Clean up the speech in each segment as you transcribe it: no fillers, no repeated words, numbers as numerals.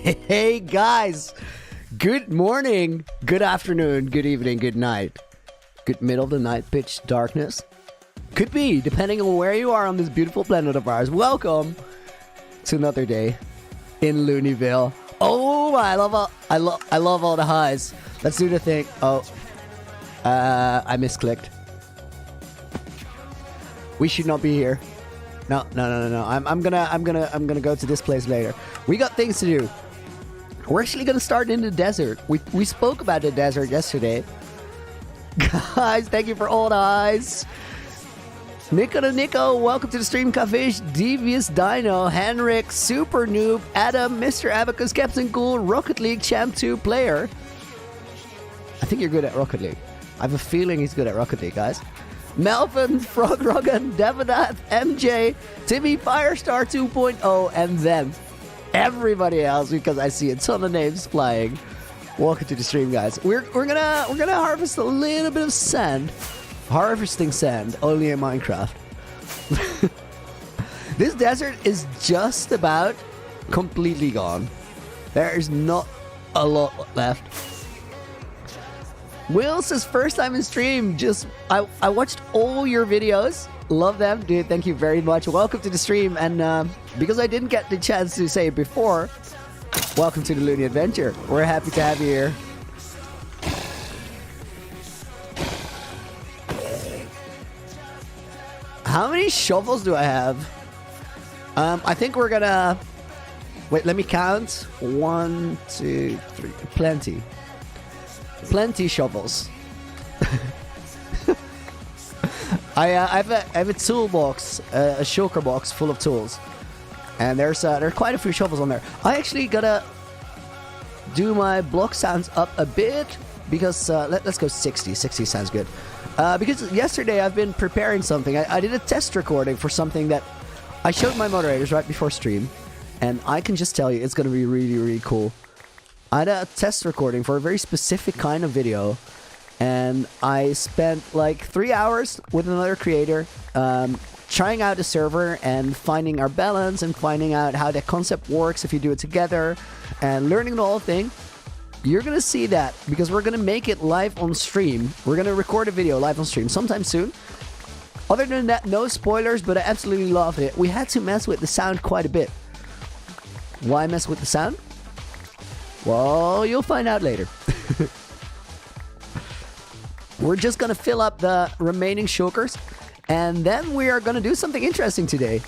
Hey guys, good morning, good afternoon, good evening, good night, good middle of the night, pitch darkness. Could be, depending on where you are on this beautiful planet of ours. Welcome to another day in Loonyville. Oh, I love all the highs. Let's do the thing. Oh, I misclicked. We should not be here. No. I'm gonna go to this place later. We got things to do. We're actually gonna start in the desert. We spoke about the desert yesterday. Guys, thank you for all the eyes. Nico, welcome to the stream. Kavish, Devious Dino, Henrik, Super Noob, Adam, Mr. Abacus, Captain Cool, Rocket League Champ 2 player. I think you're good at Rocket League. I have a feeling he's good at Rocket League, guys. Melvin, Frog Rogan, Devanath, MJ, Timmy, Firestar 2.0, and then everybody else, because I see a ton of names flying. Welcome to the stream, guys. We're gonna harvest a little bit of sand. Harvesting sand only in Minecraft. This desert is just about completely gone. There is not a lot left. Will says first time in stream. I watched all your videos. Love them, dude. Thank you very much. Welcome to the stream. And because I didn't get the chance to say it before, welcome to the Loony Adventure. We're happy to have you here. How many shovels do I have? I think we're gonna... Wait, let me count. 1, 2, 3. Plenty shovels. I have a toolbox, a shulker box full of tools. And there are quite a few shovels on there. I actually gotta do my block sounds up a bit. Because, let's go 60. 60 sounds good. Because yesterday I've been preparing something. I did a test recording for something that I showed my moderators right before stream. And I can just tell you, it's going to be really, really cool. I had a test recording for a very specific kind of video. And I spent like 3 hours with another creator trying out the server and finding our balance and finding out how that concept works if you do it together and learning the whole thing. You're going to see that because we're going to make it live on stream. We're going to record a video live on stream sometime soon. Other than that, no spoilers, but I absolutely love it. We had to mess with the sound quite a bit. Why mess with the sound? Well, you'll find out later. We're just going to fill up the remaining shulkers. And then we are going to do something interesting today.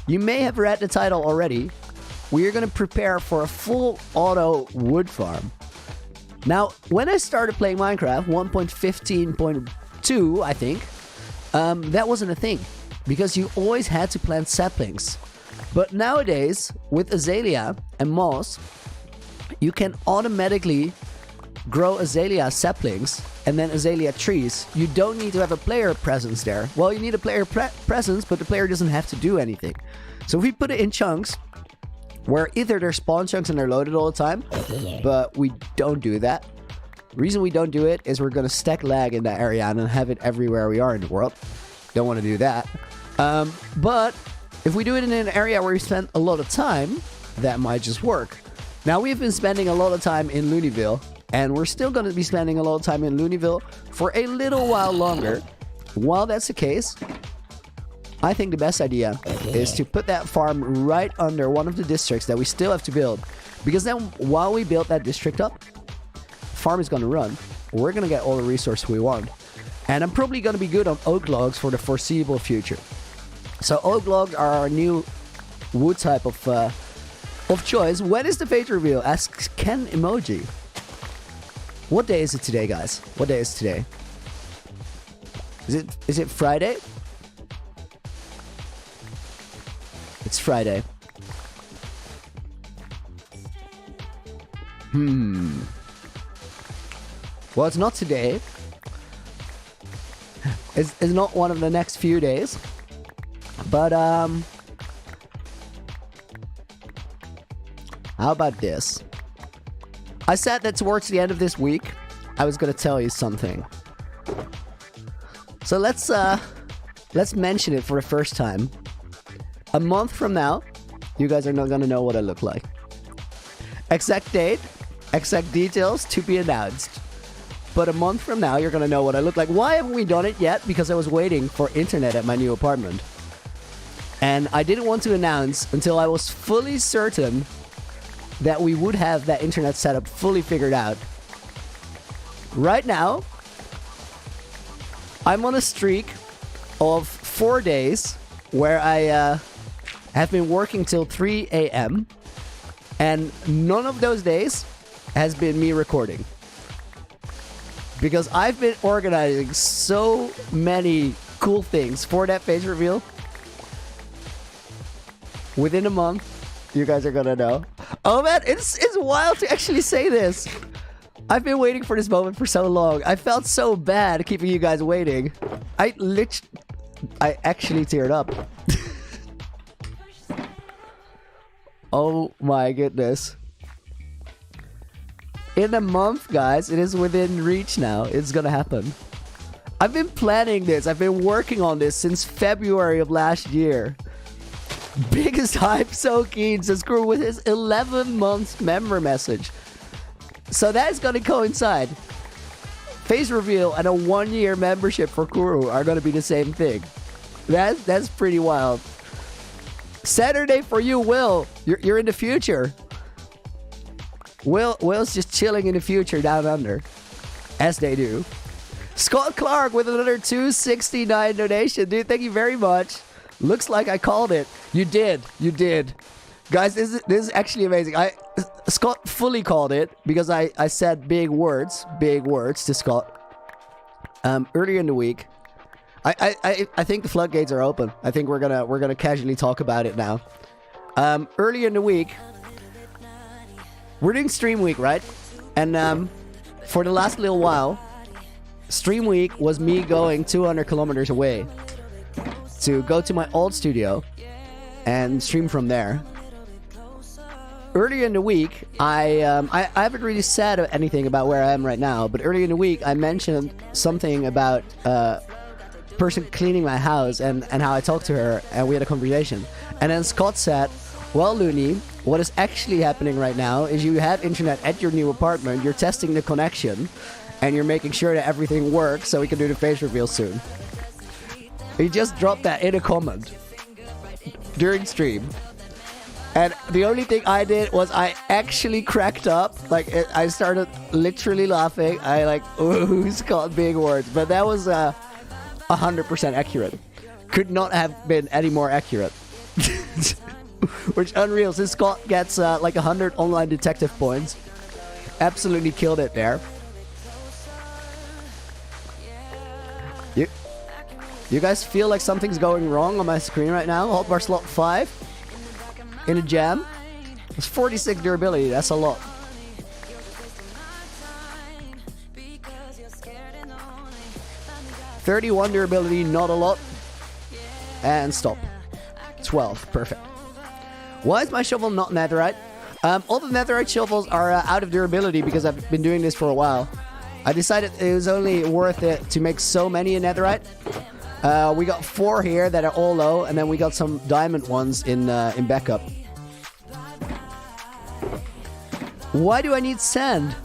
You may have read the title already. We are going to prepare for a full auto wood farm. Now, when I started playing Minecraft, 1.15.2, I think, that wasn't a thing. Because you always had to plant saplings. But nowadays, with azalea and moss, you can automatically grow azalea saplings and then azalea trees. You don't need to have a player presence there. Well, you need a player presence, but the player doesn't have to do anything. So if we put it in chunks, where either they're spawn chunks and they're loaded all the time, but we don't do that. The reason we don't do it is we're going to stack lag in that area and have it everywhere we are in the world. Don't want to do that. But if we do it in an area where we spend a lot of time, that might just work. Now, we've been spending a lot of time in Loonyville, and we're still going to be spending a lot of time in Loonyville for a little while longer. While that's the case, I think the best idea is to put that farm right under one of the districts that we still have to build. Because then while we build that district up, farm is going to run. We're going to get all the resources we want. And I'm probably going to be good on oak logs for the foreseeable future. So oak logs are our new wood type of choice. When is the fate reveal? Asks Ken Emoji. What day is it today, guys? What day is today? Is it Friday? It's Friday. Well, it's not today. It's not one of the next few days. But, how about this? I said that towards the end of this week, I was going to tell you something. So let's mention it for the first time. A month from now, you guys are not going to know what I look like. Exact date, exact details to be announced. But a month from now, you're gonna know what I look like. Why haven't we done it yet? Because I was waiting for internet at my new apartment. And I didn't want to announce until I was fully certain that we would have that internet setup fully figured out. Right now, I'm on a streak of 4 days where I have been working till 3 a.m. and none of those days has been me recording. Because I've been organizing so many cool things for that face reveal. Within a month, you guys are gonna know. Oh man, it's wild to actually say this. I've been waiting for this moment for so long. I felt so bad keeping you guys waiting. I actually teared up. Oh my goodness. In a month, guys, it is within reach now. It's gonna happen. I've been planning this. I've been working on this since February of last year. Biggest hype, so keen, says Crew with his 11 months member message. So that's gonna coincide. Face reveal and a 1-year membership for Kuru are gonna be the same thing. That's pretty wild. Saturday for you, Will. You're in the future. Will's just chilling in the future down under, as they do. Scott Clark with another $2.69 donation. Dude, thank you very much. Looks like I called it. You did. Guys, this is actually amazing. Scott fully called it because I said big words to Scott earlier in the week. I think the floodgates are open. I think we're gonna casually talk about it now. Earlier in the week, we're doing Stream Week, right? And for the last little while, Stream Week was me going 200 kilometers away to go to my old studio and stream from there. Earlier in the week, I haven't really said anything about where I am right now, but earlier in the week, I mentioned something about person cleaning my house and how I talked to her and we had a conversation. And then Scott said, well, Loony, what is actually happening right now is you have internet at your new apartment, you're testing the connection, and you're making sure that everything works so we can do the face reveal soon. He just dropped that in a comment during stream. And the only thing I did was I actually cracked up. I started literally laughing. Ooh, Scott, big words. But that was 100% accurate. Could not have been any more accurate. Which unreal, since Scott gets 100 online detective points. Absolutely killed it there. You guys feel like something's going wrong on my screen right now? Hold bar slot 5 in a jam. It's 46 durability, that's a lot. $31 durability, not a lot. And stop. 12, perfect. Why is my shovel not netherite? All the netherite shovels are out of durability because I've been doing this for a while. I decided it was only worth it to make so many in netherite. We got 4 here that are all low, and then we got some diamond ones in backup. Why do I need sand?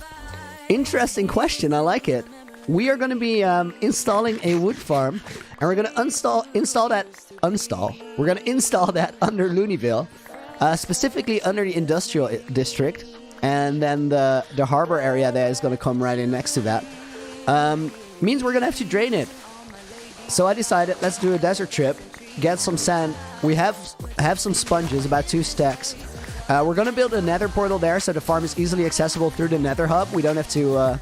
Interesting question, I like it. We are going to be installing a wood farm, and we're going to install that under Loonyville, specifically under the industrial district, and then the harbor area there is going to come right in next to that. Means we're going to have to drain it. So I decided, let's do a desert trip, get some sand. We have some sponges, about 2 stacks. We're going to build a nether portal there so the farm is easily accessible through the nether hub. We don't have to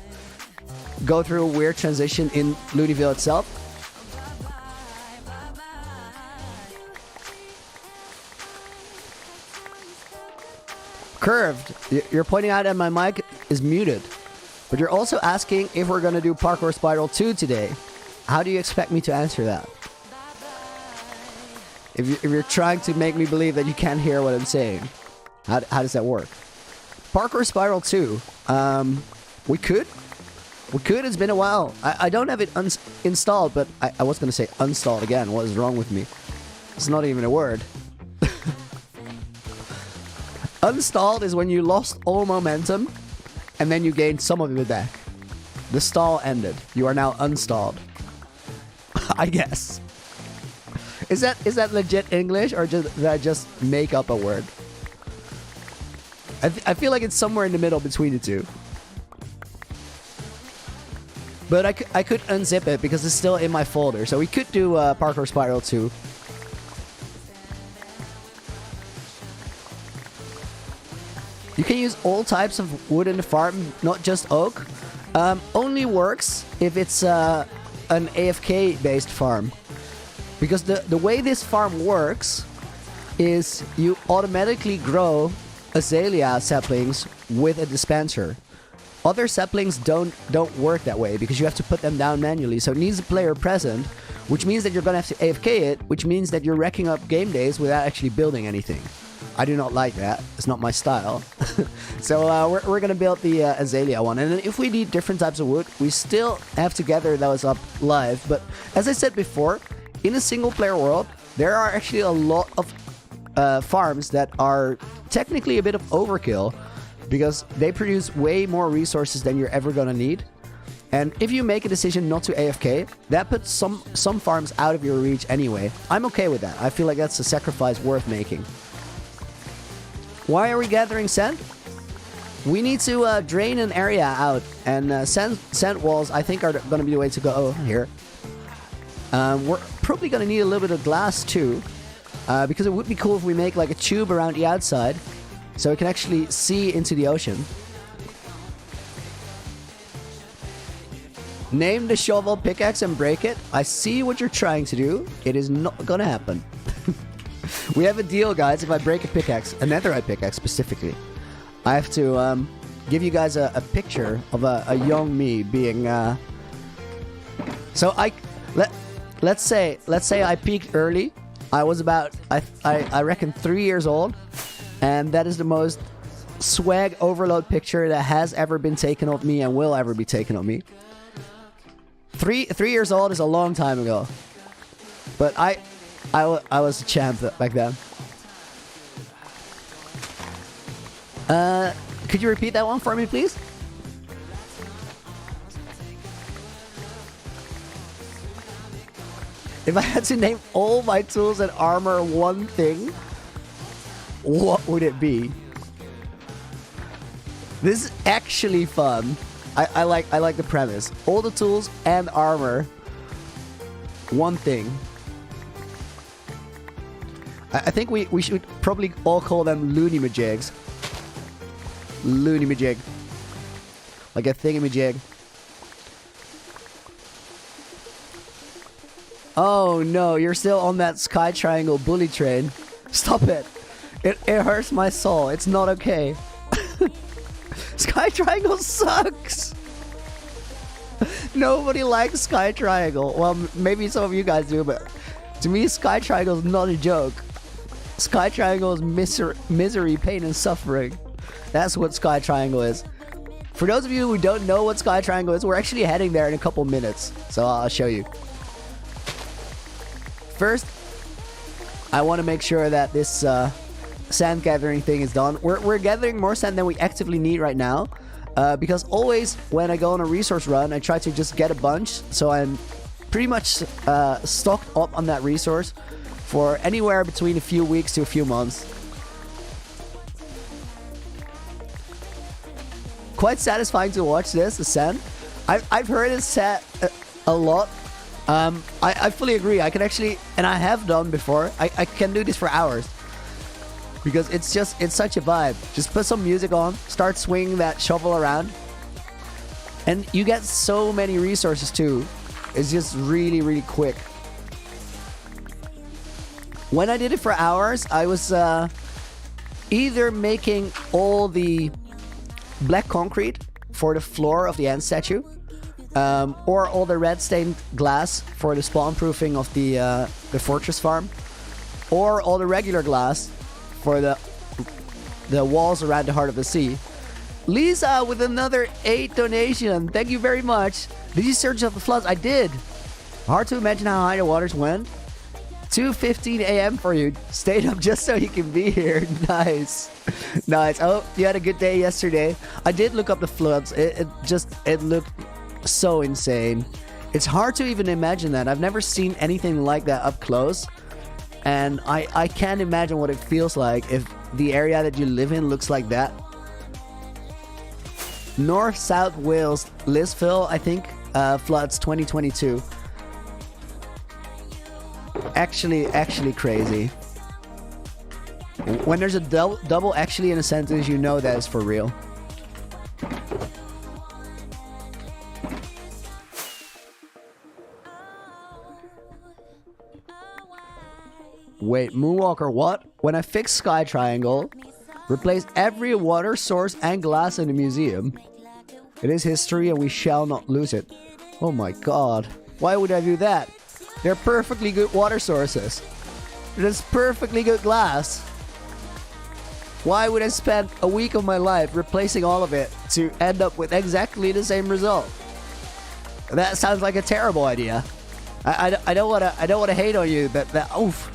go through a weird transition in Loonyville itself. Curved, you're pointing out that my mic is muted. But you're also asking if we're going to do Parkour Spiral 2 today. How do you expect me to answer that? If you're trying to make me believe that you can't hear what I'm saying, how does that work? Parkour Spiral 2. We could. It's been a while. I don't have it installed, but I was going to say installed again. What is wrong with me? It's not even a word. Unstalled is when you lost all momentum and then you gained some of it back. The stall ended. You are now unstalled. I guess. Is that legit English, or did I just make up a word? I feel like it's somewhere in the middle between the two. But I could unzip it because it's still in my folder. So we could do Parkour Spiral 2. You can use all types of wood in the farm, not just oak. Only works if it's an AFK-based farm. Because the way this farm works is you automatically grow azalea saplings with a dispenser. Other saplings don't work that way because you have to put them down manually. So it needs a player present, which means that you're going to have to AFK it, which means that you're racking up game days without actually building anything. I do not like that. It's not my style. So we're going to build the azalea one. And then if we need different types of wood, we still have to gather those up live. But as I said before, in a single player world, there are actually a lot of farms that are technically a bit of overkill because they produce way more resources than you're ever going to need. And if you make a decision not to AFK, that puts some farms out of your reach anyway. I'm okay with that. I feel like that's a sacrifice worth making. Why are we gathering sand? We need to drain an area out, and sand walls I think are going to be the way to go here. We're probably going to need a little bit of glass too, because it would be cool if we make like a tube around the outside so we can actually see into the ocean. Name the shovel pickaxe and break it. I see what you're trying to do. It is not going to happen. We have a deal, guys. If I break a pickaxe, a netherite pickaxe specifically, I have to give you guys a picture of a young me being. So let's say I peaked early. I was about I reckon 3 years old, and that is the most swag overload picture that has ever been taken of me and will ever be taken of me. Three years old is a long time ago, but I was a champ back then. Could you repeat that one for me, please? If I had to name all my tools and armor one thing, what would it be? This is actually fun. I like the premise. All the tools and armor, one thing. I think we should probably all call them Loonymajigs. Loonymajig. Like a thingamajig. Oh no, you're still on that Sky Triangle bully train. Stop it. It hurts my soul. It's not okay. Sky Triangle sucks. Nobody likes Sky Triangle. Well, maybe some of you guys do, but to me, Sky Triangle is not a joke. Sky Triangle is misery, pain, and suffering. That's what Sky Triangle is. For those of you who don't know what Sky Triangle is, we're actually heading there in a couple minutes. So I'll show you. First, I want to make sure that this sand gathering thing is done. We're gathering more sand than we actively need right now. Because always when I go on a resource run, I try to just get a bunch. So I'm pretty much stocked up on that resource for anywhere between a few weeks to a few months. Quite satisfying to watch this, the sand. I've heard it said a lot. I fully agree. I can actually, and I have done before, I can do this for hours. Because it's such a vibe. Just put some music on, start swinging that shovel around. And you get so many resources too. It's just really, really quick. When I did it for hours, I was either making all the black concrete for the floor of the end statue, or all the red stained glass for the spawn proofing of the fortress farm, or all the regular glass for the walls around the heart of the sea. Lisa with another 8 donation. Thank you very much. Did you search up the floods? I did. Hard to imagine how high the waters went. 2:15 a.m. for you. Stayed up just so you can be here. Nice. Nice. Oh, you had a good day yesterday. I did look up the floods. It looked so insane. It's hard to even imagine that. I've never seen anything like that up close. And I can't imagine what it feels like if the area that you live in looks like that. North South Wales, Lisville, I think, floods 2022. Actually crazy. When there's a double actually in a sentence, you know that is for real. Wait, Moonwalker, what? When I fix Sky Triangle, replace every water source and glass in the museum. It is history and we shall not lose it. Oh my god. Why would I do that? They're perfectly good water sources. There's perfectly good glass. Why would I spend a week of my life replacing all of it to end up with exactly the same result? That sounds like a terrible idea. I don't wanna hate on you, but oof.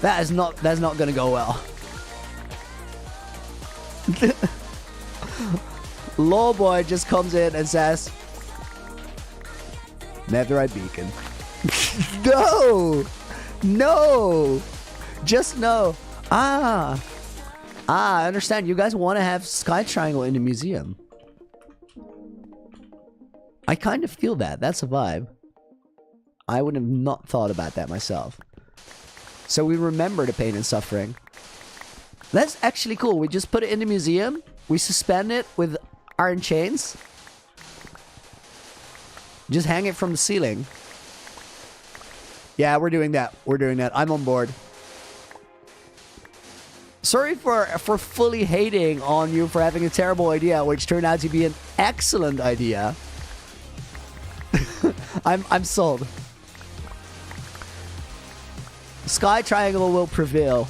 That's not gonna go well. Lawboy just comes in and says, Netherite beacon. No, just no. I understand. You guys want to have Sky Triangle in the museum. I kind of feel that. That's a vibe. I would have not thought about that myself. So we remember the pain and suffering. That's actually cool. We just put it in the museum. We suspend it with iron chains. Just hang it from the ceiling. Yeah, we're doing that. We're doing that. I'm on board. Sorry for fully hating on you for having a terrible idea, which turned out to be an excellent idea. I'm sold. Sky Triangle will prevail.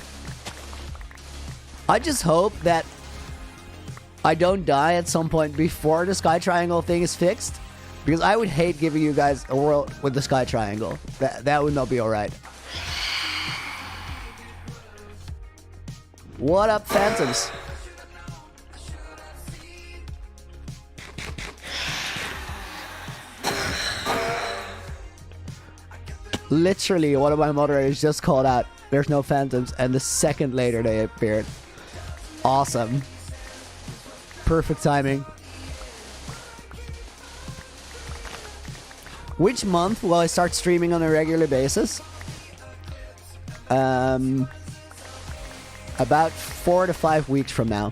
I just hope that I don't die at some point before the Sky Triangle thing is fixed. Because I would hate giving you guys a world with the Sky Triangle. That would not be alright. What up, Phantoms? Literally, one of my moderators just called out, there's no Phantoms, and the second later they appeared. Awesome. Perfect timing. Which month will I start streaming on a regular basis? About 4 to 5 weeks from now.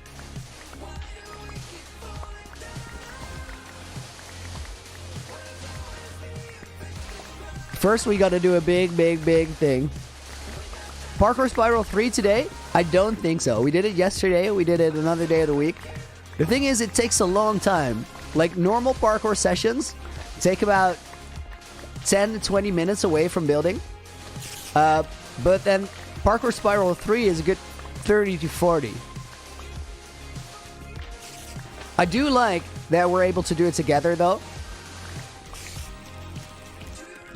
First, we gotta do a big thing. Parkour Spiral 3 today? I don't think so. We did it yesterday. We did it another day of the week. The thing is, it takes a long time. Like, normal parkour sessions take about 10 to 20 minutes away from building. But then Parkour Spiral 3 is a good 30 to 40. I do like that we're able to do it together though.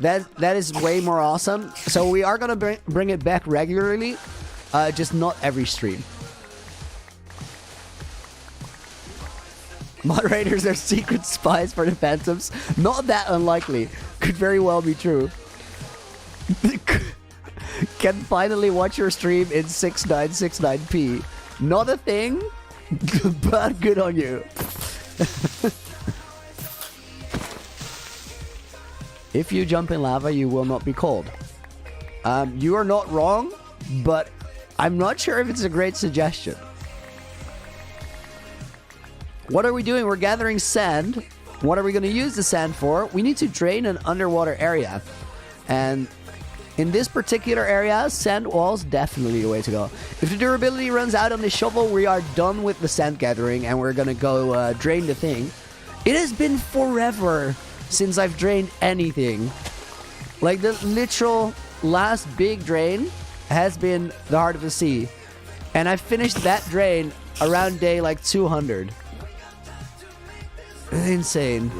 That is way more awesome. So we are gonna bring it back regularly, just not every stream. Moderators are secret spies for the Phantoms. Not that unlikely. Could very well be true. Can finally watch your stream in 6969p. Not a thing, but good on you. If you jump in lava, you will not be cold. You are not wrong, but I'm not sure if it's a great suggestion. What are we doing? We're gathering sand. What are we going to use the sand for? We need to drain an underwater area. And in this particular area, sand walls definitely the way to go. If the durability runs out on this shovel, we are done with the sand gathering and we're going to go drain the thing. It has been forever since I've drained anything. Like, the literal last big drain has been the Heart of the Sea. And I finished that drain around day like 200. Insane.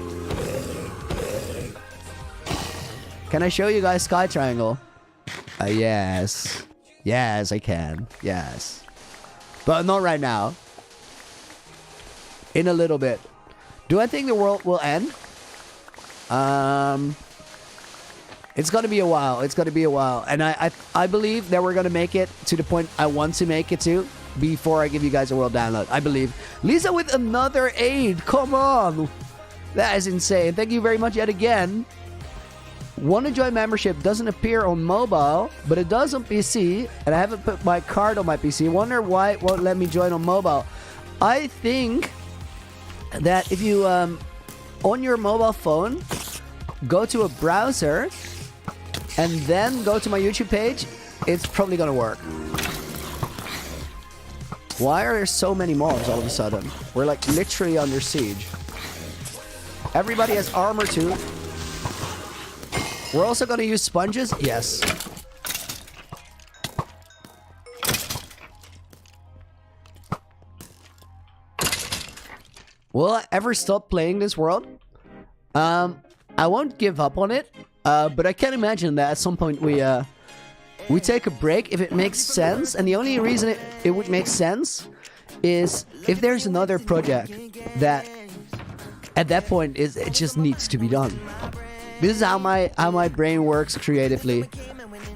Can I show you guys Sky Triangle? Yes. Yes, I can. Yes. But not right now. In a little bit. Do I think the world will end? It's gonna be a while. It's gonna be a while. And I believe that we're gonna make it to the point I want to make it to before I give you guys a world download. I believe. Lisa with another 8. Come on. That is insane. Thank you very much yet again. Want to join membership doesn't appear on mobile, but it does on PC, and I haven't put my card on my PC. Wonder why it won't let me join on mobile. I think that if you on your mobile phone go to a browser and then go to my YouTube page, it's probably gonna work. Why are there so many mobs all of a sudden? We're like literally under siege. Everybody has armor too. We're also gonna use sponges. Yes. Will I ever stop playing this world? I won't give up on it, but I can imagine that at some point we take a break if it makes sense. And the only reason it would make sense is if there's another project that at that point it just needs to be done. This is how my brain works creatively.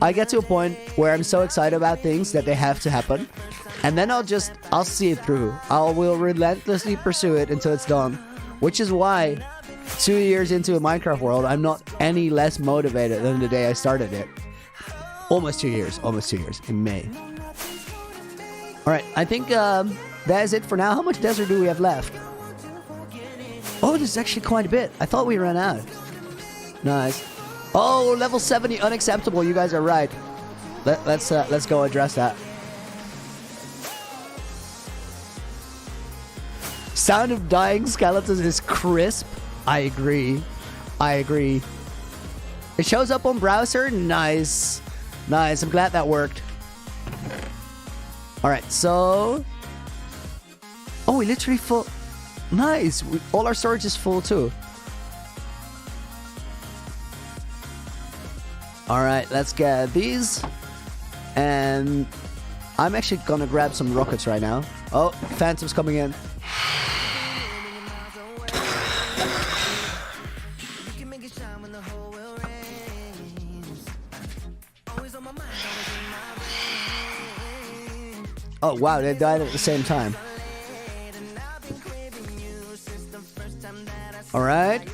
I get to a point where I'm so excited about things that they have to happen. And then I'll see it through. I will relentlessly pursue it until it's done. Which is why 2 years into a Minecraft world, I'm not any less motivated than the day I started it. Almost 2 years in May. Alright, I think that is it for now. How much desert do we have left? Oh, this is actually quite a bit. I thought we ran out. Nice. Oh, level 70 unacceptable. You guys are right. Let's go address that. Sound of dying skeletons is crisp. I agree. It shows up on browser. Nice. I'm glad that worked. Alright, so... Oh, we literally full... Nice. All our storage is full too. Alright, let's get these. And I'm actually gonna grab some rockets right now. Oh, Phantom's coming in. Oh wow, they died at the same time. Alright.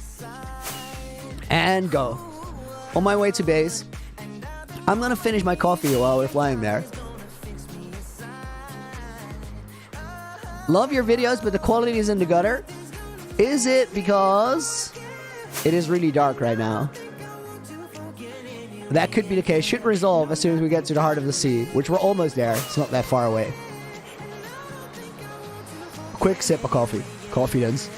And go. On my way to base. I'm gonna finish my coffee while we're flying there. Love your videos, but the quality is in the gutter. Is it because it is really dark right now? That could be the case. Should resolve as soon as we get to the heart of the sea, which we're almost there. It's not that far away. Quick sip of coffee. Confidence.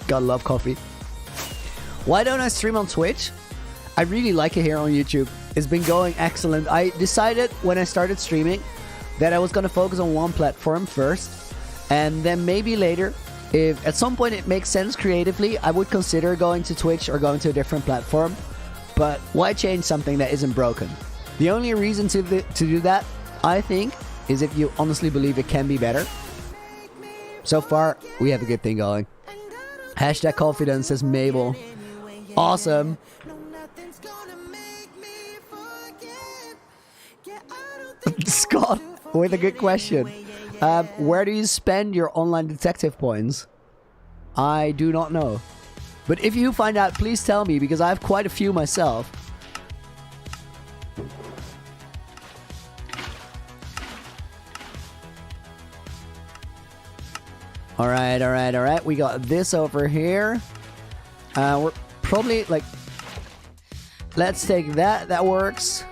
Gotta love coffee. Why don't I stream on Twitch? I really like it here on YouTube. It's been going excellent. I decided when I started streaming that I was gonna focus on one platform first, and then maybe later, if at some point it makes sense creatively, I would consider going to Twitch or going to a different platform. But why change something that isn't broken? The only reason to do that, I think, is if you honestly believe it can be better. So far, we have a good thing going. Hashtag confidence, says Mabel. Awesome. Scott, with a good question. Where do you spend your online detective points? I do not know. But if you find out, please tell me, because I have quite a few myself. Alright. We got this over here. We're probably like... Let's take that. That works.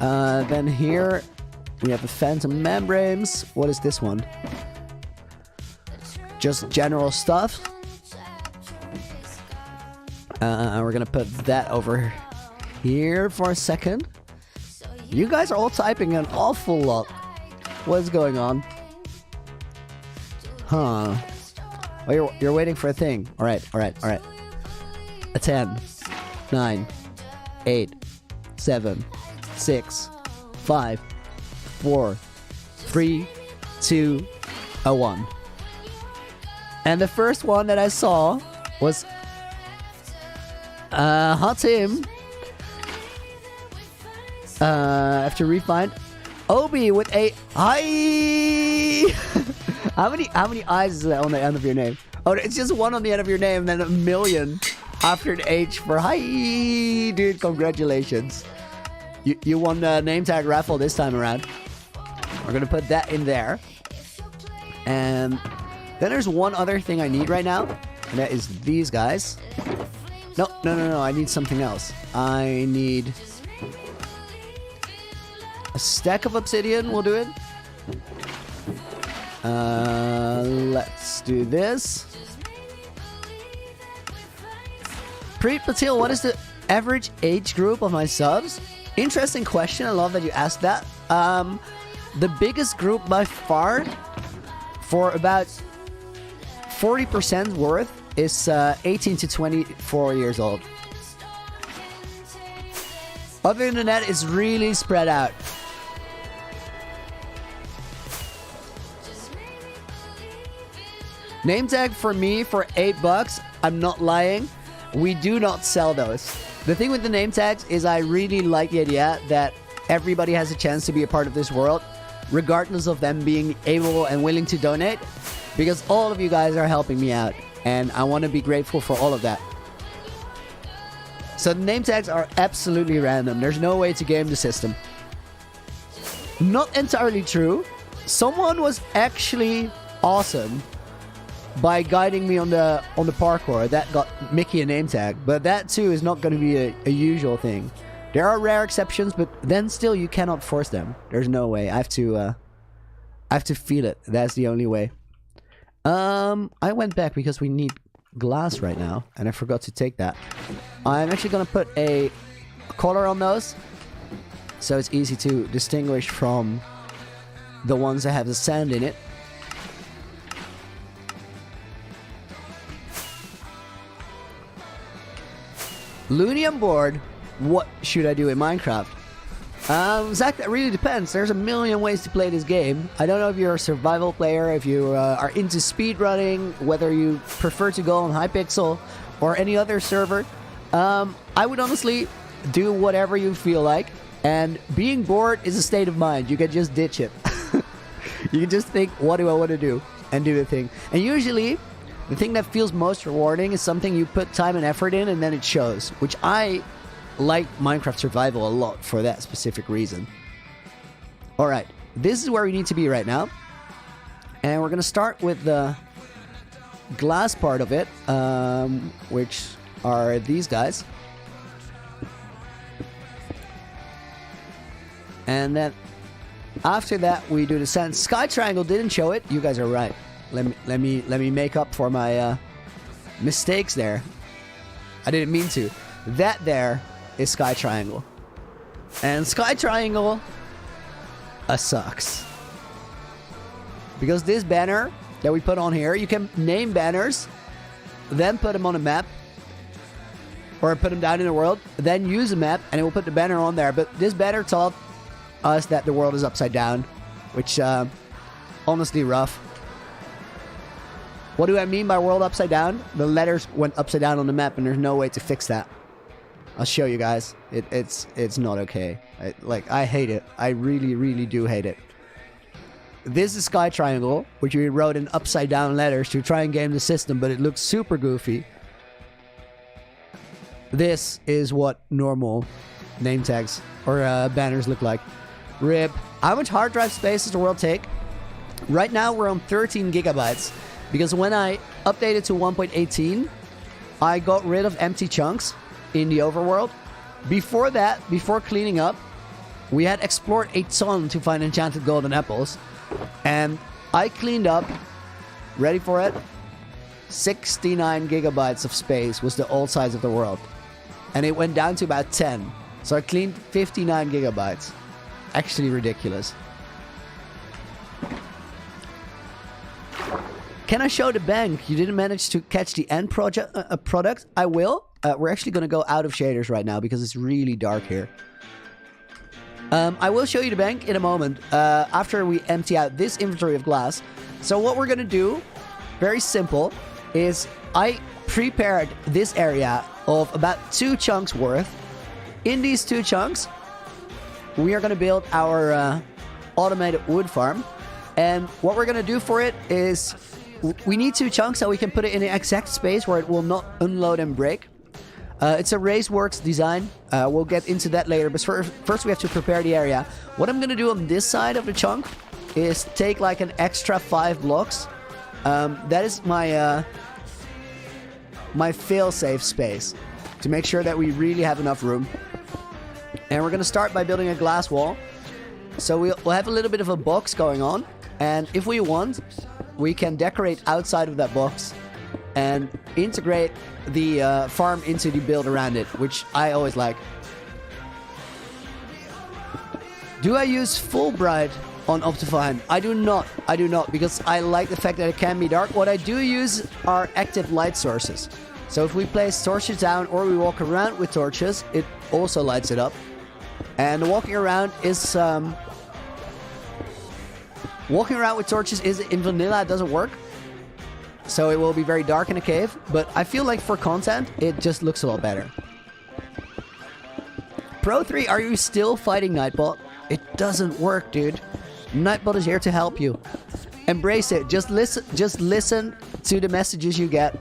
Then here we have the phantom membranes. What is this one? Just general stuff. We're gonna put that over here for a second. You guys are all typing an awful lot. What is going on? Huh. Oh, you're waiting for a thing. All right. A 10, 9, 8, 7, 6, 5, 4, 3, 2, a 1. And the first one that I saw was Hot Tim. I have to refind Obi with a hi. How many eyes is that on the end of your name? Oh, it's just one on the end of your name, and then a million after the H for hi, dude. Congratulations. You won the name tag raffle this time around. We're gonna put that in there. And then there's one other thing I need right now, and that is these guys. No. I need something else. I need a stack of obsidian. We'll do it. Let's do this. Preet Patil, what is the average age group of my subs? Interesting question. I love that you asked that. The biggest group by far, for about 40% worth, is 18 to 24 years old. Other than that, it's really spread out. Name tag for me for $8. I'm not lying. We do not sell those. The thing with the name tags is I really like the idea that everybody has a chance to be a part of this world, regardless of them being able and willing to donate, because all of you guys are helping me out, and I want to be grateful for all of that. So the name tags are absolutely random. There's no way to game the system. Not entirely true. Someone was actually awesome by guiding me on the parkour. That got Mickey a name tag, but that too is not going to be a usual thing. There are rare exceptions, but then still you cannot force them. There's no way. I have to feel it. That's the only way. I went back because we need glass right now, and I forgot to take that. I'm actually gonna put a color on those, so it's easy to distinguish from the ones that have the sand in it. Loony on board. What should I do in Minecraft? Zach, that really depends. There's a million ways to play this game. I don't know if you're a survival player, if you are into speedrunning, whether you prefer to go on Hypixel or any other server. I would honestly do whatever you feel like. And being bored is a state of mind. You can just ditch it. You can just think, what do I want to do? And do the thing. And usually, the thing that feels most rewarding is something you put time and effort in and then it shows. Which I like Minecraft Survival a lot for that specific reason. Alright, this is where we need to be right now. And we're going to start with the glass part of it, which are these guys. And then after that we do the sand. Sky Triangle didn't show it. You guys are right. Let me make up for my mistakes there. I didn't mean to. That there is Sky Triangle. And Sky Triangle sucks. Because this banner that we put on here, you can name banners, then put them on a map, or put them down in the world, then use a map, and it will put the banner on there. But this banner taught us that the world is upside down, which honestly rough. What do I mean by world upside down? The letters went upside down on the map, and there's no way to fix that. I'll show you guys. It's not okay. I hate it. I really do hate it. This is Sky Triangle, which we wrote in upside down letters to try and game the system, but it looks super goofy. This is what normal name tags or banners look like. RIP. How much hard drive space does the world take? Right now we're on 13 gigabytes. Because when I updated to 1.18, I got rid of empty chunks in the overworld. Before that, before cleaning up, we had explored a ton to find enchanted golden apples. And I cleaned up, ready for it, 69 gigabytes of space was the old size of the world. And it went down to about 10. So I cleaned 59 gigabytes. Actually ridiculous. Can I show the bank? You didn't manage to catch the end product? I will. We're actually going to go out of shaders right now because it's really dark here. I will show you the bank in a moment after we empty out this inventory of glass. So what we're going to do, very simple, is I prepared this area of about 2 chunks worth. In these 2 chunks, we are going to build our automated wood farm. And what we're going to do for it is we need 2 chunks so we can put it in the exact space where it will not unload and break. It's a Raceworks design. We'll get into that later, but first we have to prepare the area. What I'm going to do on this side of the chunk is take like an extra 5 blocks. That is my my fail-safe space to make sure that we really have enough room. And we're going to start by building a glass wall. So we'll have a little bit of a box going on. And if we want, we can decorate outside of that box and integrate the farm into the build around it, which I always like. Do I use Fulbright on Optifine? I do not. I do not, because I like the fact that it can be dark. What I do use are active light sources. So if we place torches down or we walk around with torches, it also lights it up. And walking around is... walking around with torches is in vanilla, it doesn't work. So it will be very dark in a cave. But I feel like for content, it just looks a lot better. Pro3, are you still fighting Nightbot? It doesn't work, dude. Nightbot is here to help you. Embrace it. Just listen to the messages you get.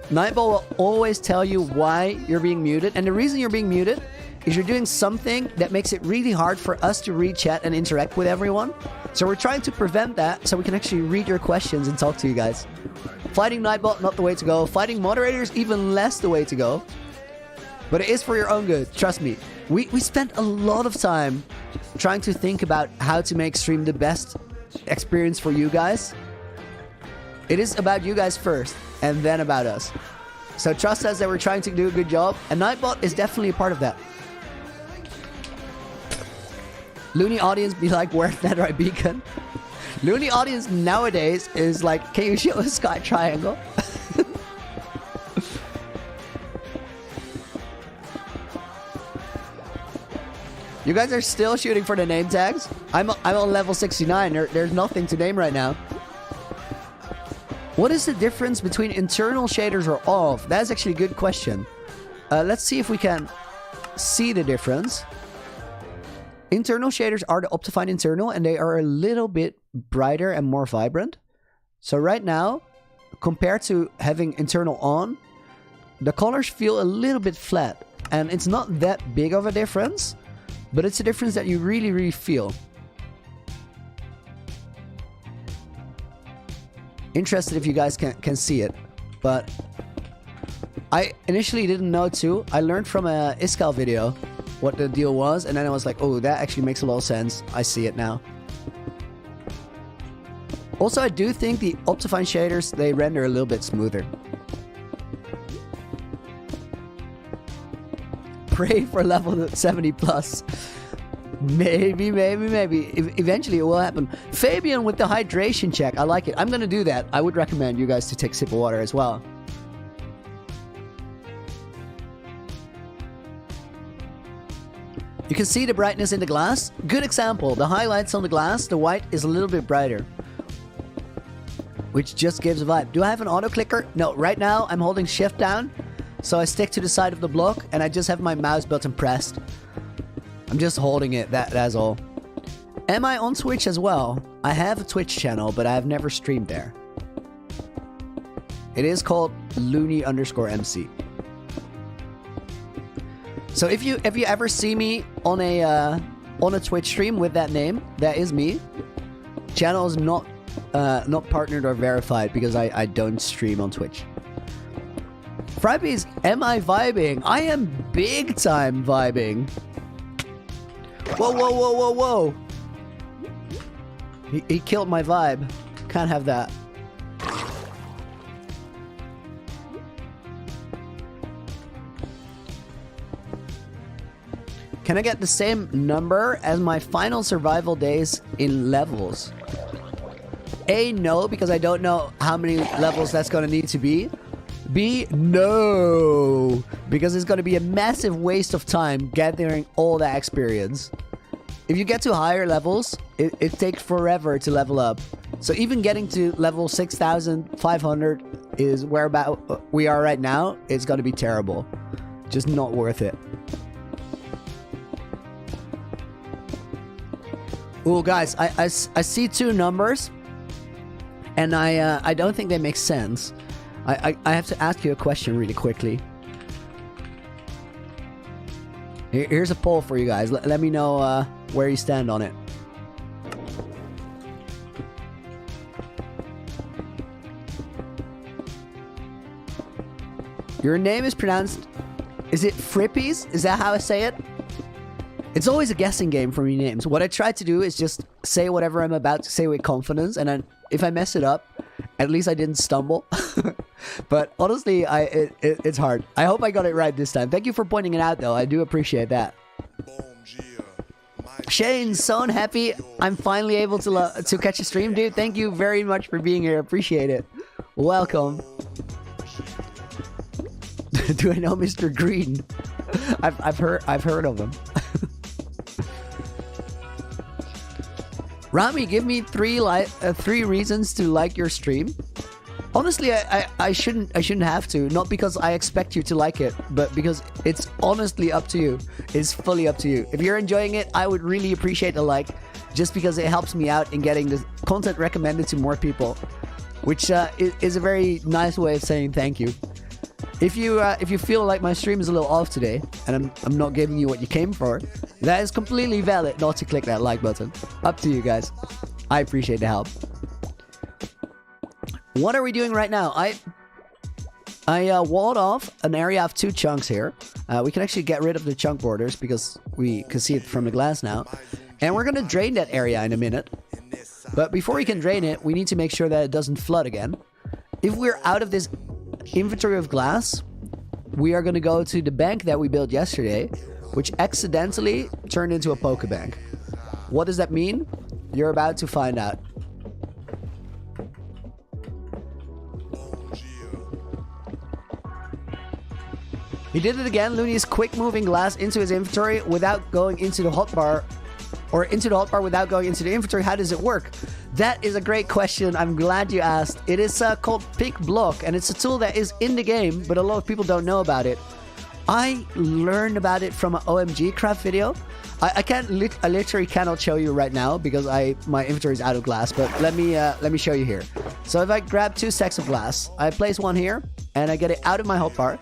Nightbot will always tell you why you're being muted. And the reason you're being muted is you're doing something that makes it really hard for us to read chat and interact with everyone. So we're trying to prevent that so we can actually read your questions and talk to you guys. Fighting Nightbot, not the way to go. Fighting moderators, even less the way to go. But it is for your own good, trust me. We spent a lot of time trying to think about how to make stream the best experience for you guys. It is about you guys first, and then about us. So trust us that we're trying to do a good job, and Nightbot is definitely a part of that. Loony audience be like, where's Netherite Beacon? Loony audience nowadays is like, can you show a sky triangle? You guys are still shooting for the name tags? I'm on level 69. There's nothing to name right now. What is the difference between internal shaders or off? That's actually a good question. Let's see if we can see the difference. Internal shaders are the Optifine internal, and they are a little bit brighter and more vibrant. So right now, compared to having internal on, the colors feel a little bit flat. And it's not that big of a difference, but it's a difference that you really, really feel. Interested if you guys can see it, but I initially didn't know too. I learned from a Iskal video what the deal was, and then I was like, oh, that actually makes a lot of sense. I see it now. Also, I do think the Optifine shaders, they render a little bit smoother. Pray for level 70 plus. Maybe. Eventually it will happen. Fabian with the hydration check. I like it. I'm going to do that. I would recommend you guys to take a sip of water as well. You can see the brightness in the glass. Good example. The highlights on the glass, the white is a little bit brighter, which just gives a vibe. Do I have an auto clicker? No, right now I'm holding shift down. So I stick to the side of the block and I just have my mouse button pressed. I'm just holding it, that's all. Am I on Twitch as well? I have a Twitch channel, but I have never streamed there. It is called Loony_MC. So if you ever see me on a Twitch stream with that name, that is me. Channel is not partnered or verified because I don't stream on Twitch. Frappies, am I vibing? I am big time vibing. Whoa. He killed my vibe. Can't have that. Can I get the same number as my final survival days in levels? A, no, because I don't know how many levels that's going to need to be. B, no, because it's going to be a massive waste of time gathering all that experience. If you get to higher levels, it takes forever to level up. So even getting to level 6,500 is where about we are right now. It's going to be terrible. Just not worth it. Oh, guys, I see two numbers, and I don't think they make sense. I have to ask you a question really quickly. Here's a poll for you guys. Let me know where you stand on it. Your name is pronounced... Is it Frippies? Is that how I say it? It's always a guessing game for me names. What I try to do is just say whatever I'm about to say with confidence, and then if I mess it up, at least I didn't stumble. But honestly, it's hard. I hope I got it right this time. Thank you for pointing it out, though. I do appreciate that. Shane, so unhappy I'm finally able to catch a stream, dude. Thank you very much for being here. Appreciate it. Welcome. Do I know Mr. Green? I've heard of him. Rami, give me three reasons to like your stream. Honestly, I shouldn't have to. Not because I expect you to like it, but because it's honestly up to you. It's fully up to you. If you're enjoying it, I would really appreciate a like, just because it helps me out in getting the content recommended to more people, which is a very nice way of saying thank you. If you feel like my stream is a little off today, and I'm not giving you what you came for, that is completely valid not to click that like button. Up to you guys. I appreciate the help. What are we doing right now? I walled off an area of 2 chunks here. We can actually get rid of the chunk borders because we can see it from the glass now. And we're going to drain that area in a minute. But before we can drain it, we need to make sure that it doesn't flood again. If we're out of this inventory of glass, we are going to go to the bank that we built yesterday, which accidentally turned into a Pokebank. What does that mean? You're about to find out. He did it again. Looney is quick moving glass into his inventory without going into the hotbar, or into the hotbar without going into the inventory. How does it work? That is a great question. I'm glad you asked. It is called Pick Block, and it's a tool that is in the game, but a lot of people don't know about it. I learned about it from an OMG craft video. I literally cannot show you right now because my inventory is out of glass, but let me show you here. So if I grab 2 stacks of glass, I place one here, and I get it out of my hotbar.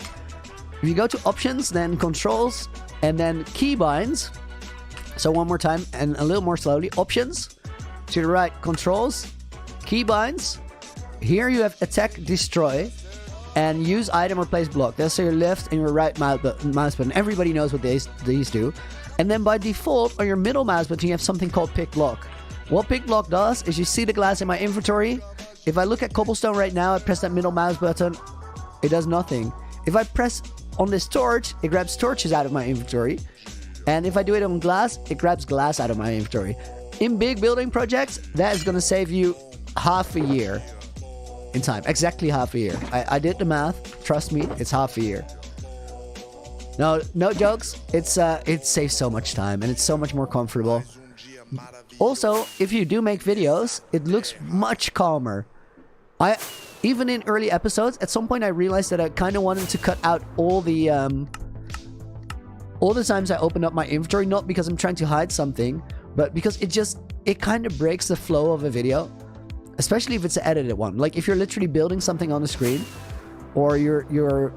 If you go to options, then controls, and then keybinds. So one more time and a little more slowly. Options, to the right, controls, keybinds. Here you have attack, destroy, and use item, replace block. That's your left and your right mouse button. Everybody knows what these do. And then by default, on your middle mouse button, you have something called pick block. What pick block does is you see the glass in my inventory. If I look at cobblestone right now, I press that middle mouse button, it does nothing. If I press on this torch, it grabs torches out of my inventory. And if I do it on glass, it grabs glass out of my inventory. In big building projects, that is going to save you half a year in time. Exactly half a year. I did the math. Trust me, it's half a year. No jokes. It saves so much time and it's so much more comfortable. Also, if you do make videos, it looks much calmer. Even in early episodes, at some point I realized that I kind of wanted to cut out all the times I opened up my inventory, not because I'm trying to hide something, but because it kind of breaks the flow of a video, especially if it's an edited one. Like if you're literally building something on the screen, or you're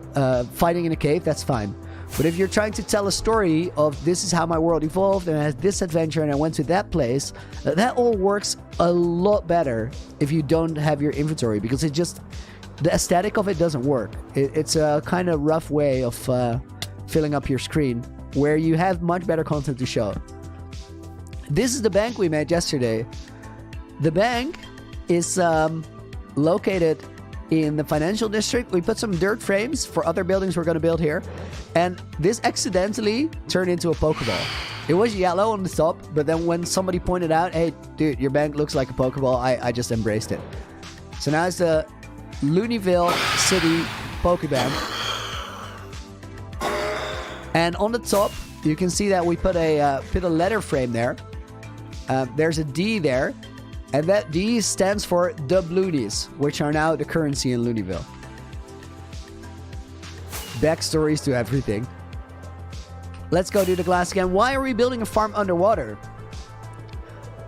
fighting in a cave, that's fine. But if you're trying to tell a story of this is how my world evolved and I had this adventure and I went to that place, that all works a lot better if you don't have your inventory, because the aesthetic of it doesn't work. It's a kind of rough way of filling up your screen where you have much better content to show. This is the bank we made yesterday. The bank is located in the financial district. We put some dirt frames for other buildings we're going to build here, and this accidentally turned into a Pokeball. It was yellow on the top, but then when somebody pointed out, hey, dude, your bank looks like a Pokeball, I just embraced it. So now it's the Loonyville City Pokebank. And on the top, you can see that we put a letter frame there. There's a D there. And that D stands for Doubloonies, which are now the currency in Loonyville. Backstories to everything. Let's go do the glass again. Why are we building a farm underwater?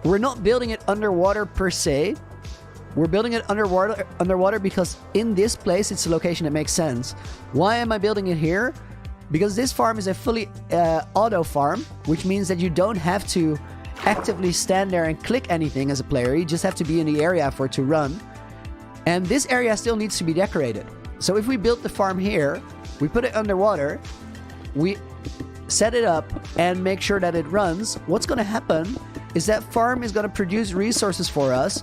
We're not building it underwater per se. We're building it underwater because in this place, it's a location that makes sense. Why am I building it here? Because this farm is a fully auto farm, which means that you don't have to actively stand there and click anything as a player. You just have to be in the area for it to run. And this area still needs to be decorated. So if we build the farm here, we put it underwater, we set it up and make sure that it runs, what's going to happen is that farm is going to produce resources for us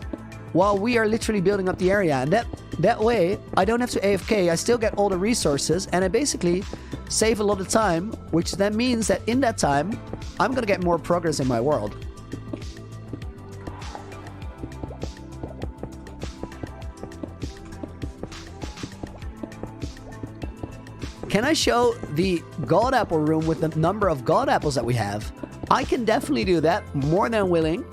while we are literally building up the area. And that way, I don't have to AFK, I still get all the resources, and I basically save a lot of time, which then means that in that time, I'm going to get more progress in my world. Can I show the God Apple room with the number of God Apples that we have? I can definitely do that, more than willing.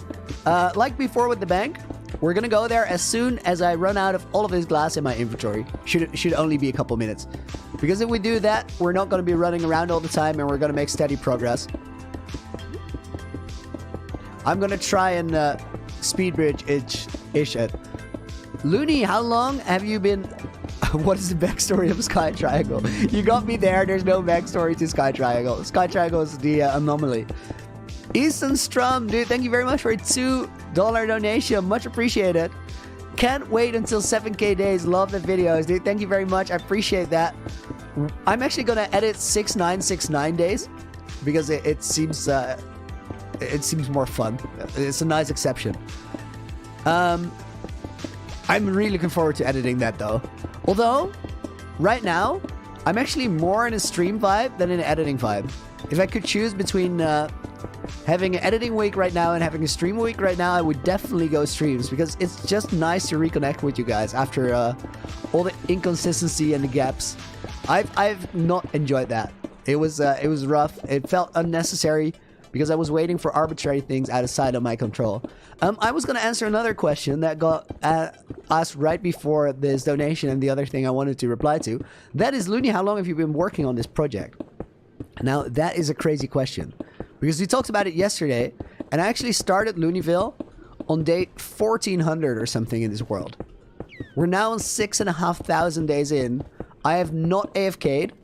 Like before with the bank, we're gonna go there as soon as I run out of all of this glass in my inventory. Should only be a couple minutes. Because if we do that, we're not gonna be running around all the time and we're gonna make steady progress. I'm gonna try and speed bridge ish it. Loony, how long have you been... What is the backstory of Sky Triangle? You got me there. There's no backstory to Sky Triangle. Sky Triangle is the anomaly. Easton Strum, dude, thank you very much for a $2 donation. Much appreciated. Can't wait until 7K days. Love the videos, dude. Thank you very much. I appreciate that. I'm actually going to edit 6969 days because it seems more fun. It's a nice exception. I'm really looking forward to editing that though. Although, right now, I'm actually more in a stream vibe than in an editing vibe. If I could choose between having an editing week right now and having a stream week right now, I would definitely go streams because it's just nice to reconnect with you guys after all the inconsistency and the gaps. I've not enjoyed that. It was rough. It felt unnecessary because I was waiting for arbitrary things outside of my control. I was going to answer another question that got asked right before this donation and the other thing I wanted to reply to. That is, Loony, how long have you been working on this project? Now, that is a crazy question because we talked about it yesterday, and I actually started Loonyville on day 1400 or something in this world. We're now on 6,500 days in. I have not AFK'd.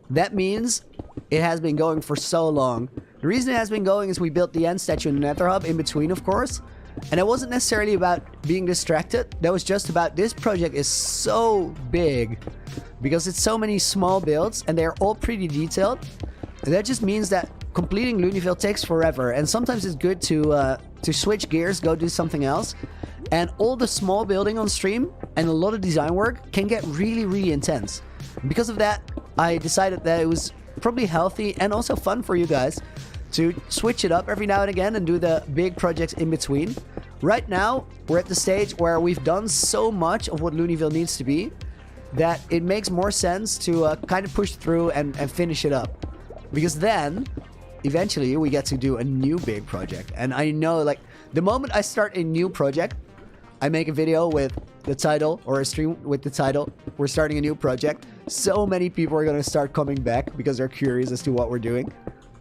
That means it has been going for so long. The reason it has been going is we built the end statue in the Nether Hub in between, of course. And it wasn't necessarily about being distracted. That was just about this project is so big because it's so many small builds and they're all pretty detailed. And that just means that completing Loonyville takes forever. And sometimes it's good to switch gears, go do something else. And all the small building on stream and a lot of design work can get really, really intense. Because of that, I decided that it was probably healthy and also fun for you guys to switch it up every now and again and do the big projects in between. Right now, we're at the stage where we've done so much of what Loonyville needs to be that it makes more sense to kind of push through and finish it up. Because then, eventually, we get to do a new big project. And I know, like, the moment I start a new project, I make a video with the title or a stream with the title, we're starting a new project. So many people are going to start coming back because they're curious as to what we're doing.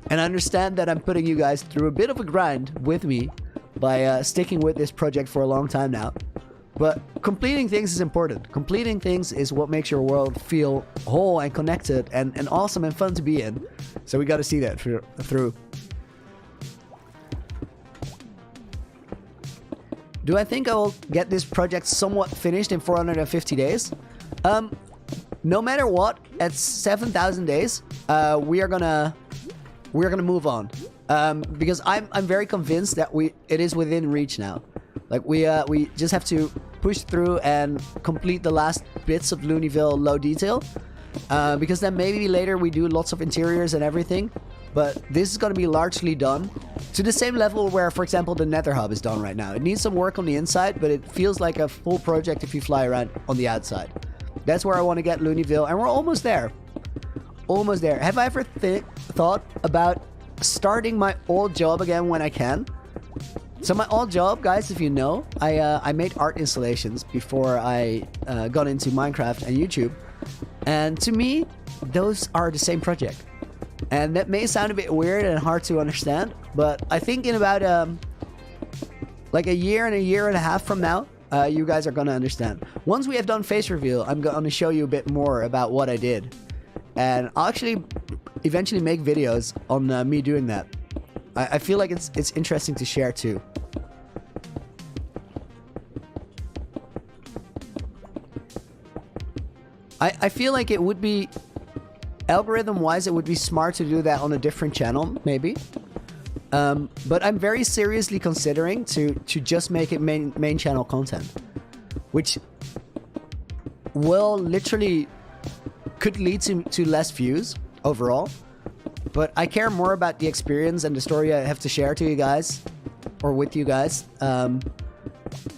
And I understand that I'm putting you guys through a bit of a grind with me by sticking with this project for a long time now. But completing things is important. Completing things is what makes your world feel whole and connected and awesome and fun to be in. So we got to see that through. Do I think I will get this project somewhat finished in 450 days? No matter what, at 7,000 days, we are gonna move on. Because I'm very convinced that it is within reach now. Like we just have to push through and complete the last bits of Loonyville low detail. Because then maybe later we do lots of interiors and everything. but this is going to be largely done to the same level where, for example, the Nether Hub is done right now. It needs some work on the inside, but it feels like a full project if you fly around on the outside. That's where I want to get Loonyville, and we're almost there. Almost there. Have I ever thought about starting my old job again when I can? So my old job, guys, if you know, I made art installations before I got into Minecraft and YouTube. And to me, those are the same project. And that may sound a bit weird and hard to understand, but I think in about like a year and a half from now, you guys are going to understand. Once we have done face reveal, I'm going to show you a bit more about what I did. And I'll actually eventually make videos on me doing that. I feel like it's interesting to share too. I feel like it would be, algorithm-wise, it would be smart to do that on a different channel, maybe. But I'm very seriously considering to just make it main channel content, which will literally could lead to less views overall. But I care more about the experience and the story I have to share to you guys, or with you guys,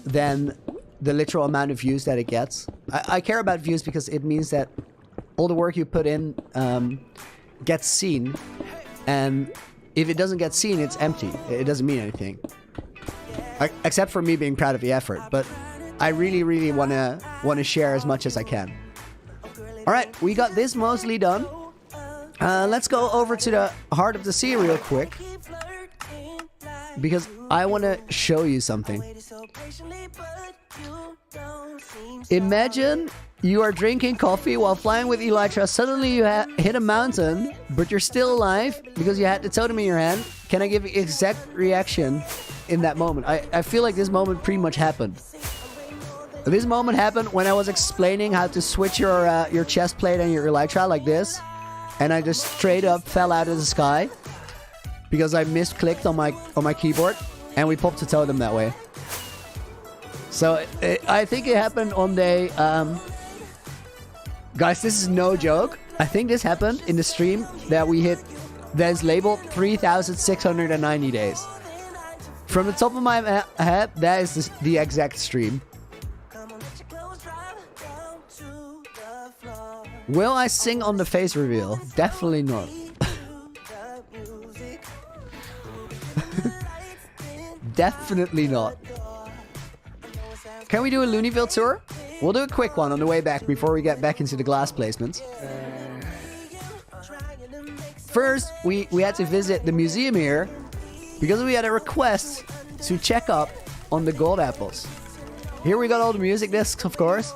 than the literal amount of views that it gets. I care about views because it means that all the work you put in gets seen, and if it doesn't get seen, it's empty. It doesn't mean anything. Except for me being proud of the effort, but I really want to share as much as I can. All right, we got this mostly done. Let's go over to the heart of the sea real quick, because I want to show you something. Imagine you are drinking coffee while flying with Elytra. Suddenly you hit a mountain, but you're still alive because you had the totem in your hand. Can I give you exact reaction in that moment? I feel like this moment pretty much happened. This moment happened when I was explaining how to switch your chest plate and your Elytra like this, and I just straight up fell out of the sky because I misclicked on my keyboard, and we popped a totem that way. So I think it happened on day... guys, this is no joke. I think this happened in the stream that we hit, that is labeled 3,690 days. From the top of my head, that is the exact stream. Will I sing on the face reveal? Definitely not. Definitely not. Can we do a Loonyville tour? We'll do a quick one on the way back before we get back into the glass placements. First, we had to visit the museum here because we had a request to check up on the gold apples. Here we got all the music discs, of course.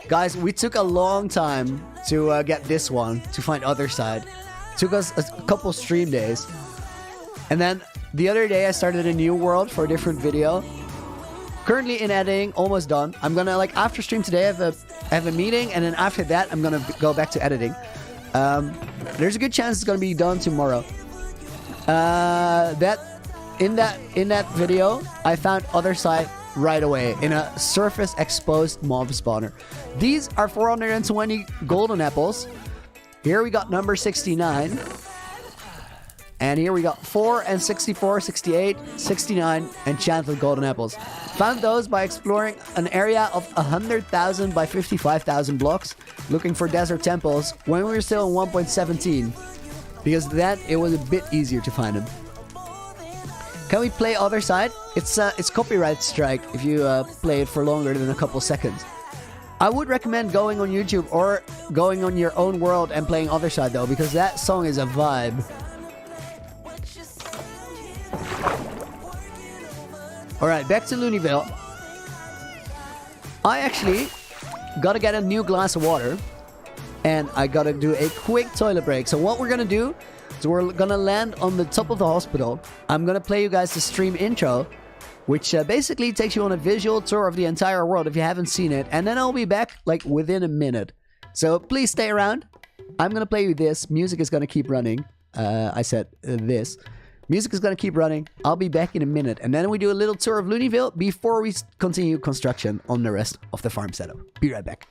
Guys, we took a long time to get this one, to find Other Side. Took us a couple stream days. And then the other day I started a new world for a different video. Currently in editing, almost done. I'm gonna, like, after stream today, I have a meeting, and then after that, I'm gonna go back to editing. There's a good chance it's gonna be done tomorrow. In that video, I found Other Side right away in a surface exposed mob spawner. These are 420 golden apples. Here we got number 69. And here we got 4 and 64, 68, 69 enchanted golden apples. Found those by exploring an area of 100,000 by 55,000 blocks, looking for desert temples when we were still in 1.17, because then it was a bit easier to find them. Can we play Other Side? It's copyright strike if you play it for longer than a couple seconds. I would recommend going on YouTube or going on your own world and playing Other Side though, because that song is a vibe. Alright, back to Loonyville. I actually gotta get a new glass of water, and I gotta do a quick toilet break. So what we're gonna do is we're gonna land on the top of the hospital. I'm gonna play you guys the stream intro, which basically takes you on a visual tour of the entire world if you haven't seen it, and then I'll be back like within a minute. So please stay around. I'm gonna play you this. Music is gonna keep running. I said this. Music is going to keep running. I'll be back in a minute. And then we do a little tour of Loonyville before we continue construction on the rest of the farm setup. Be right back.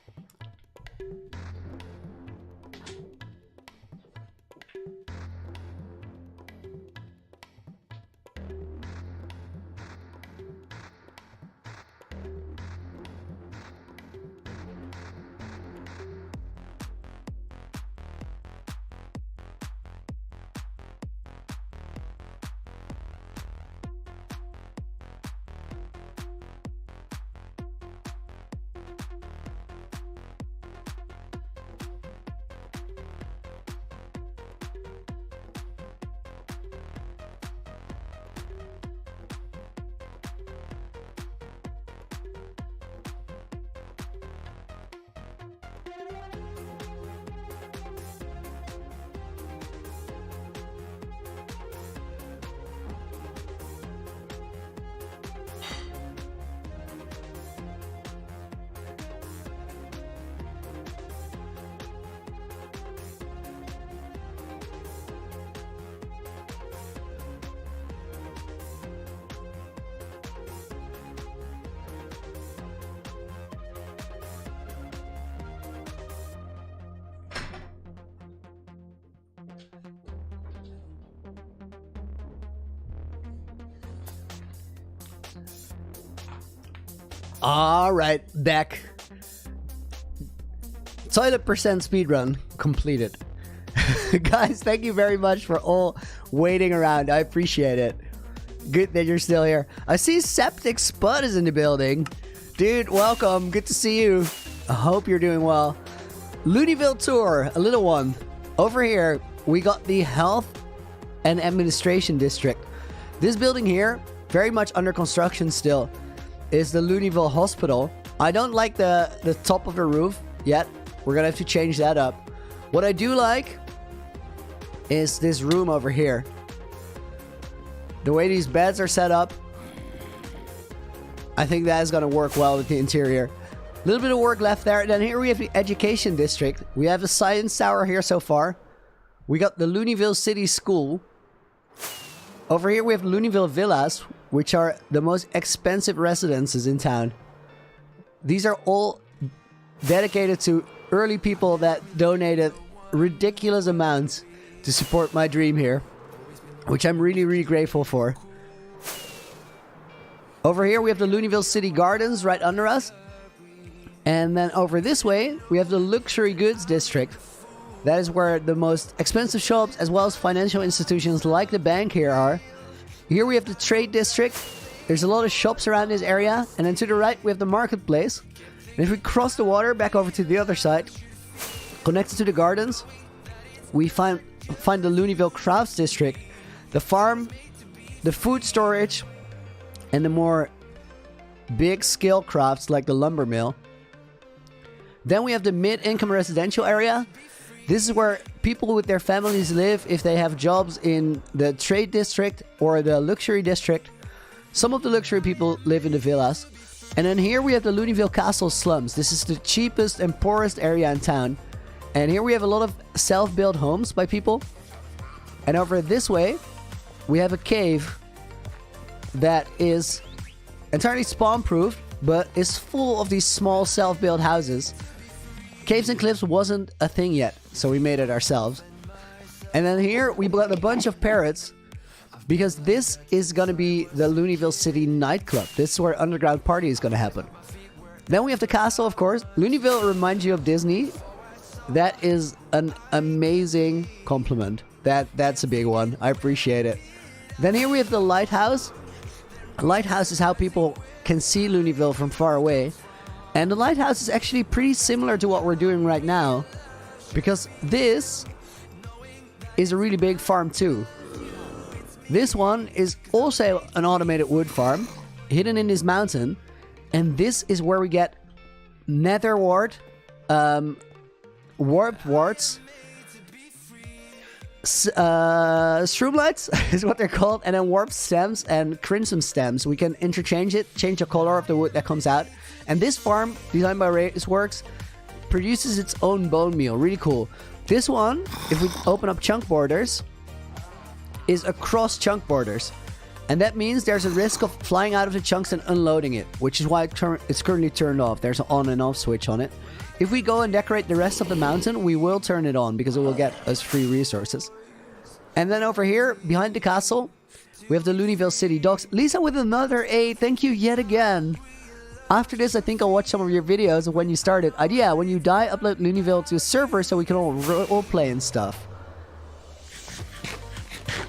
All right, back. Toilet percent speedrun completed. Guys, thank you very much for all waiting around. I appreciate it. Good that you're still here. I see Septic Spud is in the building. Dude, welcome. Good to see you. I hope you're doing well. Loonyville tour, a little one. Over here, we got the Health and Administration District. This building here, very much under construction still, is the Loonyville Hospital. I don't like the top of the roof yet. We're gonna have to change that up. What I do like is this room over here. The way these beds are set up, I think that is gonna work well with the interior. A little bit of work left there. Then here we have the Education District. We have a Science Tower here so far. We got the Loonyville City School. Over here we have Loonyville Villas, which are the most expensive residences in town. These are all dedicated to early people that donated ridiculous amounts to support my dream here, which I'm really, really grateful for. Over here we have the Loonyville City Gardens right under us. And then over this way, we have the Luxury Goods District. That is where the most expensive shops as well as financial institutions like the bank here are. Here we have the Trade District. There's a lot of shops around this area. And then to the right, we have the Marketplace. And if we cross the water back over to the other side, connected to the gardens, we find the Loonyville Crafts District, the farm, the food storage, and the more big scale crafts like the lumber mill. Then we have the mid-income residential area. This is where people with their families live if they have jobs in the Trade District or the Luxury District. Some of the luxury people live in the villas. And then here we have the Loonyville Castle Slums. This is the cheapest and poorest area in town. And here we have a lot of self-built homes by people. And over this way, we have a cave that is entirely spawn-proof, but is full of these small self-built houses. Caves and cliffs wasn't a thing yet, so we made it ourselves. And then here we got a bunch of parrots, because this is gonna be the Loonyville City nightclub. This is where underground party is gonna happen. Then we have the castle, of course. Loonyville reminds you of Disney. That is an amazing compliment. That's a big one. I appreciate it. Then here we have the lighthouse. A lighthouse is how people can see Loonyville from far away. And the lighthouse is actually pretty similar to what we're doing right now, because this is a really big farm too. This one is also an automated wood farm hidden in this mountain, and this is where we get nether wart, warped warts, Streamlights is what they're called, and then warped stems and crimson stems. We can interchange it, change the color of the wood that comes out. And this farm, designed by Raceworks, produces its own bone meal. Really cool. This one, if we open up chunk borders, is across chunk borders. And that means there's a risk of flying out of the chunks and unloading it, which is why it's currently turned off. There's an on and off switch on it. If we go and decorate the rest of the mountain, we will turn it on because it will get us free resources. And then over here, behind the castle, we have the Loonyville City Docks. Lisa with another 8. Thank you yet again. After this, I think I'll watch some of your videos of when you started. Yeah, when you die, upload Loonyville to a server so we can all roleplay and stuff.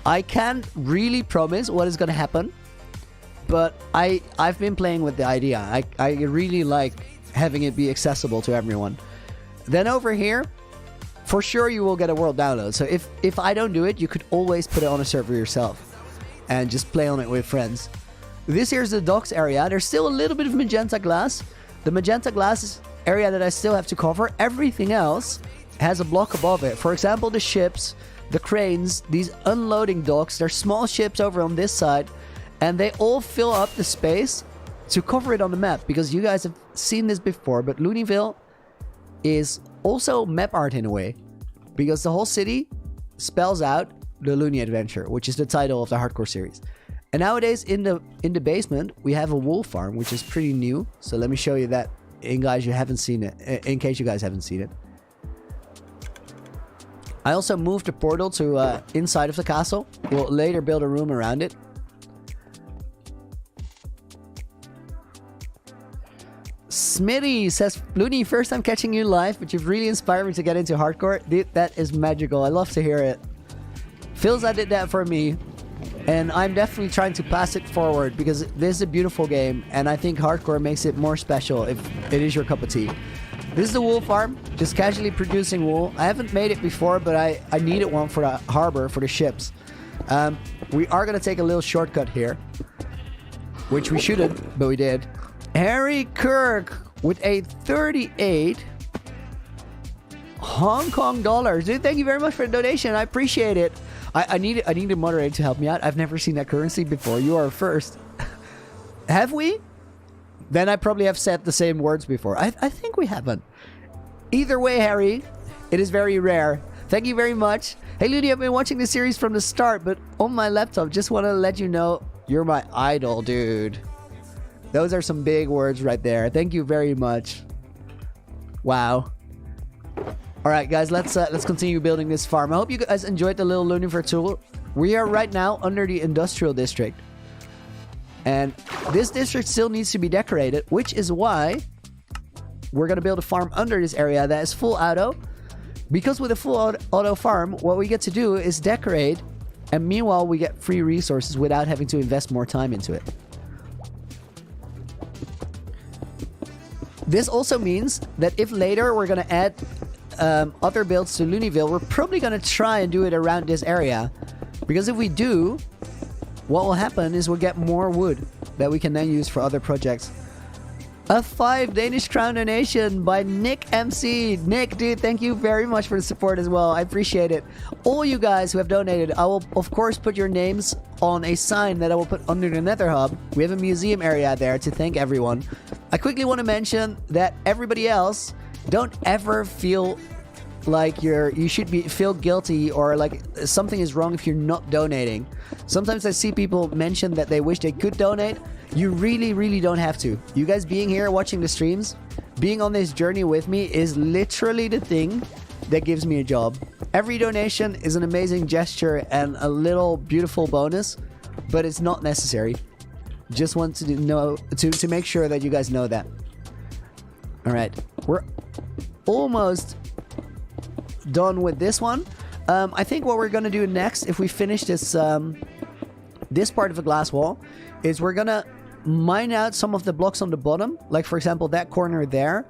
I can't really promise what is going to happen, but I've been playing with the idea. I really like having it be accessible to everyone. Then over here, for sure you will get a world download. So if I don't do it, you could always put it on a server yourself and just play on it with friends. This here's the docks area. There's still a little bit of magenta glass. The magenta glass is area that I still have to cover. Everything else has a block above it. For example, the ships, the cranes, these unloading docks. They're small ships over on this side, and they all fill up the space to cover it on the map, because you guys have seen this before, but Loonyville is also map art in a way, because the whole city spells out the Loony Adventure, which is the title of the hardcore series. And nowadays in the basement we have a wool farm, which is pretty new. So let me show you that in case you haven't seen it. I also moved the portal to inside of the castle. We'll later build a room around it. Smitty says, Loony, first time catching you live, but you've really inspired me to get into hardcore. Dude, that is magical. I love to hear it. Philza did that for me, and I'm definitely trying to pass it forward because this is a beautiful game, and I think hardcore makes it more special if it is your cup of tea. This is the wool farm, just casually producing wool. I haven't made it before, but I needed one for the harbor, for the ships. We are going to take a little shortcut here, which we shouldn't, but we did. Harry Kirk with a 38 Hong Kong dollars. Dude, thank you very much for the donation. I appreciate it. I need a moderator to help me out. I've never seen that currency before. You are first. Have we? Then I probably have said the same words before. I think we haven't. Either way, Harry, it is very rare. Thank you very much. Hey, Loony, I've been watching this series from the start, but on my laptop, just want to let you know you're my idol, dude. Those are some big words right there. Thank you very much. Wow. All right, guys, let's continue building this farm. I hope you guys enjoyed the little Loonyville tour. We are right now under the industrial district. And this district still needs to be decorated, which is why we're going to build a farm under this area that is full auto. Because with a full auto farm, what we get to do is decorate, and meanwhile we get free resources without having to invest more time into it. This also means that if later we're going to add other builds to Loonyville, we're probably going to try and do it around this area. Because if we do, what will happen is we'll get more wood that we can then use for other projects. A 5 Danish crown donation by Nick MC. Nick, dude, thank you very much for the support as well. I appreciate it. All you guys who have donated, I will, of course, put your names on a sign that I will put under the Nether Hub. We have a museum area there to thank everyone. I quickly want to mention that everybody else, don't ever feel like you should feel guilty or like something is wrong if you're not donating. Sometimes I see people mention that they wish they could donate. You really, really don't have to. You guys being here, watching the streams, being on this journey with me is literally the thing that gives me a job. Every donation is an amazing gesture and a little beautiful bonus, but it's not necessary. Just want to know, to make sure that you guys know that. All right, we're almost done with this one. I think what we're gonna do next, if we finish this this part of the glass wall, is we're gonna mine out some of the blocks on the bottom, like for example that corner there,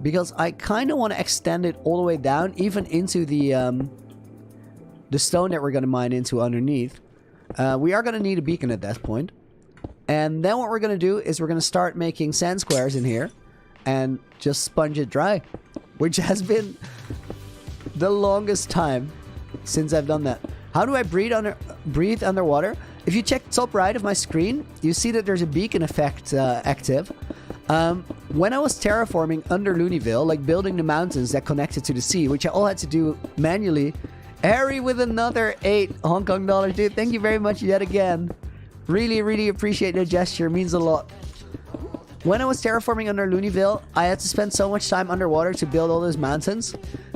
because I kind of want to extend it all the way down, even into the stone that we're gonna mine into underneath. We are gonna need a beacon at that point, and then what we're gonna do is we're gonna start making sand squares in here and just sponge it dry, which has been the longest time since I've done that. How do I breathe underwater? If you check top right of my screen, you see that there's a beacon effect active. When I was terraforming under Loonyville, like building the mountains that connected to the sea, which I all had to do manually. Harry with another 8 Hong Kong dollars, dude. Thank you very much yet again. Really, really appreciate the gesture. It means a lot. When I was terraforming under Loonyville, I had to spend so much time underwater to build all those mountains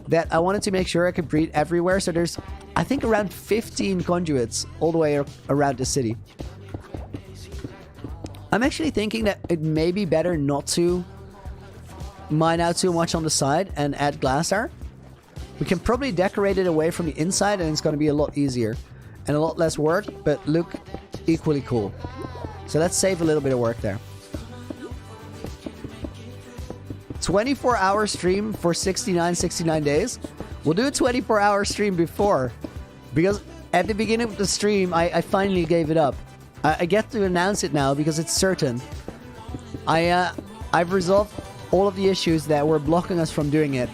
that I wanted to make sure I could breathe everywhere. So there's, I think, around 15 conduits all the way around the city. I'm actually thinking that it may be better not to mine out too much on the side and add glass there. We can probably decorate it away from the inside and it's going to be a lot easier and a lot less work, but look equally cool. So let's save a little bit of work there. 24-hour stream for 69 days. We'll do a 24-hour stream before, because at the beginning of the stream, I finally gave it up. I get to announce it now because it's certain. I've resolved all of the issues that were blocking us from doing it.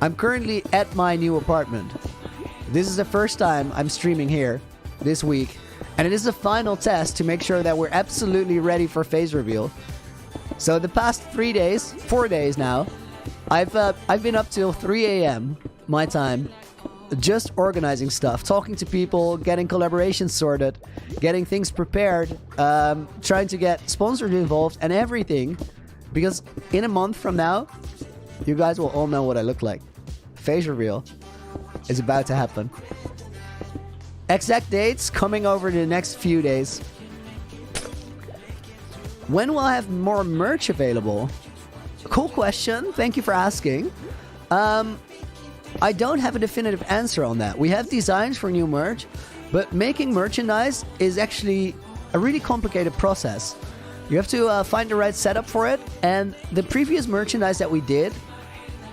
I'm currently at my new apartment. This is the first time I'm streaming here this week, and it is the final test to make sure that we're absolutely ready for phase reveal. So the past 4 days now, I've been up till 3 a.m. my time, just organizing stuff, talking to people, getting collaborations sorted, getting things prepared, trying to get sponsors involved and everything. Because in a month from now, you guys will all know what I look like. Phase reveal is about to happen. Exact dates coming over the next few days. When will I have more merch available? Cool question. Thank you for asking. I don't have a definitive answer on that. We have designs for new merch, but making merchandise is actually a really complicated process. You have to find the right setup for it, and the previous merchandise that we did,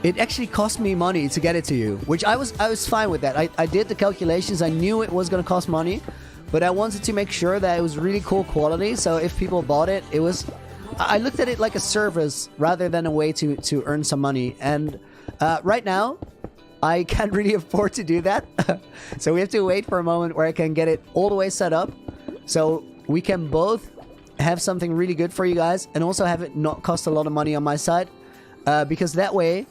it actually cost me money to get it to you, which I was fine with that. I did the calculations. I knew it was going to cost money, but I wanted to make sure that it was really cool quality. So if people bought it, I looked at it like a service rather than a way to earn some money. And right now, I can't really afford to do that. So we have to wait for a moment where I can get it all the way set up, so we can both have something really good for you guys and also have it not cost a lot of money on my side. Because that way,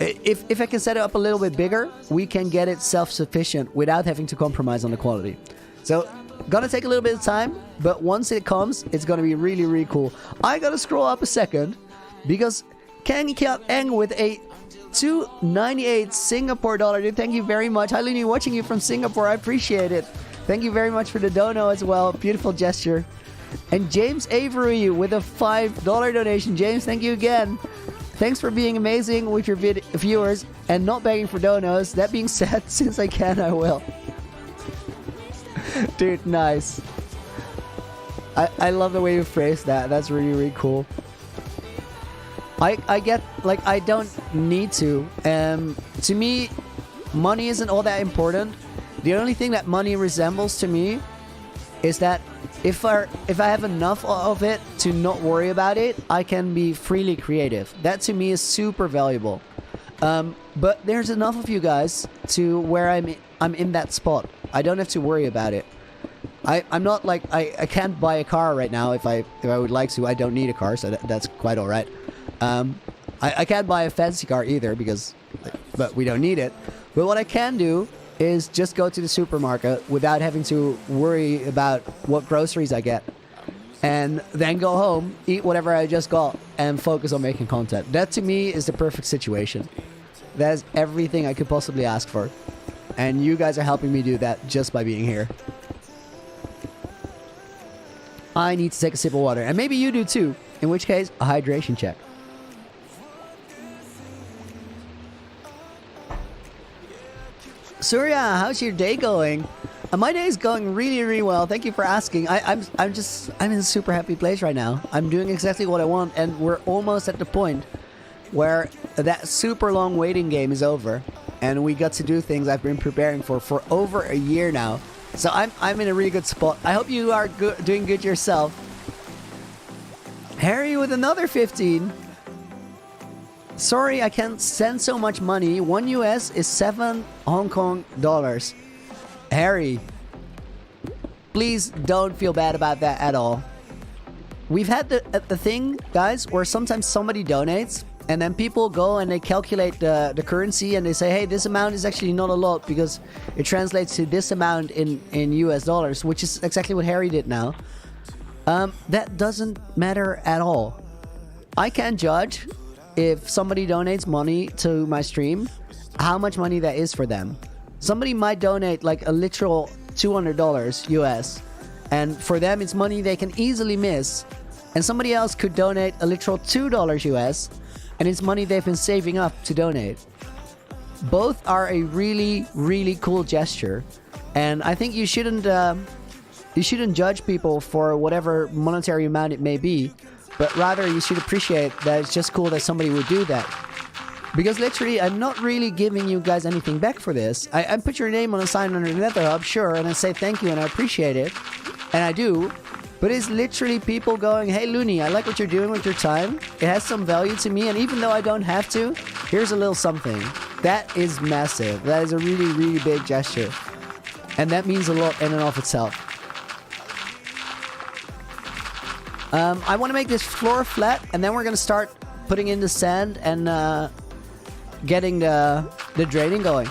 if I can set it up a little bit bigger, we can get it self-sufficient without having to compromise on the quality. So, gonna take a little bit of time, but once it comes, it's gonna be really, really cool. I gotta scroll up a second, because Kang Kiat Eng with a 298 Singapore dollar. Dude, thank you very much. Hi, Loony, watching you from Singapore. I appreciate it. Thank you very much for the dono as well. Beautiful gesture. And James Avery with a $5 donation. James, thank you again. Thanks for being amazing with your viewers and not begging for donos. That being said, since I can, I will. Dude, nice. I love the way you phrased that. That's really, really cool. I get, like, I don't need to. To me, money isn't all that important. The only thing that money resembles to me is that if I have enough of it to not worry about it, I can be freely creative. That to me is super valuable. But there's enough of you guys to where I'm in that spot. I don't have to worry about it. I'm not like, I can't buy a car right now if I would like to. I don't need a car, so that's quite all right. I can't buy a fancy car either but we don't need it. But what I can do is just go to the supermarket without having to worry about what groceries I get, and then go home, eat whatever I just got, and focus on making content. That to me is the perfect situation. That is everything I could possibly ask for, and you guys are helping me do that just by being here. I need to take a sip of water, and maybe you do too, in which case, a hydration check. Surya, how's your day going? My day is going really, really well. Thank you for asking. I'm in a super happy place right now. I'm doing exactly what I want, and we're almost at the point where that super long waiting game is over, and we got to do things I've been preparing for over a year now. So I'm in a really good spot. I hope you are doing good yourself. Harry with another 15. Sorry, I can't send so much money. 1 US is 7 Hong Kong dollars. Harry, please don't feel bad about that at all. We've had the thing, guys, where sometimes somebody donates, and then people go and they calculate the currency, and they say, hey, this amount is actually not a lot because it translates to this amount in US dollars, which is exactly what Harry did now. That doesn't matter at all. I can't judge if somebody donates money to my stream, how much money that is for them. Somebody might donate like a literal $200 US, and for them it's money they can easily miss. And somebody else could donate a literal $2 US, and it's money they've been saving up to donate. Both are a really, really cool gesture, and I think you shouldn't judge people for whatever monetary amount it may be, but rather you should appreciate that it's just cool that somebody would do that. Because literally, I'm not really giving you guys anything back for this. I put your name on a sign under the NetherHub, sure, and I say thank you and I appreciate it. And I do. But it's literally people going, hey Loony, I like what you're doing with your time. It has some value to me, and even though I don't have to, here's a little something. That is massive. That is a really, really big gesture. And that means a lot in and of itself. I want to make this floor flat, and then we're going to start putting in the sand and getting the draining going.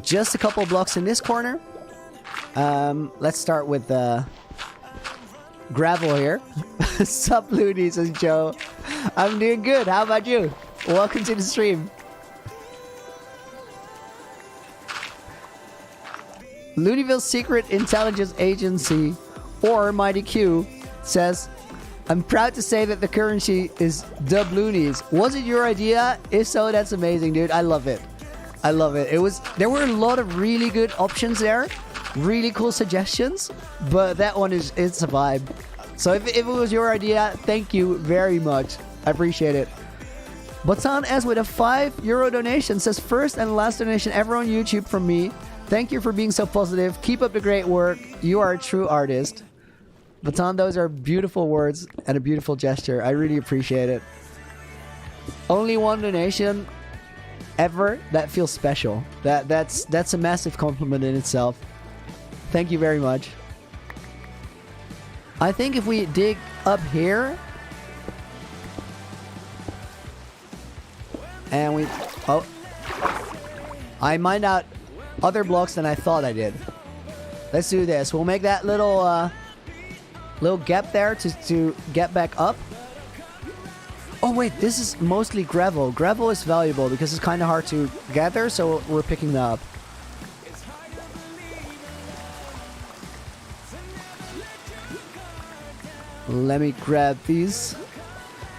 Just a couple blocks in this corner. Let's start with gravel here. Sup, Loony, says Joe. I'm doing good. How about you? Welcome to the stream. Loonyville Secret Intelligence Agency, or Mighty Q, says, I'm proud to say that the currency is dub loonies. Was it your idea? If so, that's amazing, dude. I love it. I love it. There were a lot of really good options there. Really cool suggestions. But that one it's a vibe. So if it was your idea, thank you very much. I appreciate it. Batan S with a €5 donation says, first and last donation ever on YouTube from me. Thank you for being so positive. Keep up the great work. You are a true artist. Batan, those are beautiful words and a beautiful gesture. I really appreciate it. Only one donation ever. That feels special. That's a massive compliment in itself. Thank you very much. I think if we dig up here and we... Oh. I mined out other blocks than I thought I did. Let's do this. We'll make that little gap there to get back up. Oh wait, this is mostly gravel. Gravel is valuable because it's kind of hard to gather, so we're picking that up. Let me grab these.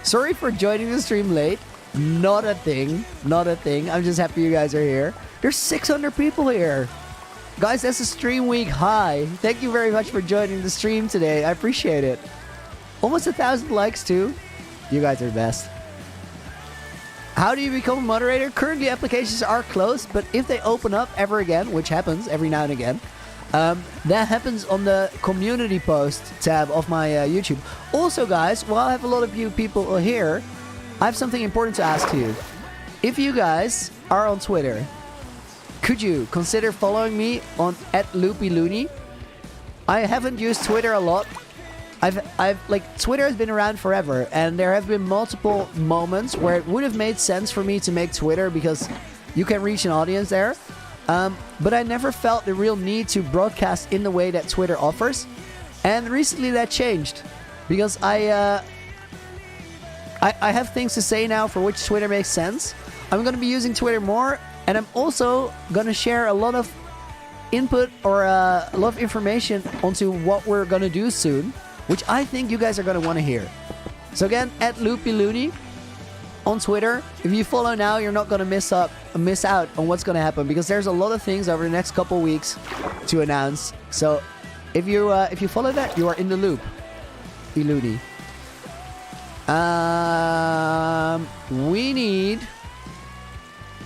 Sorry for joining the stream late. Not a thing. Not a thing. I'm just happy you guys are here. There's 600 people here. Guys, that's a stream week high. Thank you very much for joining the stream today. I appreciate it. Almost 1,000 likes too. You guys are the best. How do you become a moderator? Currently applications are closed, but if they open up ever again, which happens every now and again, that happens on the community post tab of my YouTube. Also guys, while I have a lot of you people here, I have something important to ask you. If you guys are on Twitter, could you consider following me on @LoopyLoony? I haven't used Twitter a lot. Twitter has been around forever, and there have been multiple moments where it would have made sense for me to make Twitter because you can reach an audience there. But I never felt the real need to broadcast in the way that Twitter offers. And recently that changed because I have things to say now for which Twitter makes sense. I'm going to be using Twitter more, and I'm also going to share a lot of input or a lot of information onto what we're going to do soon, which I think you guys are going to want to hear. So again, @LoopyLoony on Twitter. If you follow now, you're not going to miss out on what's going to happen because there's a lot of things over the next couple weeks to announce. So if you follow that, you are in the loop. Loony. We need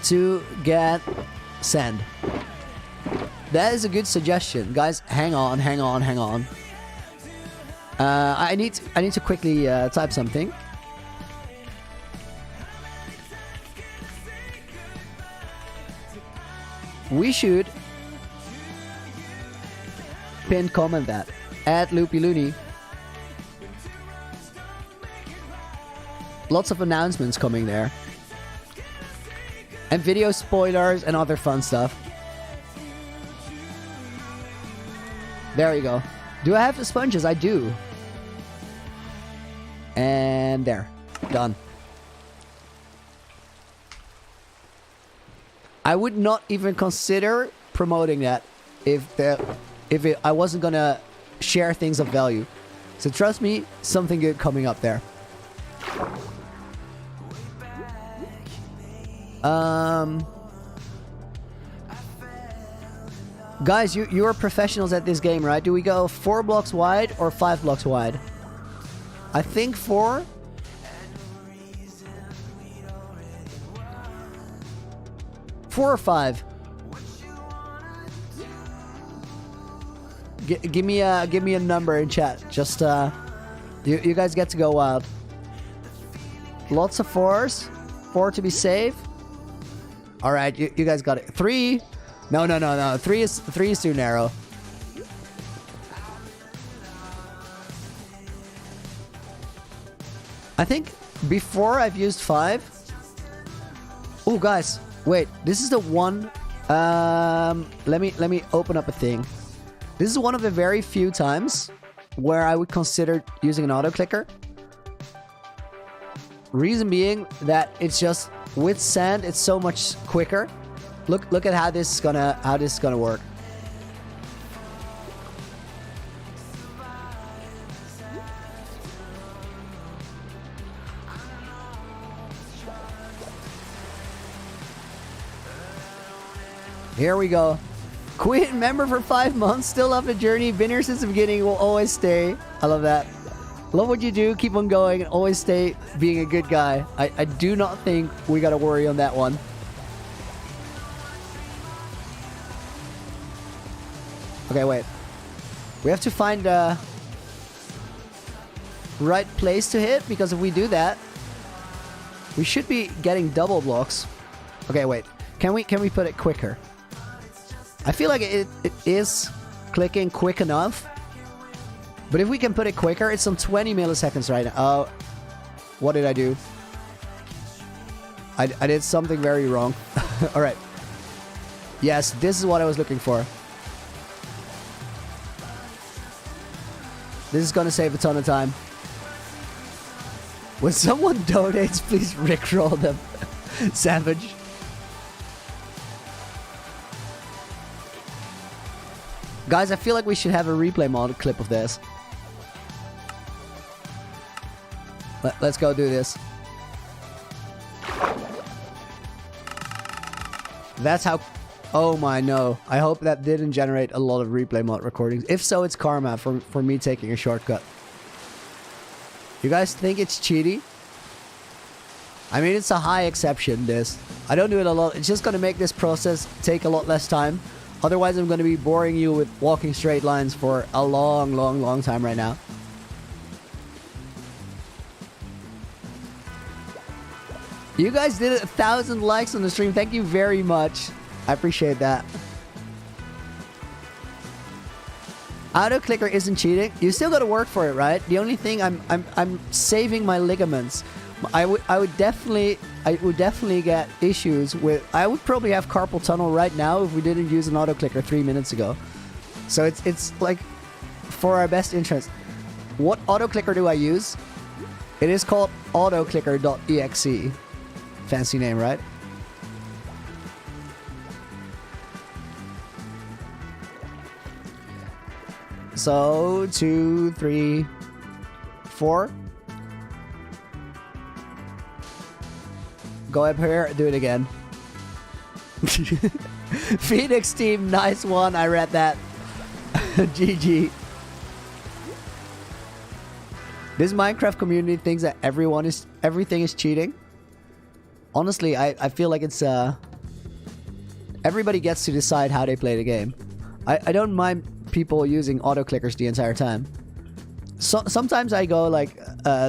to get sand. That is a good suggestion, guys. Hang on. I need to quickly type something. We should pin comment that @LoopyLoony. Lots of announcements coming there. And video spoilers and other fun stuff. There you go. Do I have the sponges? I do. And there. Done. I would not even consider promoting that I wasn't gonna share things of value. So trust me, something good coming up there. Guys, you are professionals at this game, right? Do we go 4 blocks wide or 5 blocks wide? I think 4. Four or 5. Give me a number in chat. Just you guys get to go wild. Lots of 4s. 4 to be safe. All right, you guys got it. 3. No. 3 is too narrow. I think before I've used 5. Oh, guys, wait. This is the one. Let me open up a thing. This is one of the very few times where I would consider using an auto clicker. Reason being that it's just with sand, it's so much quicker. Look at how this is gonna work. Here we go. Queen member for 5 months. Still love the journey. Been here since the beginning. Will always stay. I love that. Love what you do. Keep on going and always stay being a good guy. I do not think we got to worry on that one. Okay, wait. We have to find the right place to hit, because if we do that, we should be getting double blocks. Okay, wait. Can we put it quicker? I feel like it is clicking quick enough. But if we can put it quicker, it's on 20 milliseconds right now. Oh, what did I do? I did something very wrong. All right. Yes, this is what I was looking for. This is going to save a ton of time. When someone donates, please rickroll them. Savage. Guys, I feel like we should have a replay mod clip of this. Let's go do this. That's how... Oh my, no. I hope that didn't generate a lot of replay mod recordings. If so, it's karma for me taking a shortcut. You guys think it's cheaty? I mean, it's a high exception, this. I don't do it a lot. It's just going to make this process take a lot less time. Otherwise, I'm going to be boring you with walking straight lines for a long, long, long time right now. You guys did 1,000 likes on the stream. Thank you very much. I appreciate that. Auto clicker isn't cheating. You still got to work for it, right? The only thing I'm saving my ligaments. I would definitely get issues with. I would probably have carpal tunnel right now if we didn't use an auto clicker 3 minutes ago. So it's like for our best interest. What auto clicker do I use? It is called autoclicker.exe. Fancy name, right? So 2, 3, 4. Go up here, do it again. Phoenix team, nice one. I read that. GG. This Minecraft community thinks that everything is cheating. Honestly, I feel like it's everybody gets to decide how they play the game. I don't mind people using auto clickers the entire time. So sometimes I go like,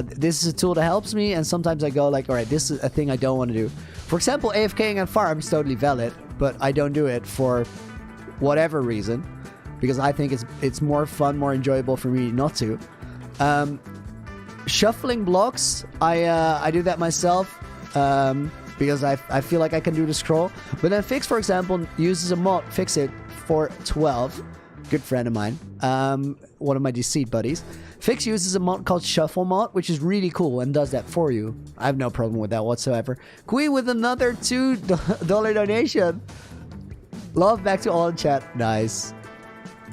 this is a tool that helps me, and sometimes I go like, all right, this is a thing I don't want to do. For example, AFKing on farm is totally valid, but I don't do it for whatever reason, because I think it's more fun, more enjoyable for me not to. Shuffling blocks, I do that myself, because I feel like I can do the scroll. But then Fix, for example, uses a mod, Fix It for 12. Good friend of mine, one of my Deceit buddies. Fix uses a mod called Shuffle Mod, which is really cool and does that for you. I have no problem with that whatsoever. Queen with another $2 donation. Love back to all in chat. Nice.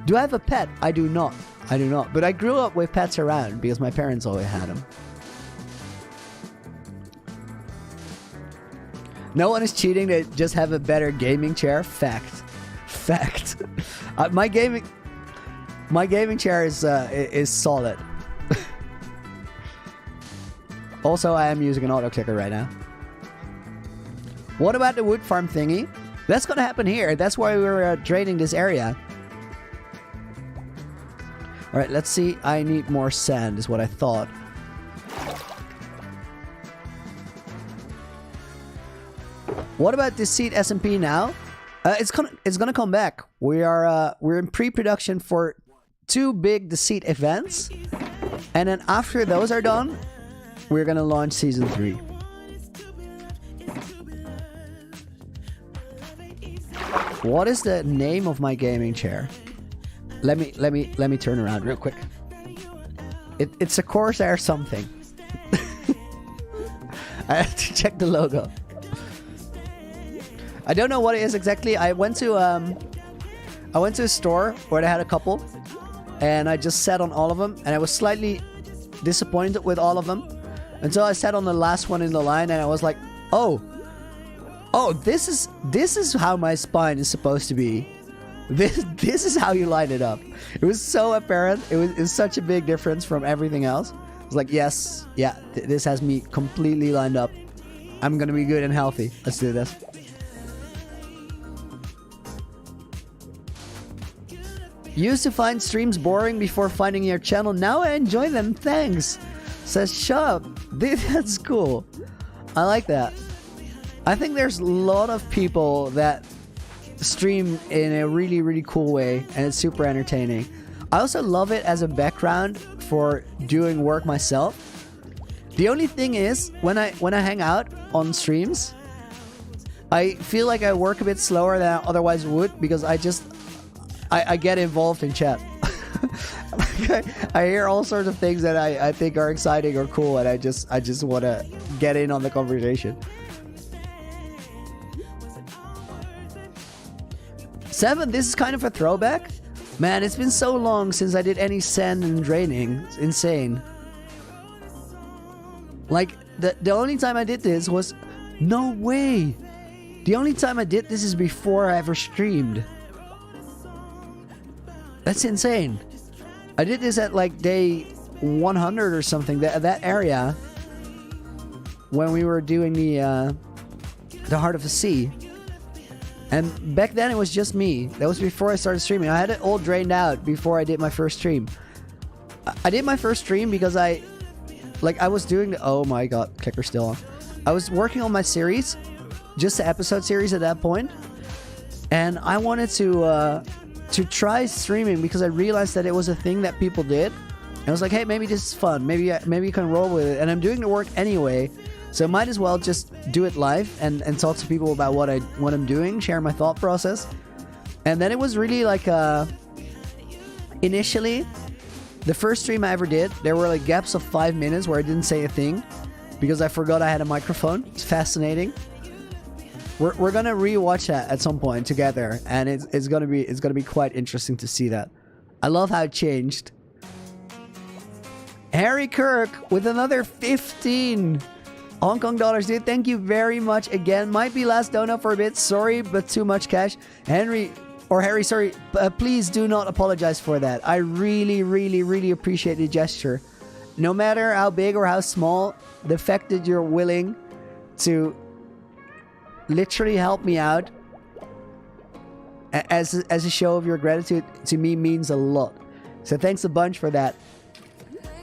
Do I have a pet? I do not. I do not. But I grew up with pets around because my parents always had them. No one is cheating. They just have a better gaming chair. Fact. Fact. My gaming chair is solid. Also, I am using an auto clicker right now. What about the wood farm thingy? That's gonna happen here. That's why we're draining this area. All right, let's see. I need more sand, is what I thought. What about Deceit SMP now? It's gonna come back. We're in pre-production for 2 big Deceit events, and then after those are done, we're gonna launch season 3. What is the name of my gaming chair? Let me turn around real quick. It's a Corsair something. I have to check the logo. I don't know what it is exactly. I went to a store where they had a couple, and I just sat on all of them, and I was slightly disappointed with all of them until I sat on the last one in the line, and I was like, oh, Oh, this is how my spine is supposed to be. This is how you line it up. It was so apparent. It was such a big difference from everything else. It's like, yes, yeah, this has me completely lined up. I'm gonna be good and healthy. Let's do this. Used to find streams boring before finding your channel. Now I enjoy them. Thanks. Says Shub. Dude, that's cool. I like that. I think there's a lot of people that stream in a really, really cool way, and it's super entertaining. I also love it as a background for doing work myself. The only thing is, when I hang out on streams, I feel like I work a bit slower than I otherwise would, because I get involved in chat. I hear all sorts of things that I think are exciting or cool, and I just want to get in on the conversation. 7, this is kind of a throwback. Man, it's been so long since I did any sand and draining. It's insane. Like, the only time I did this was... No way! The only time I did this is before I ever streamed. That's insane. I did this at like day 100 or something. That area. When we were doing the Heart of the Sea. And back then it was just me. That was before I started streaming. I had it all drained out before I did my first stream. I did my first stream because I was doing oh my god, clicker's still on. I was working on my series, just the episode series at that point, and I wanted to try streaming because I realized that it was a thing that people did. And I was like, hey, maybe this is fun. Maybe you can roll with it. And I'm doing the work anyway. So might as well just do it live and talk to people about what I'm doing, share my thought process. And then it was really like initially, the first stream I ever did, there were like gaps of 5 minutes where I didn't say a thing because I forgot I had a microphone. It's fascinating. We're gonna rewatch that at some point together, and it's gonna be quite interesting to see that. I love how it changed. Harry Kirk with another 15 Hong Kong dollars, dude. Thank you very much again. Might be last donut for a bit. Sorry, but too much cash. Harry, sorry. Please do not apologize for that. I really, really, really appreciate the gesture. No matter how big or how small, the fact that you're willing to literally help me out as a show of your gratitude to me means a lot. So thanks a bunch for that.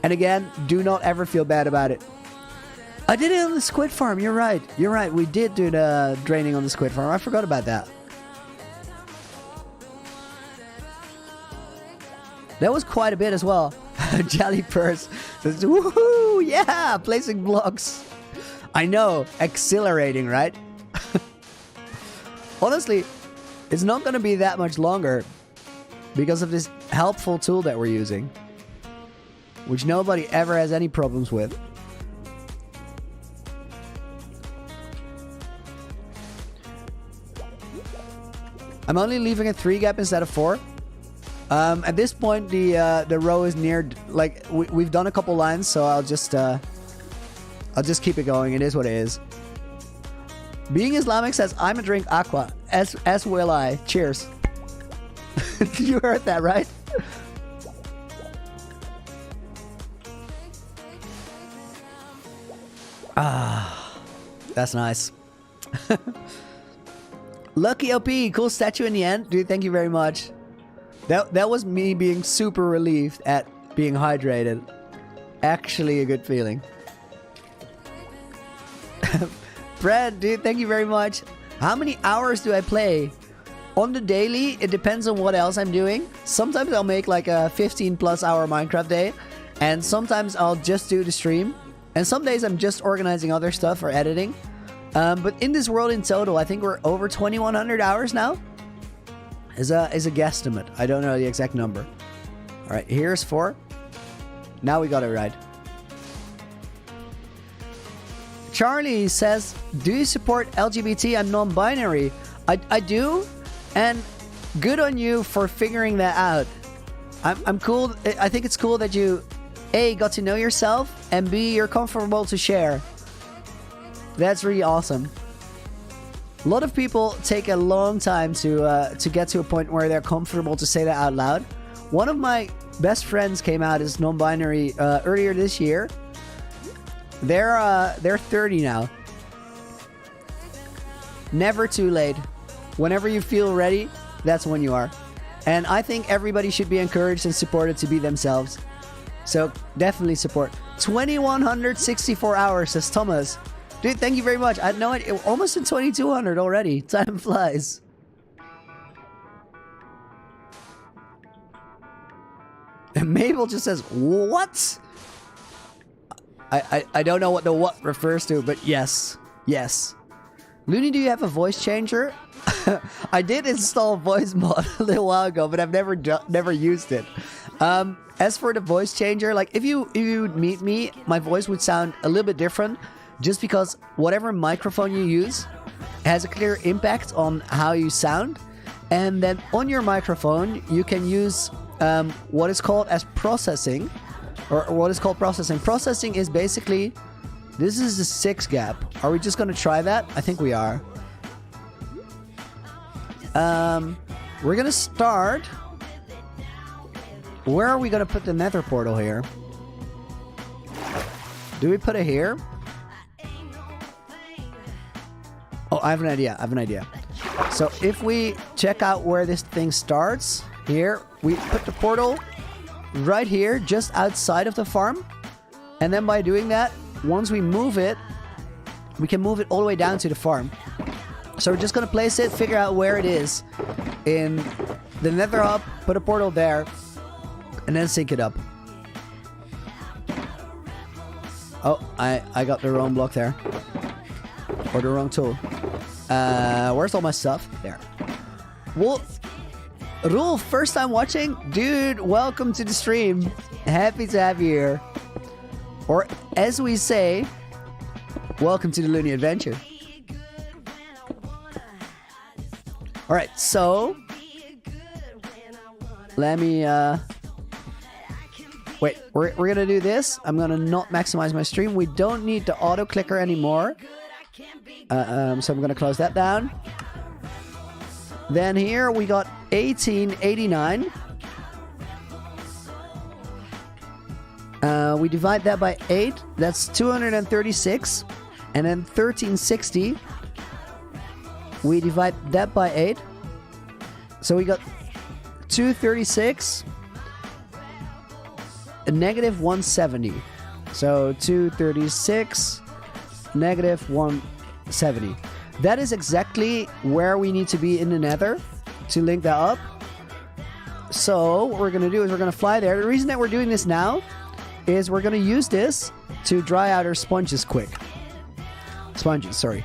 And again, do not ever feel bad about it. I did it on the squid farm. You're right. We did do the draining on the squid farm. I forgot about that. That was quite a bit as well. Jelly Purse says, woohoo, yeah, placing blocks. I know, exhilarating, right? Honestly, it's not going to be that much longer because of this helpful tool that we're using, which nobody ever has any problems with. I'm only leaving a 3 gap instead of 4. At this point, the row is near, like, we've done a couple lines, so I'll just keep it going. It is what it is. Being Islamic says, I'm a drink aqua, as will I. Cheers. You heard that, right? Ah, that's nice. Lucky LP, cool statue in the end. Dude, thank you very much. That was me being super relieved at being hydrated. Actually a good feeling. Brad, dude, thank you very much. How many hours do I play? On the daily, it depends on what else I'm doing. Sometimes I'll make like a 15+ hour Minecraft day. And sometimes I'll just do the stream. And some days I'm just organizing other stuff or editing. But in this world in total, I think we're over 2,100 hours now. Is a guesstimate. I don't know the exact number. All right, here's 4. Now we got it right. Charlie says, do you support LGBT and non-binary? I do, and good on you for figuring that out. I'm cool. I think it's cool that you A, got to know yourself, and B, you're comfortable to share. That's really awesome. A lot of people take a long time to get to a point where they're comfortable to say that out loud. One of my best friends came out as non-binary earlier this year. They're 30 now. Never too late. Whenever you feel ready, that's when you are. And I think everybody should be encouraged and supported to be themselves. So definitely support. 2164 hours, says Thomas. Dude, thank you very much. I had no idea. Almost in 2200 already. Time flies. And Mabel just says, what? I don't know what the what refers to, but yes. Yes. Loony, do you have a voice changer? I did install voice mod a little while ago, but I've never used it. As for the voice changer, like if you would meet me, my voice would sound a little bit different. Just because whatever microphone you use has a clear impact on how you sound. And then on your microphone, you can use what is called as processing. Or what is called processing. Processing is basically, this is the 6 gap. Are we just going to try that? I think we are. We're going to start. Where are we going to put the nether portal here? Do we put it here? Oh, I have an idea. So if we check out where this thing starts, here, we put the portal right here, just outside of the farm. And then by doing that, once we move it, we can move it all the way down to the farm. So we're just going to place it, figure out where it is in the nether hub, put a portal there, and then sync it up. Oh, I got the wrong block there. Or the wrong tool. Where's all my stuff? There. Well, Rule, first time watching? Dude, welcome to the stream. Happy to have you here. Or, as we say, welcome to the Loony Adventure. Alright, so... Let me, Wait, we're gonna do this. I'm gonna not maximize my stream. We don't need the auto clicker anymore. So I'm gonna close that down. Then here we got 1889. We divide that by 8. That's 236. And then 1360. We divide that by 8. So we got 236. Negative 170. So 236 negative 170. That is exactly where we need to be in the nether to link that up. So what we're going to do is we're going to fly there. The reason that we're doing this now is we're going to use this to dry out our sponges quick. Sponges, sorry.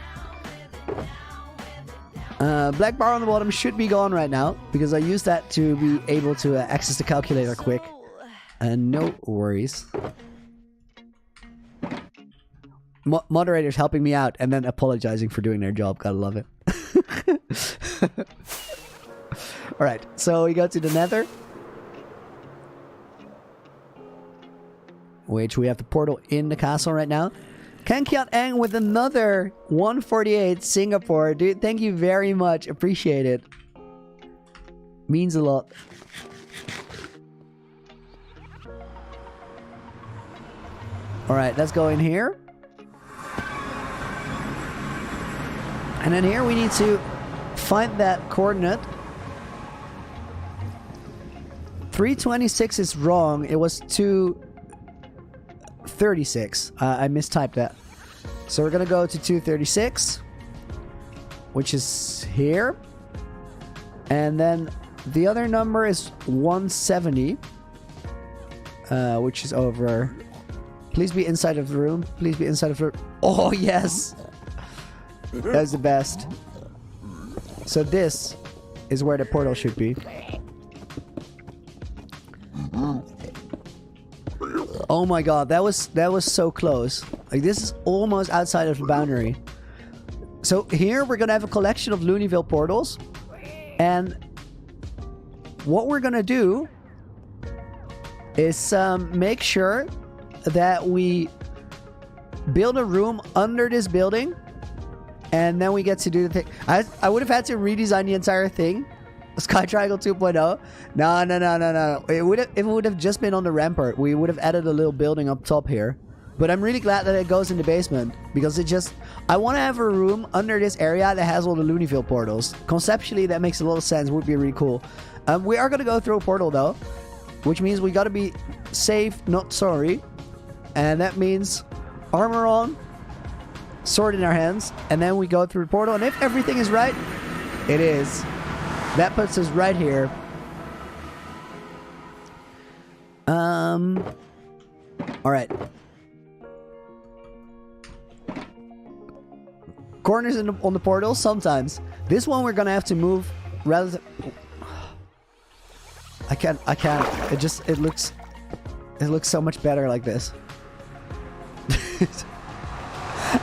Black bar on the bottom should be gone right now because I used that to be able to access the calculator quick. No worries. Moderator's helping me out and then apologizing for doing their job. Gotta love it. Alright, so we go to the nether. Which we have the portal in the castle right now. Kankiat Ang with another 148 Singapore. Dude, thank you very much. Appreciate it. Means a lot. Alright, let's go in here. And then here we need to find that coordinate. 326 is wrong. It was 236. I mistyped that. So we're going to go to 236. Which is here. And then the other number is 170. Which is over... Please be inside of the room. Please be inside of the room. Oh, yes! That's the best. So this is where the portal should be. Oh my god, that was so close. Like, this is almost outside of the boundary. So here we're gonna have a collection of Loonyville portals. And what we're gonna do is make sure that we build a room under this building And then we get to do the thing. I would have had to redesign the entire thing. Sky Triangle 2.0. No. If it would have just been on the rampart, we would have added a little building up top here. But I'm really glad that it goes in the basement. Because I want to have a room under this area that has all the Loonyville portals. Conceptually, that makes a lot of sense. Would be really cool. We are going to go through a portal though. Which means we got to be safe, not sorry. And that means armor on. Sword in our hands, and then we go through the portal, and if everything is right, it is. That puts us right here. Alright. Corners on the portal, sometimes. This one we're gonna have to move relative... I can't. It looks so much better like this.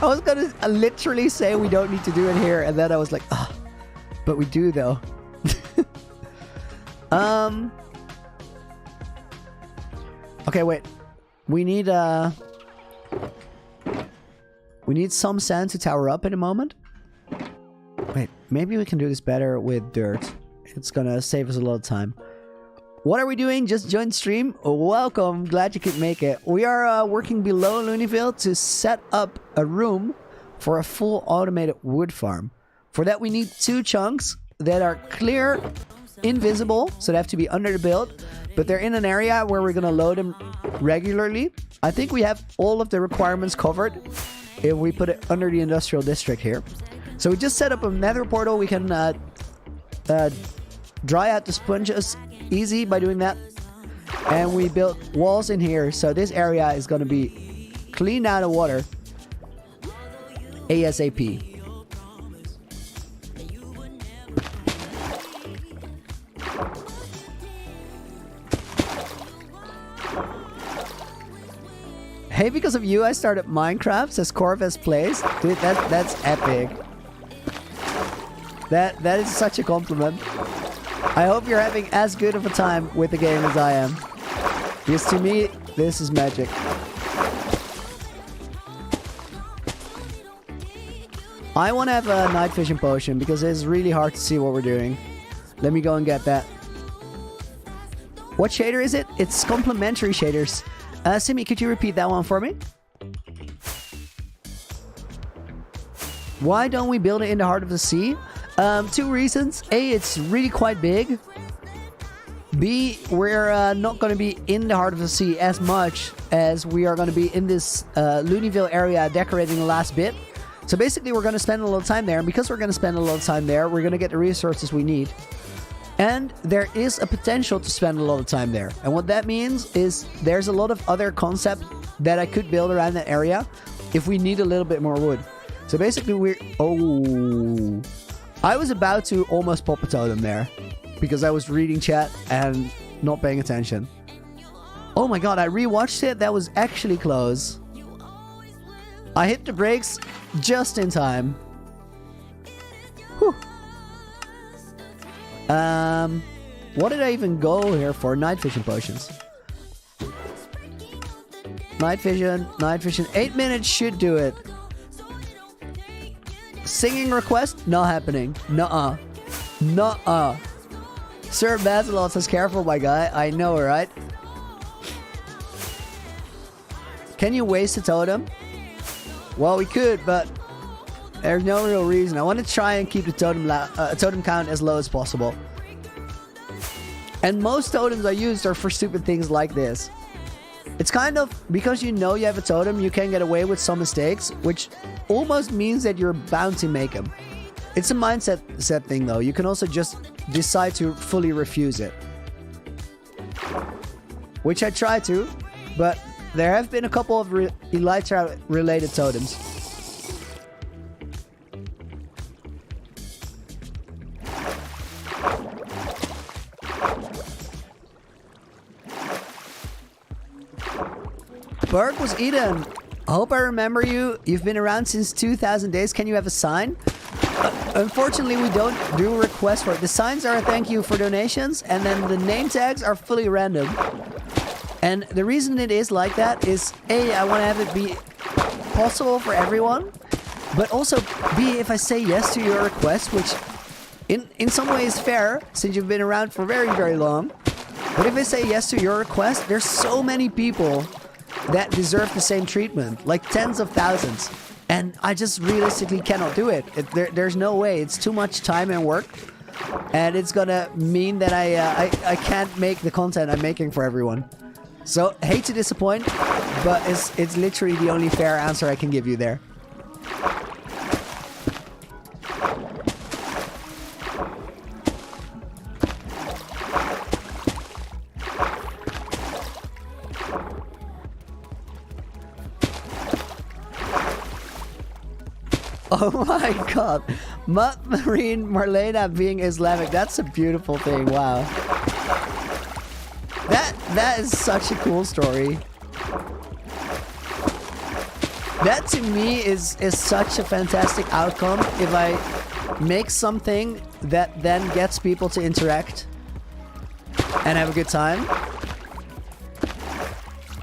I was gonna literally say we don't need to do it here, and then I was like, ah, but we do though. Okay, wait. We need some sand to tower up in a moment. Wait, maybe we can do this better with dirt. It's gonna save us a lot of time. What are we doing? Just joined stream? Welcome, glad you could make it. We are working below Loonyville to set up a room for a full automated wood farm. For that we need 2 chunks that are clear, invisible, so they have to be under the build, but they're in an area where we're gonna load them regularly. I think we have all of the requirements covered if we put it under the industrial district here. So we just set up a nether portal. We can dry out the sponges easy by doing that, and we built walls in here, so this area is going to be cleaned out of water ASAP. Hey, because of you I started Minecraft, says Corvus Plays. Dude, that's epic. That is such a compliment. I hope you're having as good of a time with the game as I am. Because to me, this is magic. I want to have a night vision potion because it's really hard to see what we're doing. Let me go and get that. What shader is it? It's complementary shaders. Simi, could you repeat that one for me? Why don't we build it in the heart of the sea? 2 reasons. A, it's really quite big. B, we're not going to be in the heart of the sea as much as we are going to be in this Loonyville area decorating the last bit. So basically we're going to spend a lot of time there, and because we're going to spend a lot of time there, we're going to get the resources we need. And there is a potential to spend a lot of time there. And what that means is there's a lot of other concepts that I could build around that area if we need a little bit more wood. So basically we're... Oh... I was about to almost pop a totem there because I was reading chat and not paying attention. Oh my god, I rewatched it. That was actually close. I hit the brakes just in time. Whew. What did I even go here for? Night vision potions. Night vision. 8 minutes should do it. Singing request? Not happening. Nuh-uh. Nuh-uh. Sir Basilot says, careful, my guy. I know, right? Can you waste a totem? Well, we could, but there's no real reason. I want to try and keep the totem count as low as possible. And most totems I used are for stupid things like this. It's kind of, because you know you have a totem, you can get away with some mistakes, which almost means that you're bound to make them. It's a mindset thing though. You can also just decide to fully refuse it. Which I try to, but there have been a couple of Elytra related totems. Berg was Eden. I hope I remember you. You've been around since 2000 days. Can you have a sign? Unfortunately, we don't do requests for it. The signs are a thank you for donations, and then the name tags are fully random. And the reason it is like that is, A, I want to have it be possible for everyone, But also, B, if I say yes to your request, which in some ways fair, since you've been around for very, very long. But if I say yes to your request, there's so many people that deserve the same treatment, like tens of thousands. And I just realistically cannot do it. There's no way. It's too much time and work. And it's gonna mean that I can't make the content I'm making for everyone. So, hate to disappoint, but it's literally the only fair answer I can give you there. Oh my god. Mud Marine Marlena being Islamic. That's a beautiful thing. Wow. That is such a cool story. That to me is such a fantastic outcome if I make something that then gets people to interact and have a good time.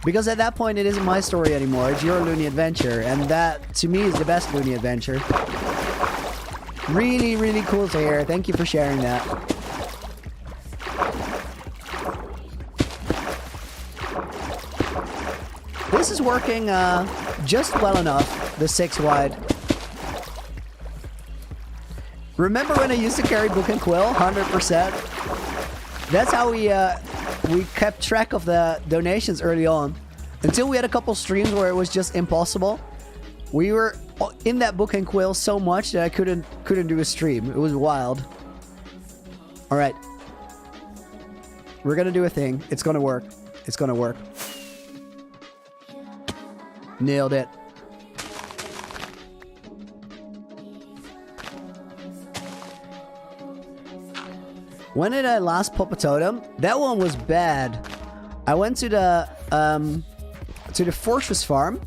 Because at that point, it isn't my story anymore. It's your Loony adventure. And that, to me, is the best Loony adventure. Really, really cool to hear. Thank you for sharing that. This is working just well enough, the 6 wide. Remember when I used to carry Book and Quill? 100%. That's how we kept track of the donations early on. Until we had a couple streams where it was just impossible. We were in that Book and Quill so much that I couldn't do a stream. It was wild. Alright. We're gonna do a thing. It's gonna work. It's gonna work. Nailed it. When did I last pop a totem? That one was bad. I went to the fortress farm,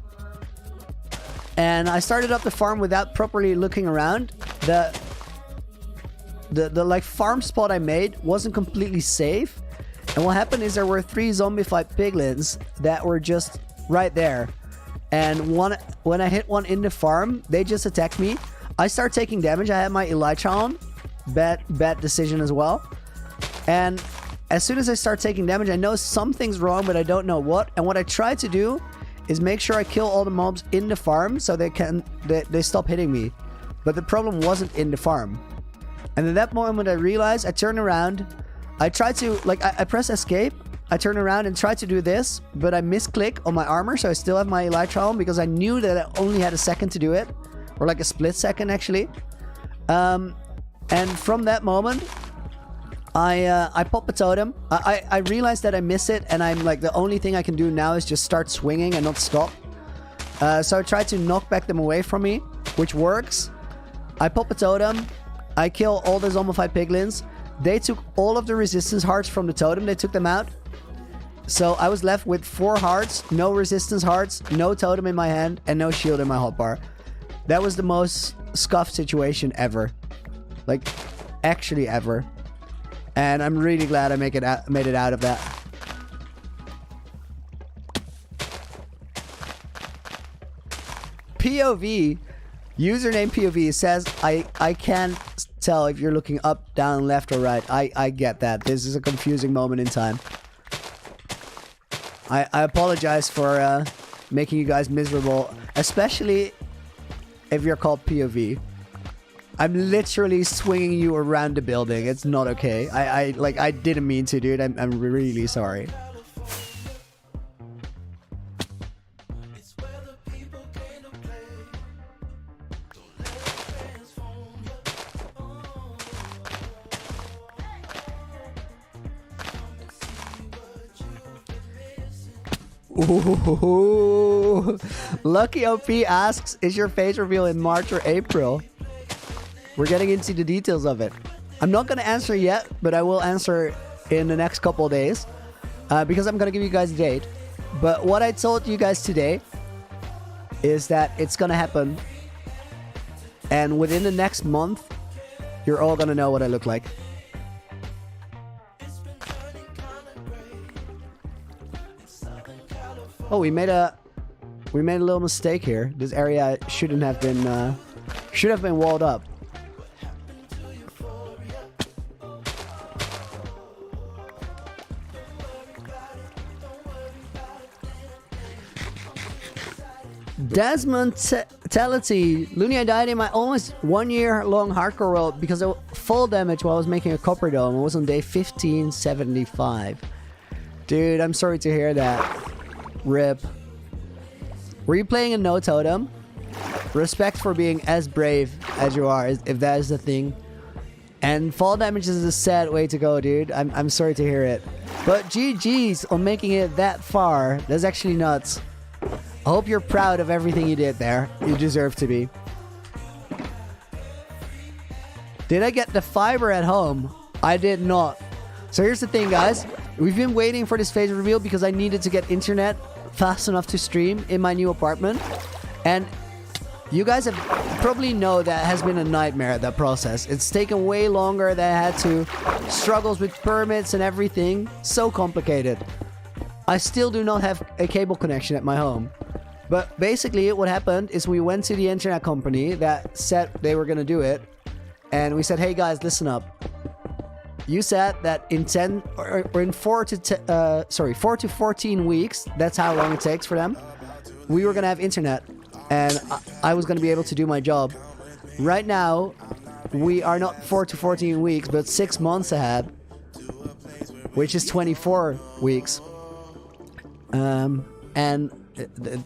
and I started up the farm without properly looking around. The like farm spot I made wasn't completely safe, and what happened is there were 3 zombified piglins that were just right there. And when I hit one in the farm, they just attacked me. I start taking damage. I had my Elytra on. Bad decision as well. And as soon as I start taking damage, I know something's wrong, but I don't know what. And what I try to do is make sure I kill all the mobs in the farm so they stop hitting me. But the problem wasn't in the farm. And at that moment I realized, I turn around. I try to, like, I press escape. I turn around and try to do this, but I misclick on my armor, so I still have my Elytra on because I knew that I only had a second to do it. Or like a split second, actually. And from that moment, I pop a totem. I realized that I miss it, and I'm like, the only thing I can do now is just start swinging and not stop. So I try to knock back them away from me, which works. I pop a totem. I kill all the zombified piglins. They took all of the resistance hearts from the totem. They took them out. So I was left with 4 hearts, no resistance hearts, no totem in my hand, and no shield in my hotbar. That was the most scuffed situation ever. Like, actually ever. And I'm really glad I made it out of that. POV, username POV says, I can't tell if you're looking up, down, left, or right. I get that. This is a confusing moment in time. I apologize for making you guys miserable, especially if you're called POV. I'm literally swinging you around the building. It's not okay. I didn't mean to, dude. I'm really sorry. Ooh. Lucky OP asks, is your face reveal in March or April? We're getting into the details of it. I'm not going to answer yet, but I will answer in the next couple of days. Because I'm going to give you guys a date. But what I told you guys today is that it's going to happen. And within the next month, you're all going to know what I look like. Oh, we made a little mistake here. This area shouldn't have been Should have been walled up. Desmond Tality. Loony, I died in my almost 1 year long hardcore world because of full damage while I was making a copper dome. It was on day 1575. Dude, I'm sorry to hear that. RIP. Were you playing a no totem? Respect for being as brave as you are, if that is the thing. And fall damage is a sad way to go, dude. I'm sorry to hear it. But GG's on making it that far. That's actually nuts. I hope you're proud of everything you did there. You deserve to be. Did I get the fiber at home? I did not. So here's the thing, guys. We've been waiting for this phase reveal because I needed to get internet fast enough to stream in my new apartment. And you guys have probably know that has been a nightmare, that process. It's taken way longer than I had to. Struggles with permits and everything. So complicated. I still do not have a cable connection at my home. But basically what happened is we went to the internet company that said they were going to do it. And we said, hey guys, listen up. You said that in 4 to 14 weeks, that's how long it takes for them, we were going to have internet. And I was going to be able to do my job. Right now, we are not 4 to 14 weeks, but 6 months ahead. Which is 24 weeks.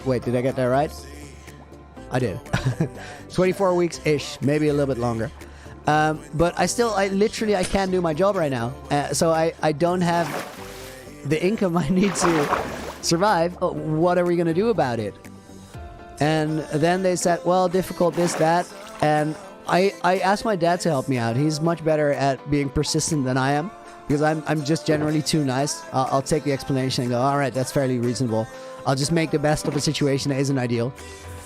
Wait, did I get that right? I did. 24 weeks-ish, maybe a little bit longer. But I literally can't do my job right now. So I don't have the income I need to survive. What are we going to do about it? And then they said, well, difficult, this, that. And I asked my dad to help me out. He's much better at being persistent than I am. Because I'm just generally too nice. I'll take the explanation and go, all right, that's fairly reasonable. I'll just make the best of a situation that isn't ideal.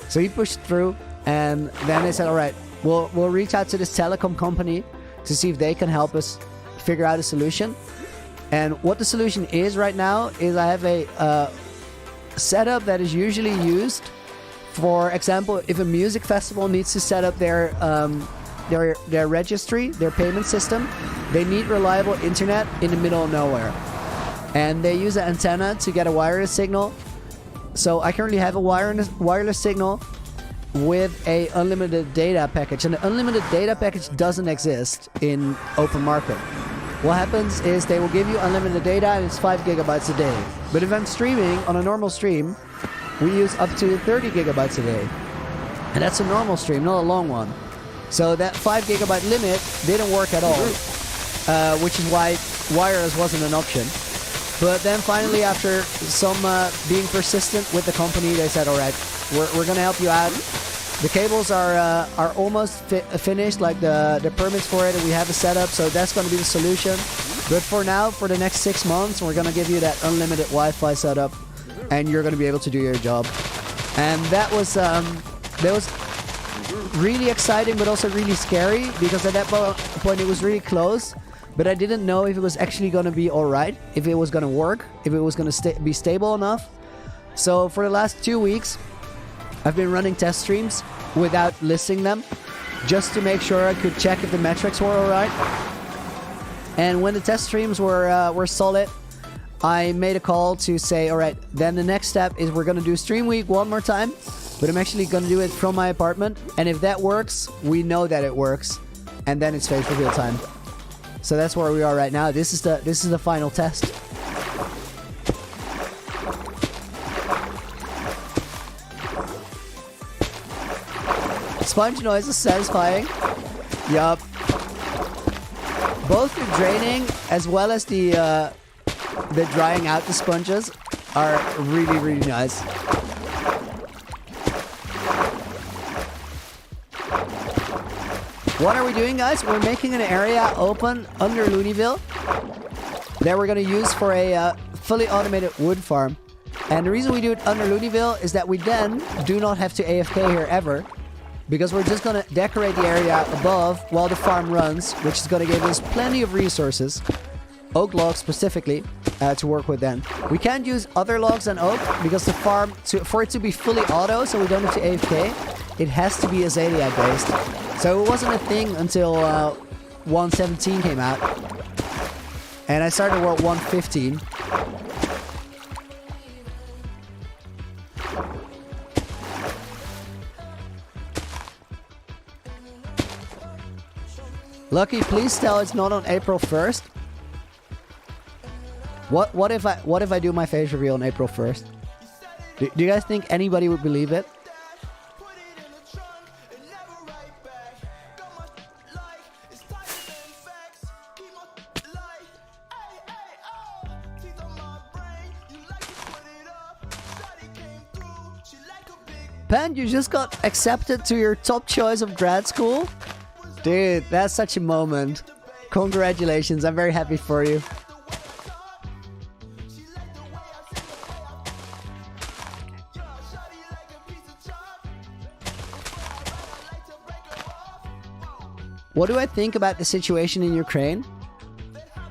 So he pushed through, and then they said, all right, we'll reach out to this telecom company to see if they can help us figure out a solution. And what the solution is right now is I have a setup that is usually used. For example, if a music festival needs to set up their registry, their payment system, they need reliable internet in the middle of nowhere. And they use an antenna to get a wireless signal. So I currently have a wireless signal with a unlimited data package. And the unlimited data package doesn't exist in open market. What happens is they will give you unlimited data and it's 5 gigabytes a day. But if I'm streaming on a normal stream, we use up to 30 gigabytes a day. And that's a normal stream, not a long one. So that 5 gigabyte limit didn't work at all, which is why wireless wasn't an option. But then finally, after some being persistent with the company, they said, all right, we're going to help you out. The cables are almost finished, like the permits for it, and we have a setup, so that's going to be the solution. But for now, for the next 6 months, we're going to give you that unlimited Wi-Fi setup, and you're going to be able to do your job. And that was really exciting, but also really scary, because at that point it was really close, but I didn't know if it was actually going to be alright, if it was going to work, if it was going to be stable enough. So for the last 2 weeks, I've been running test streams without listing them, just to make sure I could check if the metrics were alright. And when the test streams were solid, I made a call to say, alright, then the next step is we're going to do Stream Week one more time. But I'm actually going to do it from my apartment. And if that works, we know that it works. And then it's phase reveal time. So that's where we are right now. This is the final test. Sponge noise is satisfying. Yup. Both the draining as well as the drying out the sponges are really, really nice. What are we doing, guys? We're making an area open under Loonyville that we're going to use for a fully automated wood farm. And the reason we do it under Loonyville is that we then do not have to AFK here ever, because we're just going to decorate the area above while the farm runs, which is going to give us plenty of resources, oak logs specifically, to work with then. We can't use other logs than oak because the farm, for it to be fully auto, so we don't have to AFK, it has to be Azalea based. So it wasn't a thing until 1.17 came out. And I started World 1.15. Lucky, please tell it's not on April 1st. What if I do my face reveal on April 1st? Do you guys think anybody would believe it? Pan, you just got accepted to your top choice of grad school? Dude, that's such a moment. Congratulations, I'm very happy for you. What do I think about the situation in Ukraine?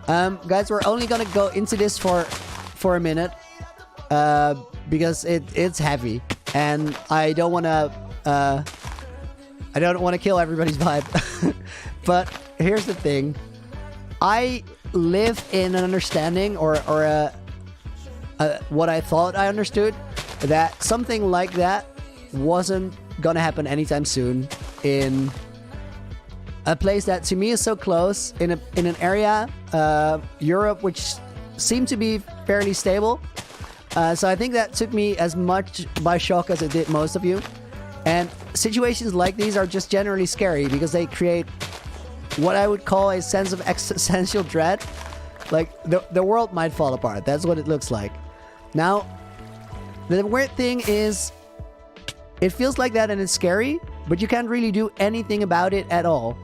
Guys, we're only gonna go into this for a minute because it's heavy, and I don't wanna kill everybody's vibe. But here's the thing: I live in an understanding, or what I thought I understood, that something like that wasn't gonna happen anytime soon in a place that to me is so close, in an area, Europe, which seemed to be fairly stable. So I think that took me as much by shock as it did most of you. And situations like these are just generally scary because they create what I would call a sense of existential dread. Like the world might fall apart. That's what it looks like. Now, the weird thing is, it feels like that and it's scary, but you can't really do anything about it at all.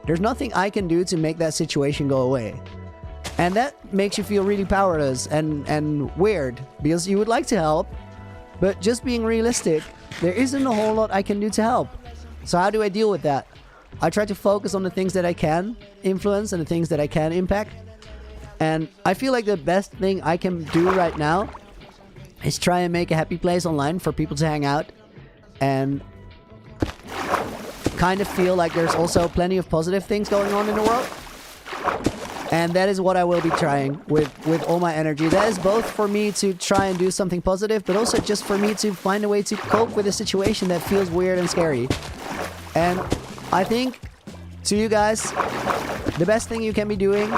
There's nothing I can do to make that situation go away. And that makes you feel really powerless and weird, because you would like to help, but just being realistic, there isn't a whole lot I can do to help. So how do I deal with that? I try to focus on the things that I can influence and the things that I can impact. And I feel like the best thing I can do right now is try and make a happy place online for people to hang out, and kind of feel like there's also plenty of positive things going on in the world. And that is what I will be trying with all my energy. That is both for me to try and do something positive, but also just for me to find a way to cope with a situation that feels weird and scary. And I think, to you guys, the best thing you can be doing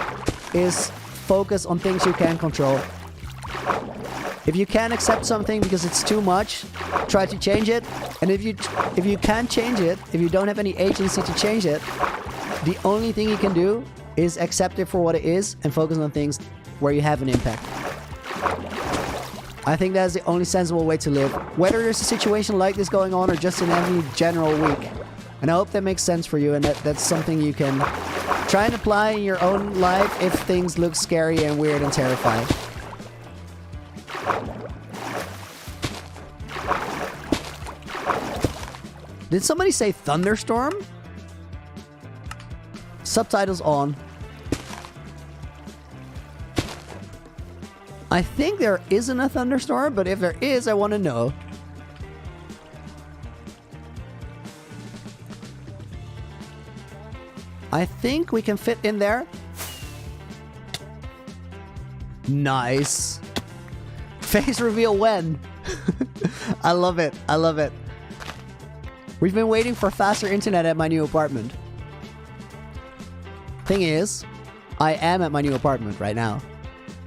is focus on things you can control. If you can't accept something because it's too much, try to change it. And if you can't change it, if you don't have any agency to change it, the only thing you can do is accept it for what it is and focus on things where you have an impact. I think that's the only sensible way to live, whether there's a situation like this going on or just in any general week. And I hope that makes sense for you, and that's something you can try and apply in your own life if things look scary and weird and terrifying. Did somebody say thunderstorm? Subtitles on. I think there isn't a thunderstorm, but if there is, I want to know. I think we can fit in there. Nice. Face reveal when? I love it. I love it. We've been waiting for faster internet at my new apartment. Thing is, I am at my new apartment right now.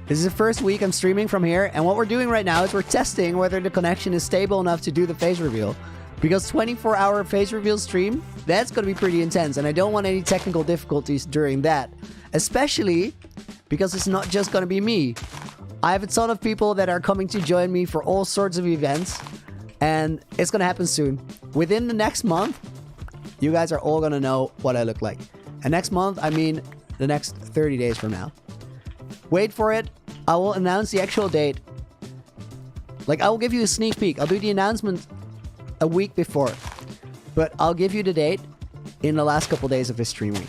This is the first week I'm streaming from here, and what we're doing right now is we're testing whether the connection is stable enough to do the face reveal. Because 24-hour face reveal stream, that's going to be pretty intense, and I don't want any technical difficulties during that. Especially because it's not just going to be me. I have a ton of people that are coming to join me for all sorts of events, and it's going to happen soon. Within the next month, you guys are all going to know what I look like. And next month, I mean the next 30 days from now. Wait for it. I will announce the actual date. Like, I will give you a sneak peek. I'll do the announcement a week before. But I'll give you the date in the last couple days of this stream week.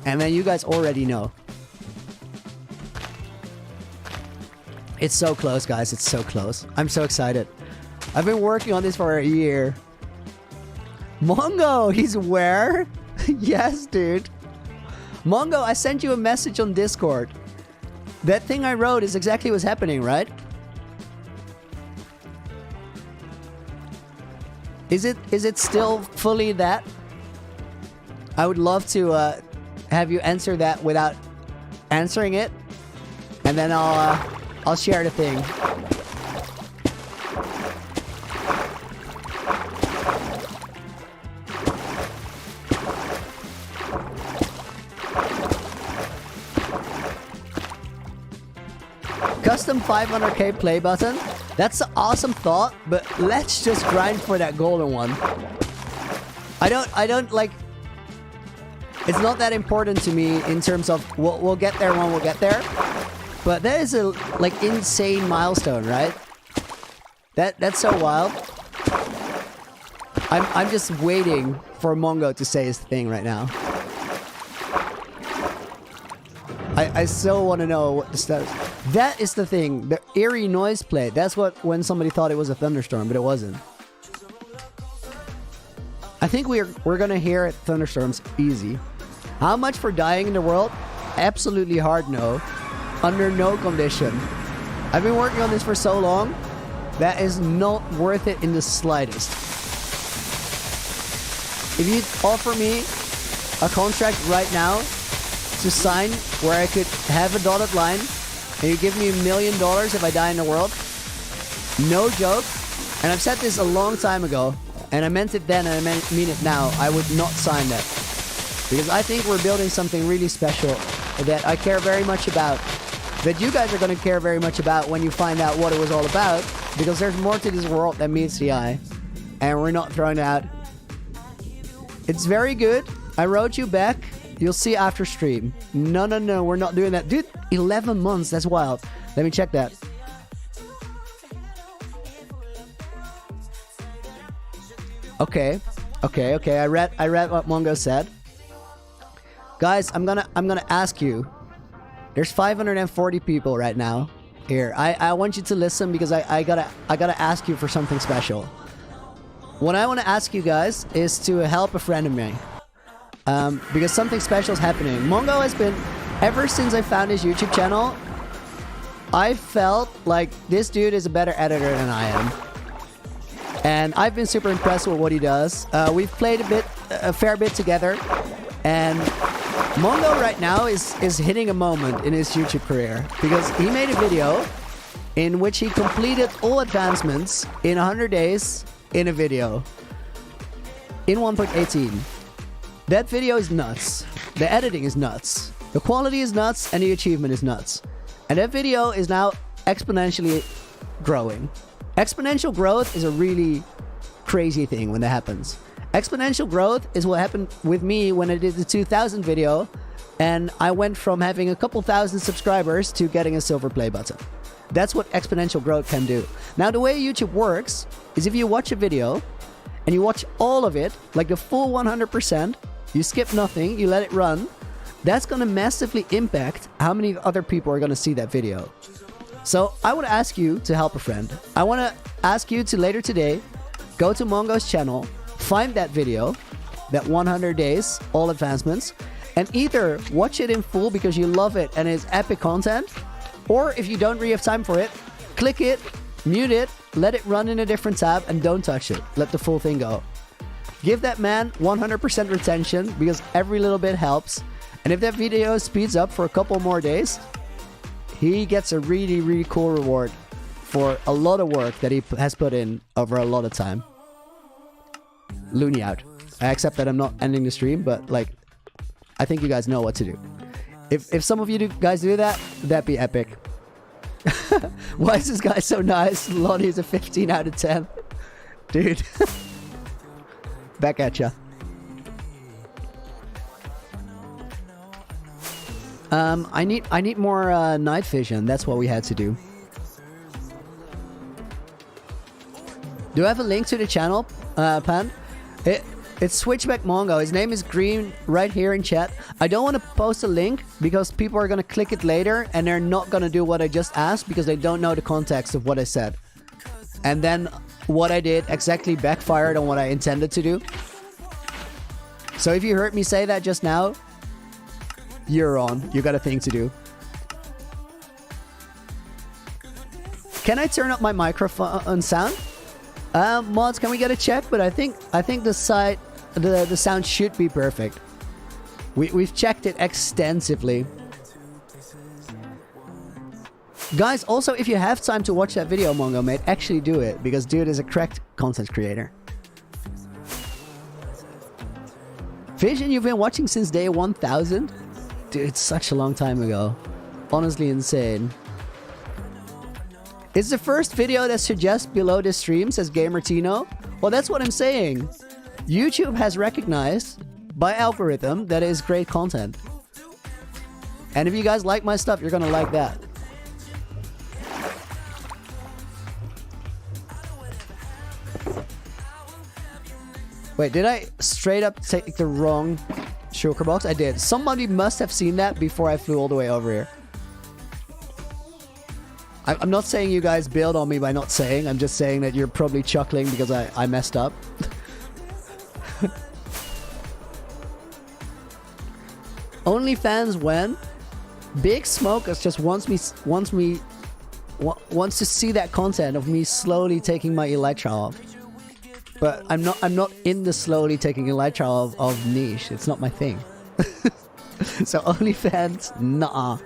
And then you guys already know. It's so close, guys. It's so close. I'm so excited. I've been working on this for a year. Mongo, he's where? Yes, dude. Mongo, I sent you a message on Discord. That thing I wrote is exactly what's happening, right? Is it still fully that? I would love to have you answer that without answering it, and then I'll share the thing. Custom 500k play button. That's an awesome thought, but let's just grind for that golden one. I don't like. It's not that important to me in terms of we'll get there when we'll get there, but that is a like insane milestone, right? That's so wild. I'm just waiting for Mongo to say his thing right now. I so want to know what the stuff. That is the thing, the eerie noise plate. That's what when somebody thought it was a thunderstorm, but it wasn't. I think we're gonna hear thunderstorms easy. How much for dying in the world? Absolutely hard no. Under no condition. I've been working on this for so long. That is not worth it in the slightest. If you offer me a contract right now to sign where I could have a dotted line and you give me $1 million if I die in the world, no joke, and I've said this a long time ago, and I meant it then and I mean it now, I would not sign that. Because I think we're building something really special that I care very much about, that you guys are going to care very much about when you find out what it was all about, because there's more to this world than meets the eye, and we're not throwing it out. It's very good. I wrote you back. You'll see after stream. No, we're not doing that. Dude, 11 months, that's wild. Let me check that. Okay. I read what Mongo said. Guys, I'm gonna ask you. There's 540 people right now here. I want you to listen because I gotta ask you for something special. What I want to ask you guys is to help a friend of mine. Because something special is happening. Mongo has been, ever since I found his YouTube channel, I felt like this dude is a better editor than I am. And I've been super impressed with what he does. We've played a fair bit together. And Mongo right now is hitting a moment in his YouTube career. Because he made a video in which he completed all advancements in 100 days in a video. In 1.18. That video is nuts. The editing is nuts. The quality is nuts and the achievement is nuts. And that video is now exponentially growing. Exponential growth is a really crazy thing when that happens. Exponential growth is what happened with me when I did the 2000 video and I went from having a couple thousand subscribers to getting a silver play button. That's what exponential growth can do. Now the way YouTube works is if you watch a video and you watch all of it, like the full 100%, you skip nothing, you let it run, that's going to massively impact how many other people are going to see that video. So I want to ask you to help a friend. I want to ask you to later today, go to Mongo's channel, find that video, that 100 days, all advancements, and either watch it in full because you love it and it's epic content, or if you don't really have time for it, click it, mute it, let it run in a different tab and don't touch it. Let the full thing go. Give that man 100% retention because every little bit helps. And if that video speeds up for a couple more days, he gets a really, really cool reward for a lot of work that he has put in over a lot of time. Loony out. I accept that I'm not ending the stream, but like, I think you guys know what to do. If some of you guys do that, that'd be epic. Why is this guy so nice? Lonnie's a 15 out of 10. Dude. Back at ya. I need more night vision. That's what we had to do. Do I have a link to the channel, Pan? It's Switchback Mongo. His name is green right here in chat. I don't want to post a link because people are going to click it later and they're not going to do what I just asked because they don't know the context of what I said. And then what I did exactly backfired on what I intended to do. So if you heard me say that just now, you're on. You got a thing to do. Can I turn up my microphone sound? Mods, can we get a check? But I think the sound should be perfect. We've checked it extensively. Guys, also, if you have time to watch that video, Mongo, mate, actually do it, because dude is a cracked content creator. Vision, you've been watching since day 1000? Dude, it's such a long time ago. Honestly insane. It's the first video that suggests below the stream, says Gamertino. Well, that's what I'm saying. YouTube has recognized by algorithm that it is great content. And if you guys like my stuff, you're gonna like that. Wait, did I straight up take the wrong shulker box? I did. Somebody must have seen that before I flew all the way over here. I'm not saying you guys bailed on me by not saying. I'm just saying that you're probably chuckling because I messed up. OnlyFans when? Big Smokers just wants to see that content of me slowly taking my Elytra off. But I'm not in the slowly taking Elytra of niche. It's not my thing. So OnlyFans, nah.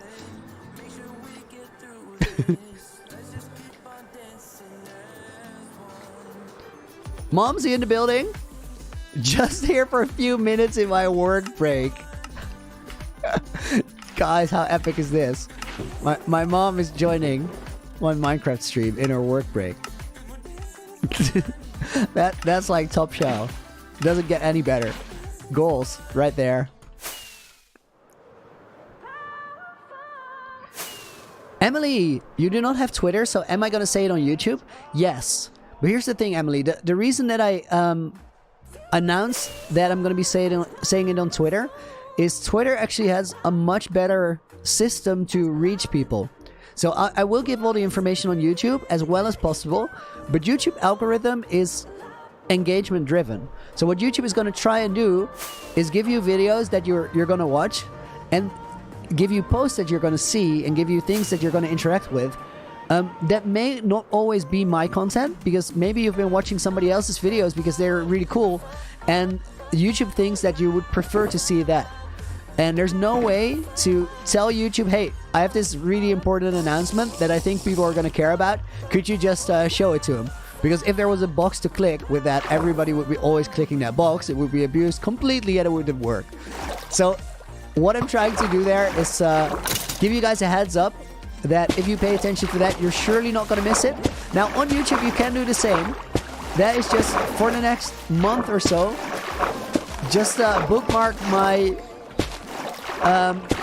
Momsy in the building. Just here for a few minutes in my work break. Guys, how epic is this? My mom is joining my Minecraft stream in her work break. That's like top shelf. Doesn't get any better. Goals right there. Emily, you do not have Twitter, so am I gonna say it on YouTube? Yes. But here's the thing, Emily. The reason that I announced that I'm gonna be saying it on Twitter is Twitter actually has a much better system to reach people. So I will give all the information on YouTube as well as possible, but YouTube algorithm is engagement driven. So what YouTube is going to try and do is give you videos that you're going to watch and give you posts that you're going to see and give you things that you're going to interact with. That may not always be my content, because maybe you've been watching somebody else's videos because they're really cool and YouTube thinks that you would prefer to see that. And there's no way to tell YouTube, hey, I have this really important announcement that I think people are going to care about. Could you just show it to them? Because if there was a box to click with that, everybody would be always clicking that box. It would be abused completely and it wouldn't work. So what I'm trying to do there is give you guys a heads up that if you pay attention to that, you're surely not going to miss it. Now on YouTube, you can do the same. That is just for the next month or so. Just bookmark my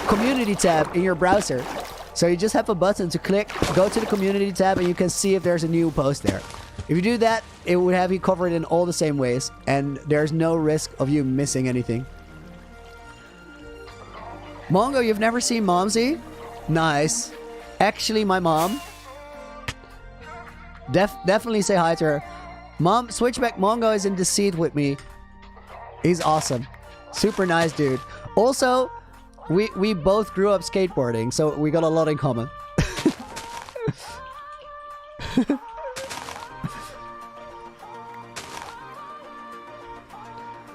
community tab in your browser. So you just have a button to click, go to the community tab, and you can see if there's a new post there. If you do that, it would have you covered in all the same ways, and there's no risk of you missing anything. Mongo, you've never seen Momsy? Nice. Actually, my mom. Definitely say hi to her. Mom, Switchback Mongo is in the seat with me. He's awesome. Super nice dude. Also, we both grew up skateboarding, so we got a lot in common.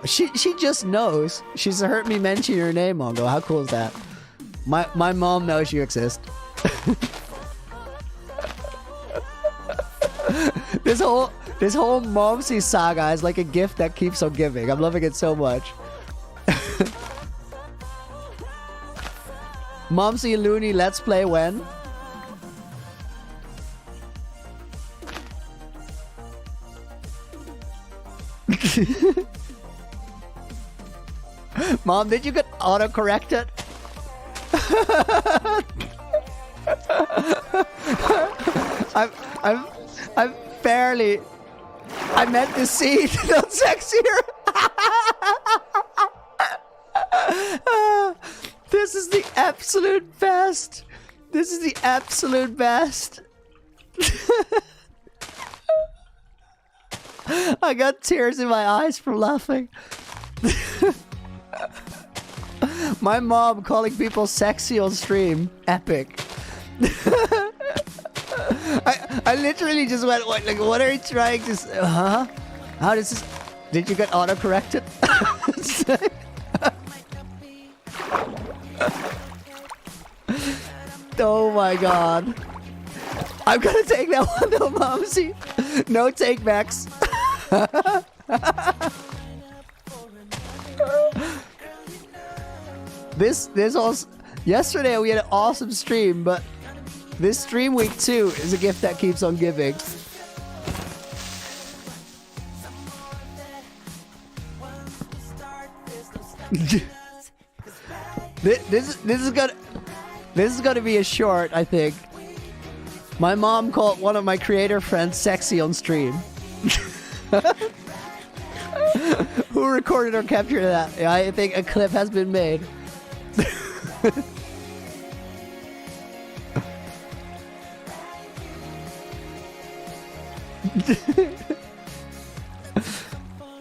She just knows. She's heard me mention your name, Mongo. How cool is that? My mom knows you exist. This whole Momsy saga is like a gift that keeps on giving. I'm loving it so much. Momsy Loony, let's play when? Mom, did you get auto-corrected? I'm barely... I meant to see, not sexier. This is the absolute best. This is the absolute best. I got tears in my eyes from laughing. My mom calling people sexy on stream. Epic. I literally just went, what are you trying to say? Huh? How does this... Did you get auto-corrected? Oh my god. I'm gonna take that one though, Momsy. No take-backs. This also... Yesterday we had an awesome stream, but this stream week 2 is a gift that keeps on giving. This is gonna be a short, I think. My mom called one of my creator friends sexy on stream. Who recorded or captured that? Yeah, I think a clip has been made.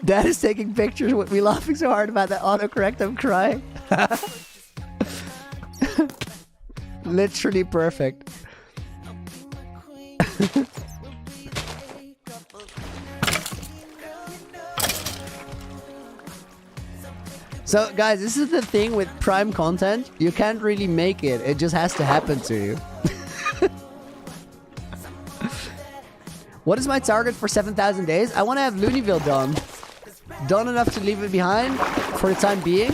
Dad is taking pictures with me laughing so hard about that autocorrect. I'm crying. Literally perfect. So guys, this is the thing with Prime content. You can't really make it. It just has to happen to you. What is my target for 7,000 days? I want to have Loonyville done. Done enough to leave it behind for the time being.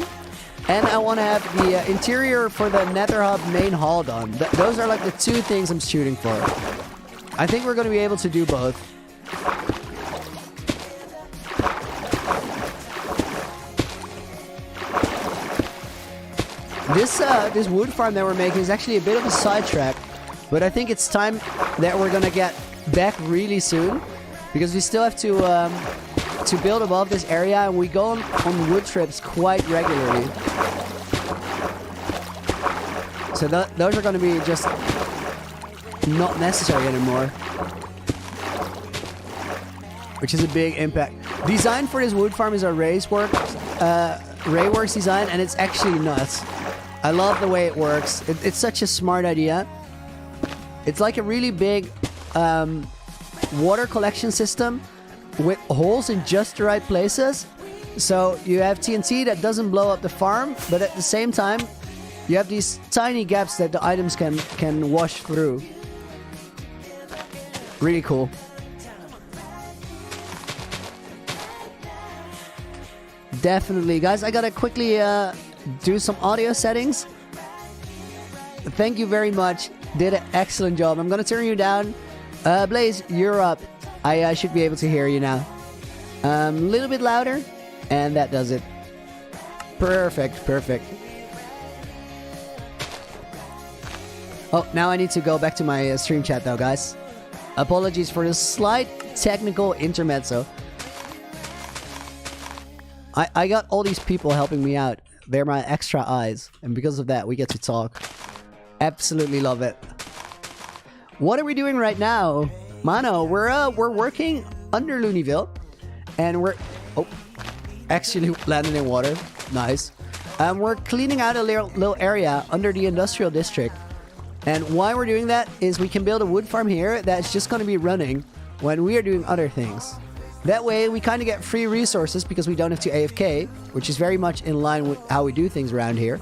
And I want to have the interior for the Nether Hub main hall done. Those are like the 2 things I'm shooting for. I think we're going to be able to do both. This wood farm that we're making is actually a bit of a sidetrack. But I think it's time that we're going to get back really soon. Because we still have to build above this area, and we go on wood trips quite regularly. So those are going to be just not necessary anymore. Which is a big impact. Design for this wood farm is a Rayworks design, and it's actually nuts. I love the way it works. It's such a smart idea. It's like a really big water collection system with holes in just the right places. So you have TNT that doesn't blow up the farm, but at the same time, you have these tiny gaps that the items can wash through. Really cool. Definitely. Guys, I gotta quickly do some audio settings. Thank you very much. Did an excellent job. I'm gonna turn you down. Blaze, you're up. I should be able to hear you now. A little bit louder, and that does it. Perfect, perfect. Oh, now I need to go back to my stream chat though, guys. Apologies for the slight technical intermezzo. I got all these people helping me out. They're my extra eyes, and because of that, we get to talk. Absolutely love it. What are we doing right now? Mano, we're working under Loonyville, and we're actually landing in water. Nice. We're cleaning out a little area under the industrial district, and why we're doing that is we can build a wood farm here that's just going to be running when we are doing other things. That way, we kind of get free resources because we don't have to AFK, which is very much in line with how we do things around here.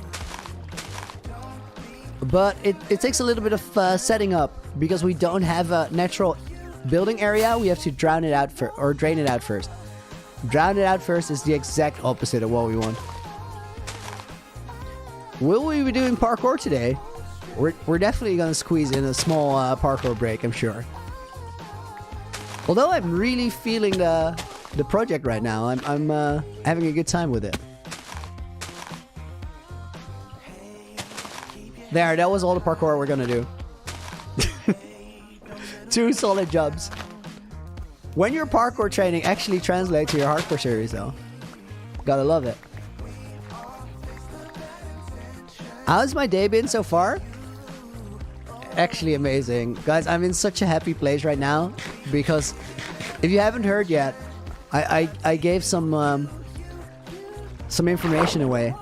But it takes a little bit of setting up because we don't have a natural building area. We have to drown it out or drain it out first. Drown it out first is the exact opposite of what we want. Will we be doing parkour today? We're definitely going to squeeze in a small parkour break, I'm sure. Although I'm really feeling the project right now. I'm having a good time with it. There, that was all the parkour we're gonna do. 2 solid jumps. When your parkour training actually translates to your hardcore series though. Gotta love it. How's my day been so far? Actually amazing. Guys, I'm in such a happy place right now because if you haven't heard yet, I gave some information away.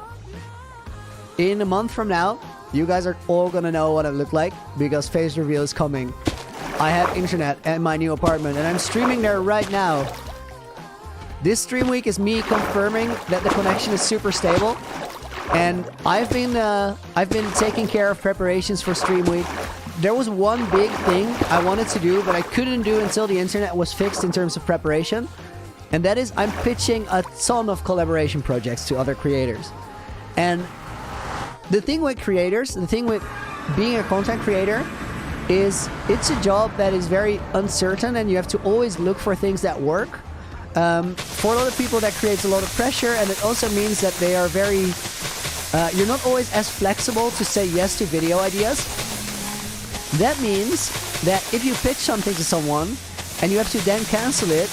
in a month from now, you guys are all gonna know what I look like because face reveal is coming. I have internet at my new apartment and I'm streaming there right now. This stream week is me confirming that the connection is super stable, and I've been taking care of preparations for stream week. There was one big thing I wanted to do, but I couldn't do until the internet was fixed in terms of preparation, and that is I'm pitching a ton of collaboration projects to other creators. And the thing with creators, the thing with being a content creator, is it's a job that is very uncertain, and you have to always look for things that work. For a lot of people, that creates a lot of pressure, and it also means that they are very... you're not always as flexible to say yes to video ideas. That means that if you pitch something to someone and you have to then cancel it,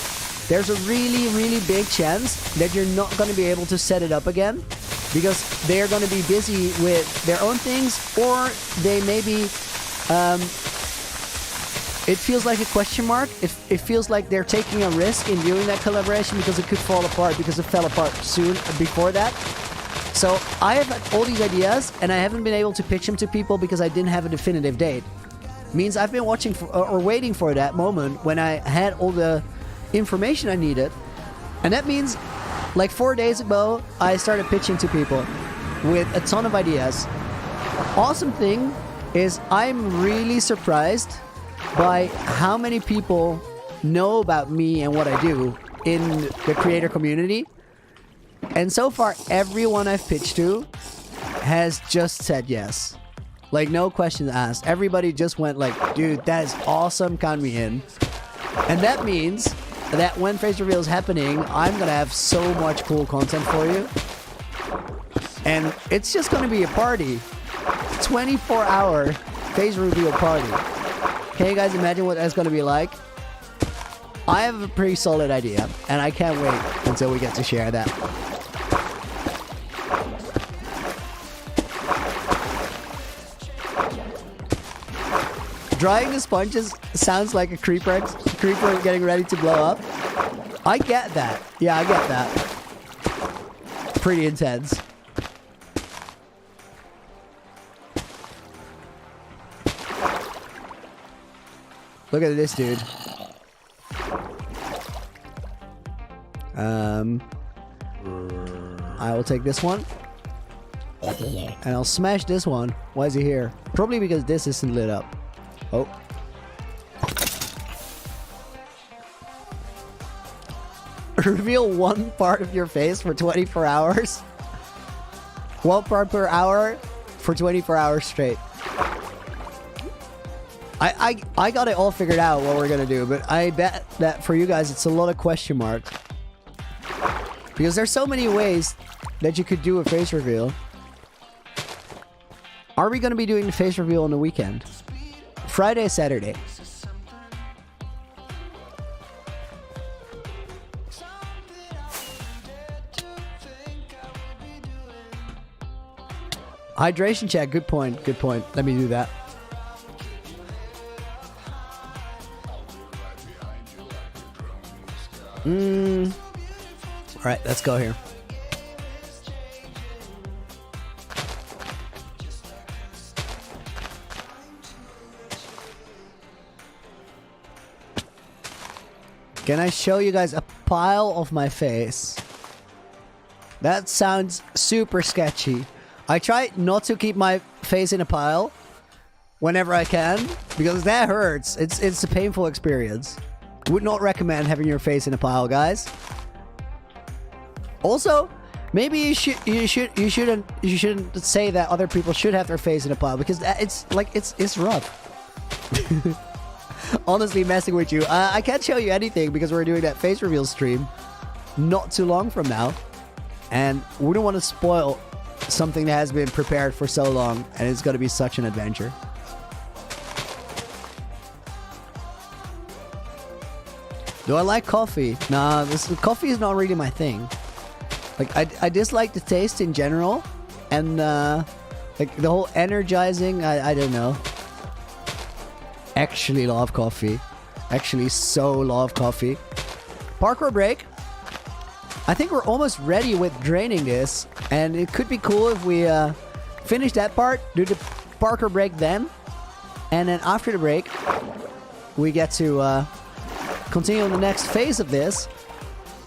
there's a really, really big chance that you're not going to be able to set it up again because they're going to be busy with their own things, or they may be... it feels like a question mark. It feels like they're taking a risk in doing that collaboration because it could fall apart because it fell apart soon before that. So I have all these ideas and I haven't been able to pitch them to people because I didn't have a definitive date. Means I've been watching for, or waiting for that moment when I had all the information I needed. And that means like 4 days ago, I started pitching to people with a ton of ideas. Awesome thing is I'm really surprised by how many people know about me and what I do in the creator community. And so far, everyone I've pitched to has just said yes. Like, no questions asked. Everybody just went like, dude, that is awesome, count me in. And that means that when face reveal is happening, I'm gonna have so much cool content for you. And it's just gonna be a party. 24-hour face reveal party. Can you guys imagine what that's going to be like? I have a pretty solid idea, and I can't wait until we get to share that. Drying the sponges sounds like a creeper getting ready to blow up. I get that. Yeah, I get that. Pretty intense. Look at this dude. I will take this one. And I'll smash this one. Why is he here? Probably because this isn't lit up. Oh. Reveal one part of your face for 24 hours. One part per hour for 24 hours straight. I got it all figured out what we're gonna do, but I bet that for you guys it's a lot of question marks. Because there's so many ways that you could do a face reveal. Are we gonna be doing the face reveal on the weekend? Friday, Saturday. Hydration check, good point, good point. Let me do that. Alright, let's go here. Can I show you guys a pile of my face? That sounds super sketchy. I try not to keep my face in a pile whenever I can, because that hurts. It's a painful experience. Would not recommend having your face in a pile, guys. Also, maybe you shouldn't say that other people should have their face in a pile, because it's rough. Honestly, messing with you. I can't show you anything because we're doing that face reveal stream not too long from now, and we don't want to spoil something that has been prepared for so long, and it's going to be such an adventure. Do I like coffee? Nah, coffee is not really my thing. Like, I dislike the taste in general, and like the whole energizing, I don't know. Actually love coffee. Actually so love coffee. Parkour break. I think we're almost ready with draining this, and it could be cool if we finish that part, do the parkour break then, and then after the break, we get to continue on the next phase of this.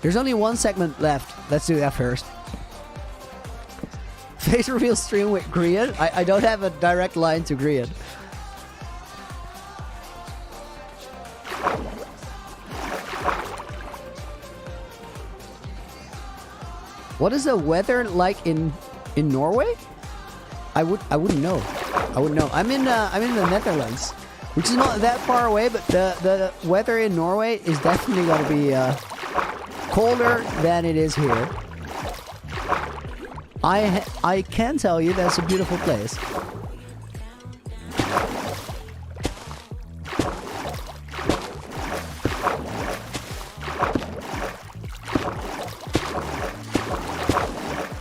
There's only one segment left. Let's do that first. Face reveal stream with Grian. I don't have a direct line to Grian. What is the weather like in Norway? I wouldn't know. I wouldn't know. I'm in the Netherlands, which is not that far away, but the weather in Norway is definitely gonna be colder than it is here. I can tell you that's a beautiful place.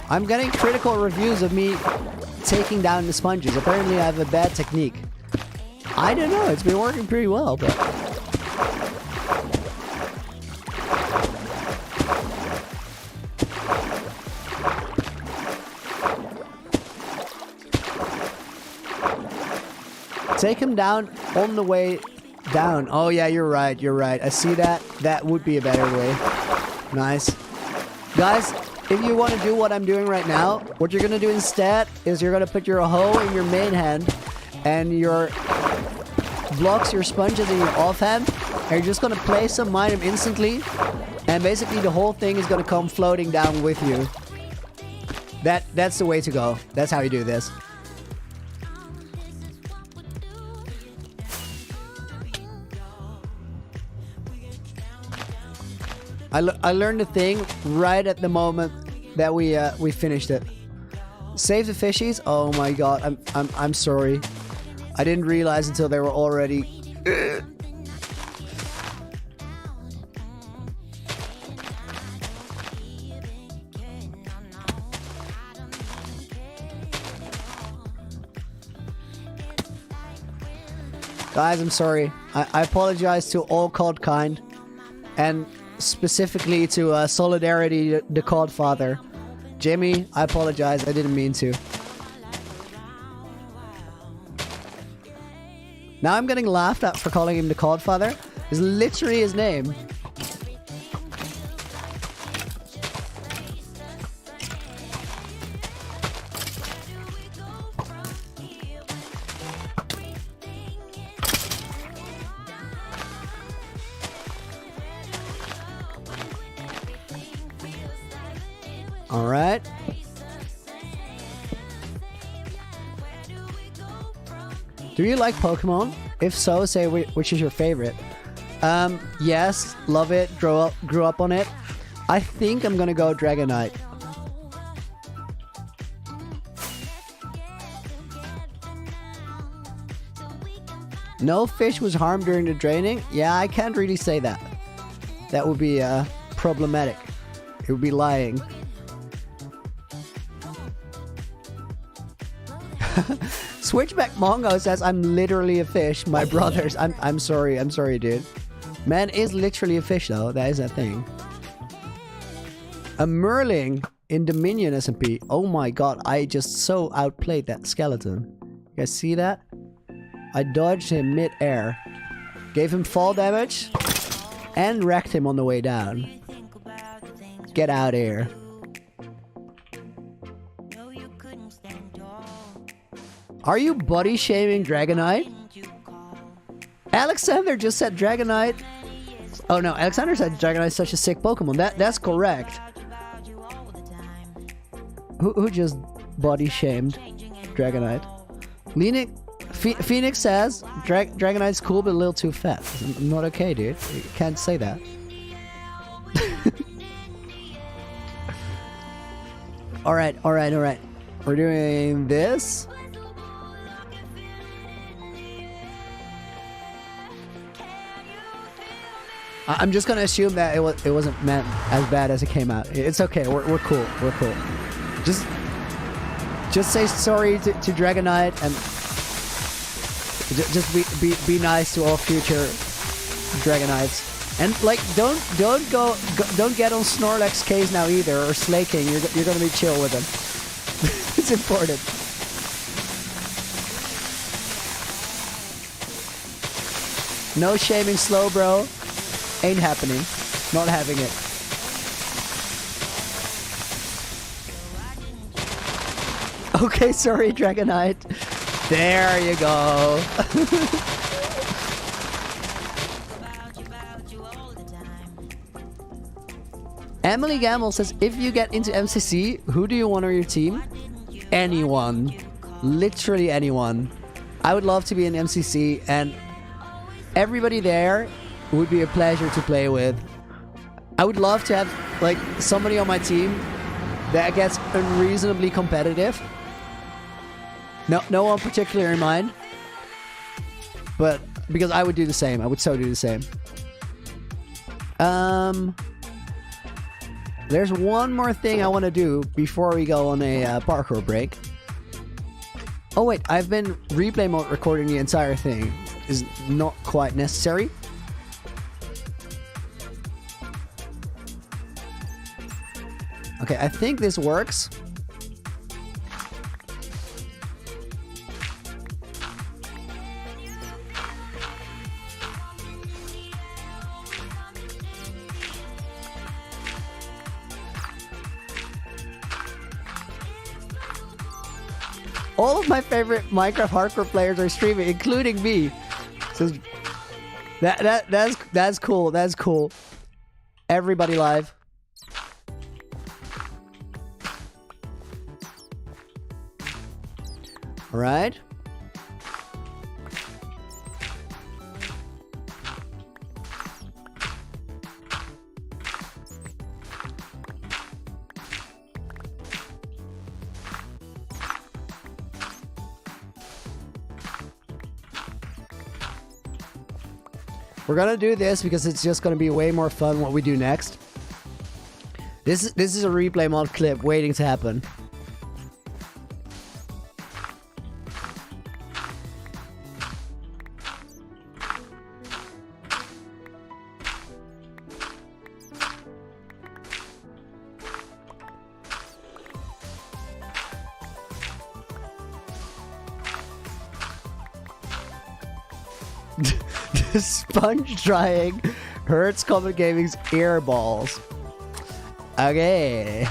I'm getting critical reviews of me taking down the sponges. Apparently I have a bad technique. I don't know, it's been working pretty well, but... Take him down on the way down. Oh yeah, you're right, you're right. I see that. That would be a better way. Nice. Guys, if you want to do what I'm doing right now, what you're going to do instead is you're going to put your hoe in your main hand and your blocks, your sponges in your off hand, and you're just going to place some item instantly, and basically the whole thing is going to come floating down with you. That's the way to go. That's how you do this. I learned the thing right at the moment that we finished it. Save the fishies. Oh my god, I'm sorry. I didn't realize until they were already. Guys, I'm sorry. I apologize to all cod kind, and specifically to Solidarity, the Codfather. Jimmy, I apologize. I didn't mean to. Now I'm getting laughed at for calling him the Codfather. It's literally his name. Alright. Do you like Pokemon? If so, say which is your favorite. Yes, love it, grew up on it. I think I'm gonna go Dragonite. No fish was harmed during the draining? Yeah, I can't really say that. That would be problematic. It would be lying. Switchback Mongo says I'm literally a fish. My brothers, I'm sorry, dude. Man is literally a fish though. That is a thing. A Merling in Dominion SMP. Oh my god, I just so outplayed that skeleton. You guys see that? I dodged him mid-air, gave him fall damage, and wrecked him on the way down. Get out of here. Are you body shaming Dragonite? Alexander just said Dragonite. Oh no, Alexander said Dragonite is such a sick Pokemon. That's correct. Who just body shamed Dragonite? Phoenix says Dragonite's cool but a little too fat. I'm not okay, dude. You can't say that. Alright. We're doing this. I'm just gonna assume that it wasn't meant as bad as it came out. It's okay. We're cool. We're cool. Just say sorry to Dragonite and just be nice to all future Dragonites. And like don't get on Snorlax's case now either, or Slaking. You're gonna be chill with him. It's important. No shaming slow, bro. Ain't happening. Not having it. Okay, sorry, Dragonite. There you go. Emily Gamble says, if you get into MCC, who do you want on your team? Anyone. Literally anyone. I would love to be in MCC, and everybody there would be a pleasure to play with. I would love to have like somebody on my team that gets unreasonably competitive. No one particular in mind, but because I would do the same. I would so do the same. There's one more thing I want to do before we go on a parkour break. Oh wait, I've been replay mode recording the entire thing. Is not quite necessary. Okay, I think this works. All of my favorite Minecraft hardcore players are streaming, including me. So that's cool. That's cool. Everybody live. All right. We're gonna do this because it's just gonna be way more fun what we do next. This is a replay mod clip waiting to happen. Sponge drying hurts Comet Gaming's ear balls. Okay.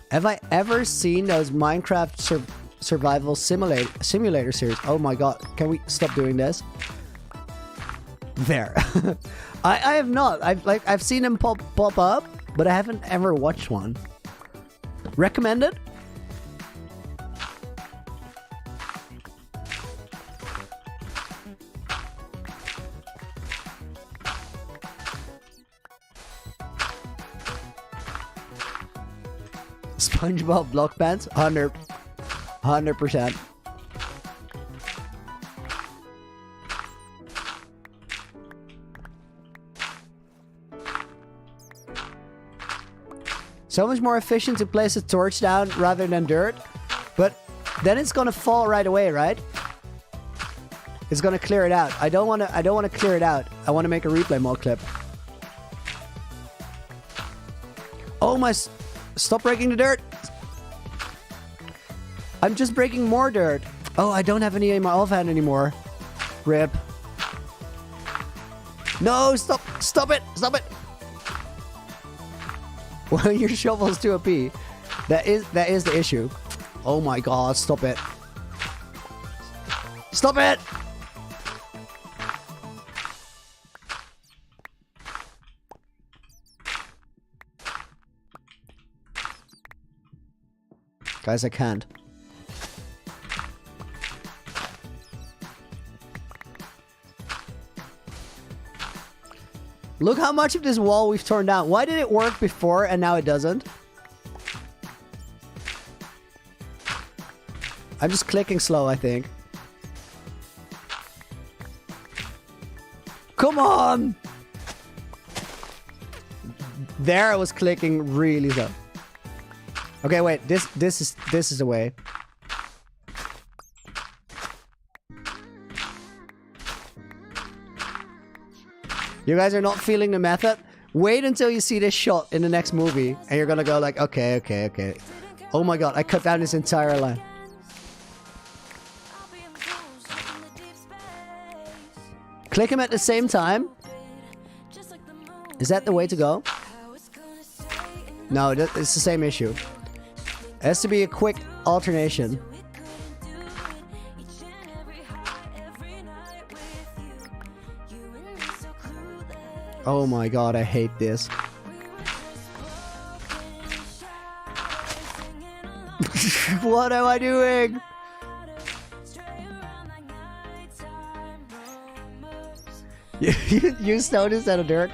Have I ever seen those Minecraft survival simulator series? Oh my god, can we stop doing this? There. I have not. I've seen them pop up, but I haven't ever watched one. Recommended? SpongeBob block pants? 100%. So much more efficient to place a torch down rather than dirt, but then it's gonna fall right away, right? It's gonna clear it out. I don't wanna clear it out. I wanna make a replay mode clip. Oh my! Stop breaking the dirt. I'm just breaking more dirt. Oh, I don't have any in my offhand anymore. Rip. No! Stop it! Stop it! Well, your shovel's too OP. That is the issue. Oh my god, stop it. Stop it! Guys, I can't. Look how much of this wall we've torn down. Why did it work before and now it doesn't? I'm just clicking slow, I think. Come on! There I was clicking really slow. Okay, wait. This is the way. You guys are not feeling the method? Wait until you see this shot in the next movie, and you're gonna go like, okay, okay, okay. Oh my god, I cut down this entire line. Click him at the same time. Is that the way to go? No, it's the same issue. It has to be a quick alternation. Oh my god, I hate this. What am I doing? You stone instead of dirt?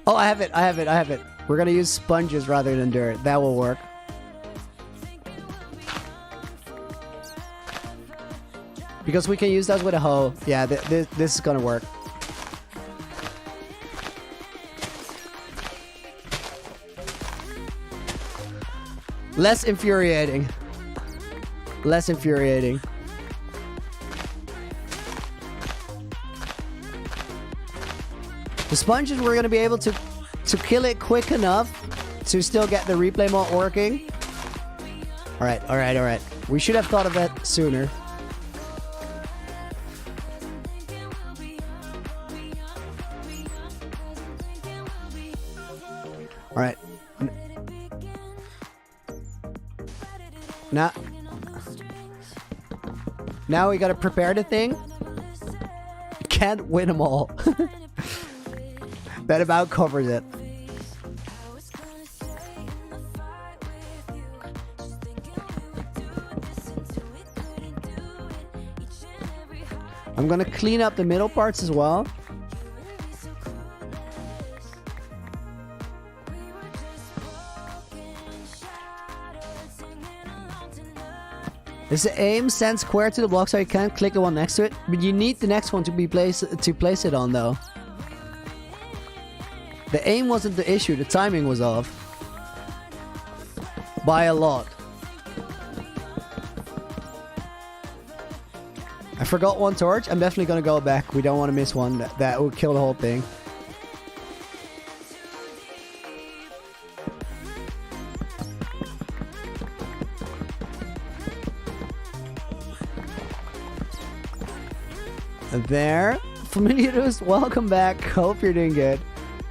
Oh, I have it. We're gonna use sponges rather than dirt. That will work. Because we can use those with a hoe. Yeah, this is gonna work. Less infuriating. Less infuriating. The sponges, we're going to be able to kill it quick enough to still get the replay mod working. Alright. We should have thought of that sooner. Alright. Now we gotta prepare the thing. Can't win them all. That about covers it. I'm gonna clean up the middle parts as well. Is the aim send square to the block so you can't click the one next to it? But you need the next one to be place it on though. The aim wasn't the issue, the timing was off. By a lot. I forgot one torch. I'm definitely gonna go back. We don't want to miss one. That would kill the whole thing. There. Familiars, welcome back. Hope you're doing good.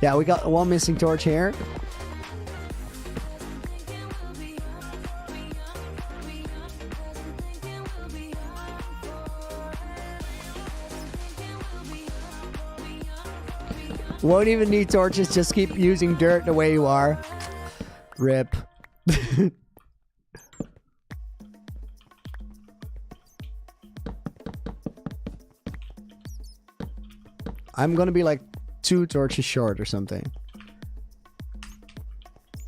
Yeah, we got one missing torch here. Won't even need torches, just keep using dirt the way you are. RIP. I'm gonna be like 2 torches short or something.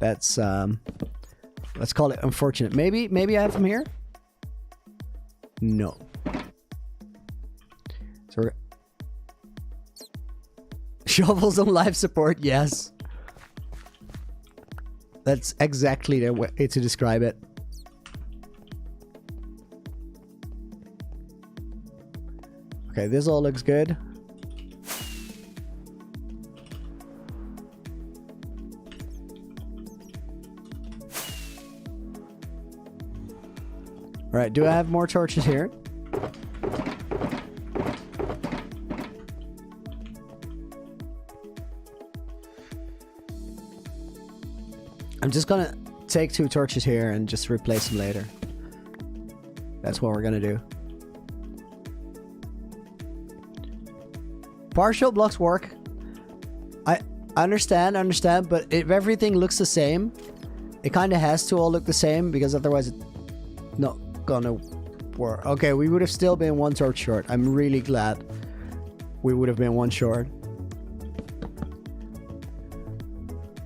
That's let's call it unfortunate. Maybe I have them here? No. So we're shovels on life support, yes. That's exactly the way to describe it. Okay, this all looks good. Alright, do I have more torches here? I'm just gonna take 2 torches here and just replace them later. That's what we're gonna do. Partial blocks work. I understand, but if everything looks the same, it kind of has to all look the same because otherwise it's not gonna work. Okay, we would have still been 1 torch short. I'm really glad we would have been 1 short.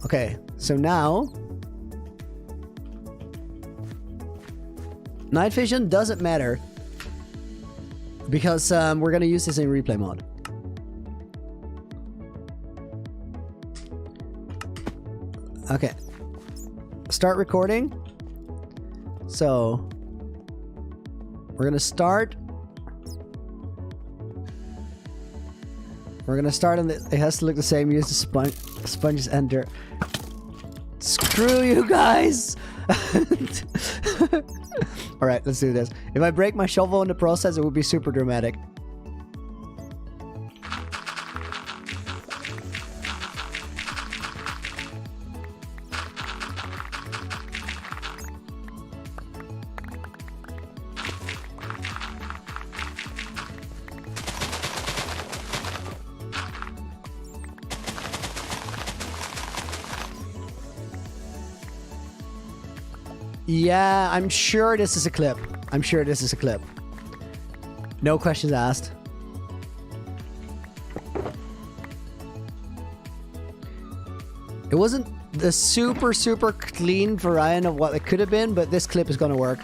Okay, so now night vision doesn't matter because we're gonna use this in replay mode. Okay, start recording. So we're gonna start We're gonna start on the. It has to look the same. Use the sponges and dirt. Screw you guys! Alright, let's do this. If I break my shovel in the process, it would be super dramatic. Yeah, I'm sure this is a clip. I'm sure this is a clip. No questions asked. It wasn't the super clean variant of what it could have been, but this clip is gonna work.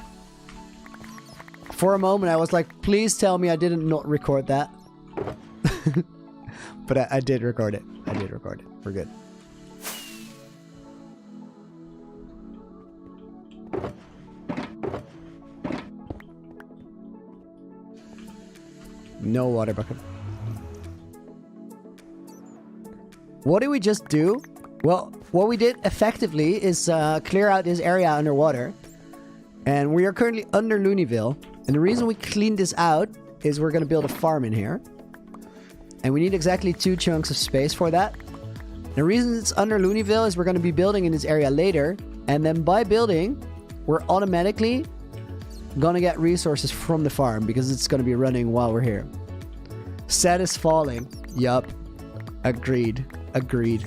For a moment, I was like, please tell me I didn't not record that. But I did record it. I did record it. We're good. No water bucket. What did we just do? Well, what we did effectively is clear out this area underwater. And we are currently under Loonyville. And the reason we cleaned this out is we're going to build a farm in here. And we need exactly 2 chunks of space for that. The reason it's under Loonyville is we're going to be building in this area later. And then by building, we're automatically gonna get resources from the farm because it's gonna be running while we're here. Set is falling. Yup. Agreed. Agreed.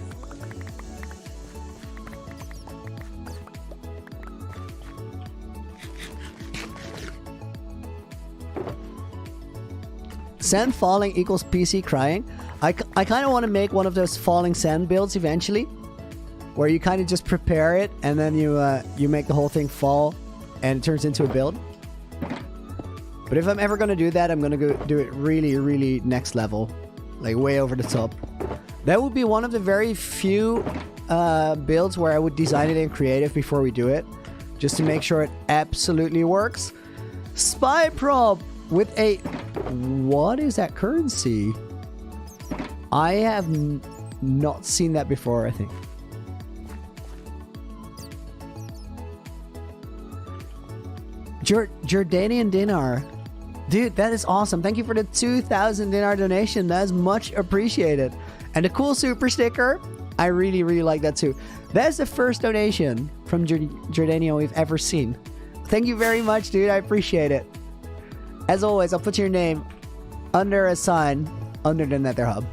Sand falling equals PC crying. I kind of want to make one of those falling sand builds eventually, where you kind of just prepare it and then you make the whole thing fall and it turns into a build. But if I'm ever going to do that, I'm going to go do it really next level. Like way over the top. That would be one of the very few builds where I would design it in creative before we do it. Just to make sure it absolutely works. Spy prop with a... What is that currency? I have not seen that before, I think. Jordanian dinar. Dude, that is awesome. Thank you for the 2,000 dinar donation. That is much appreciated. And the cool super sticker, I really like that too. That's the first donation from Jordania we've ever seen. Thank you very much, dude. I appreciate it. As always, I'll put your name under a sign under the Nether Hub.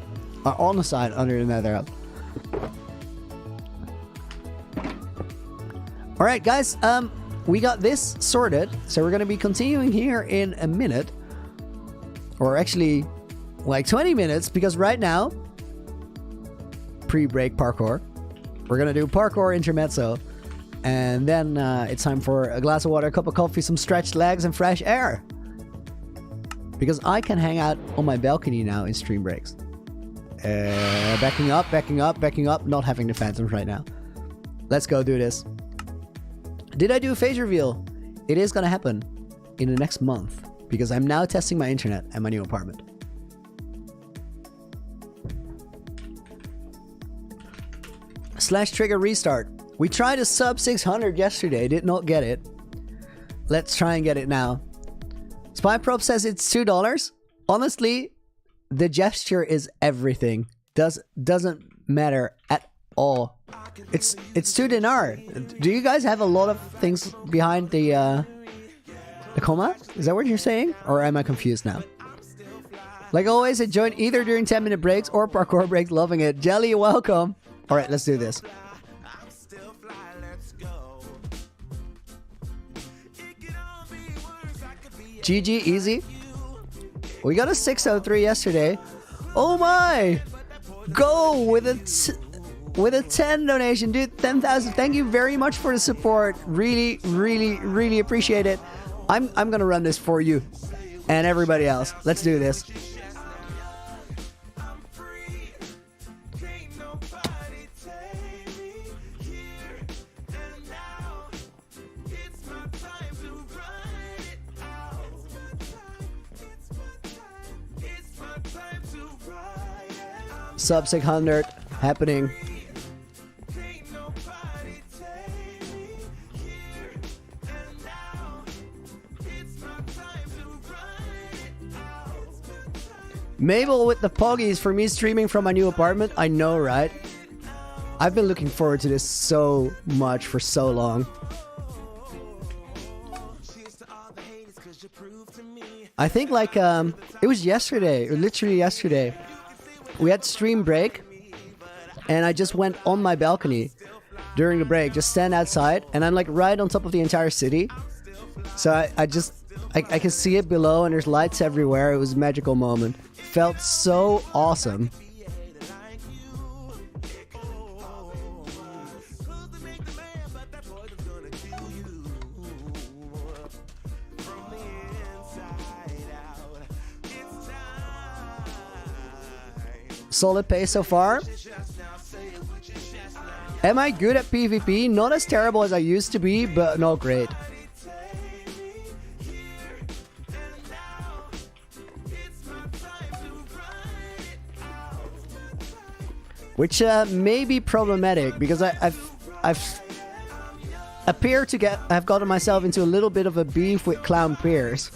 Or on a sign under the Nether Hub. Alright, guys. We got this sorted, so we're going to be continuing here in a minute. Or actually, like 20 minutes, because right now, pre-break parkour. We're going to do parkour intermezzo. And then it's time for a glass of water, a cup of coffee, some stretched legs, and fresh air. Because I can hang out on my balcony now in stream breaks. Backing up, not having the phantoms right now. Let's go do this. Did I do a phase reveal? It is gonna happen in the next month because I'm now testing my internet at my new apartment. Slash trigger restart. We tried a sub 600 yesterday, did not get it. Let's try and get it now. Spy Prop says it's $2. Honestly, the gesture is everything. Doesn't matter at all. It's 2 dinar. Do you guys have a lot of things behind the comma? Is that what you're saying? Or am I confused now? Like always, I join either during 10-minute breaks or parkour breaks. Loving it. Jelly, welcome. Alright, let's do this. GG, easy. We got a 603 yesterday. Oh my! Go with a 10 donation, dude. 10,000. Thank you very much for the support. Really appreciate it. I'm gonna run this for you and everybody else. Let's do this. Sub 600 happening. Mabel with the poggies for me streaming from my new apartment. I know, right? I've been looking forward to this so much for so long. I think like it was yesterday, or literally yesterday. We had stream break, and I just went on my balcony during the break, just stand outside, and I'm like right on top of the entire city. So I can see it below, and there's lights everywhere. It was a magical moment. Felt so awesome. Solid pace so far. Am I good at PvP? Not as terrible as I used to be, but not great. Which may be problematic because I've appear to have gotten myself into a little bit of a beef with Clown Pierce.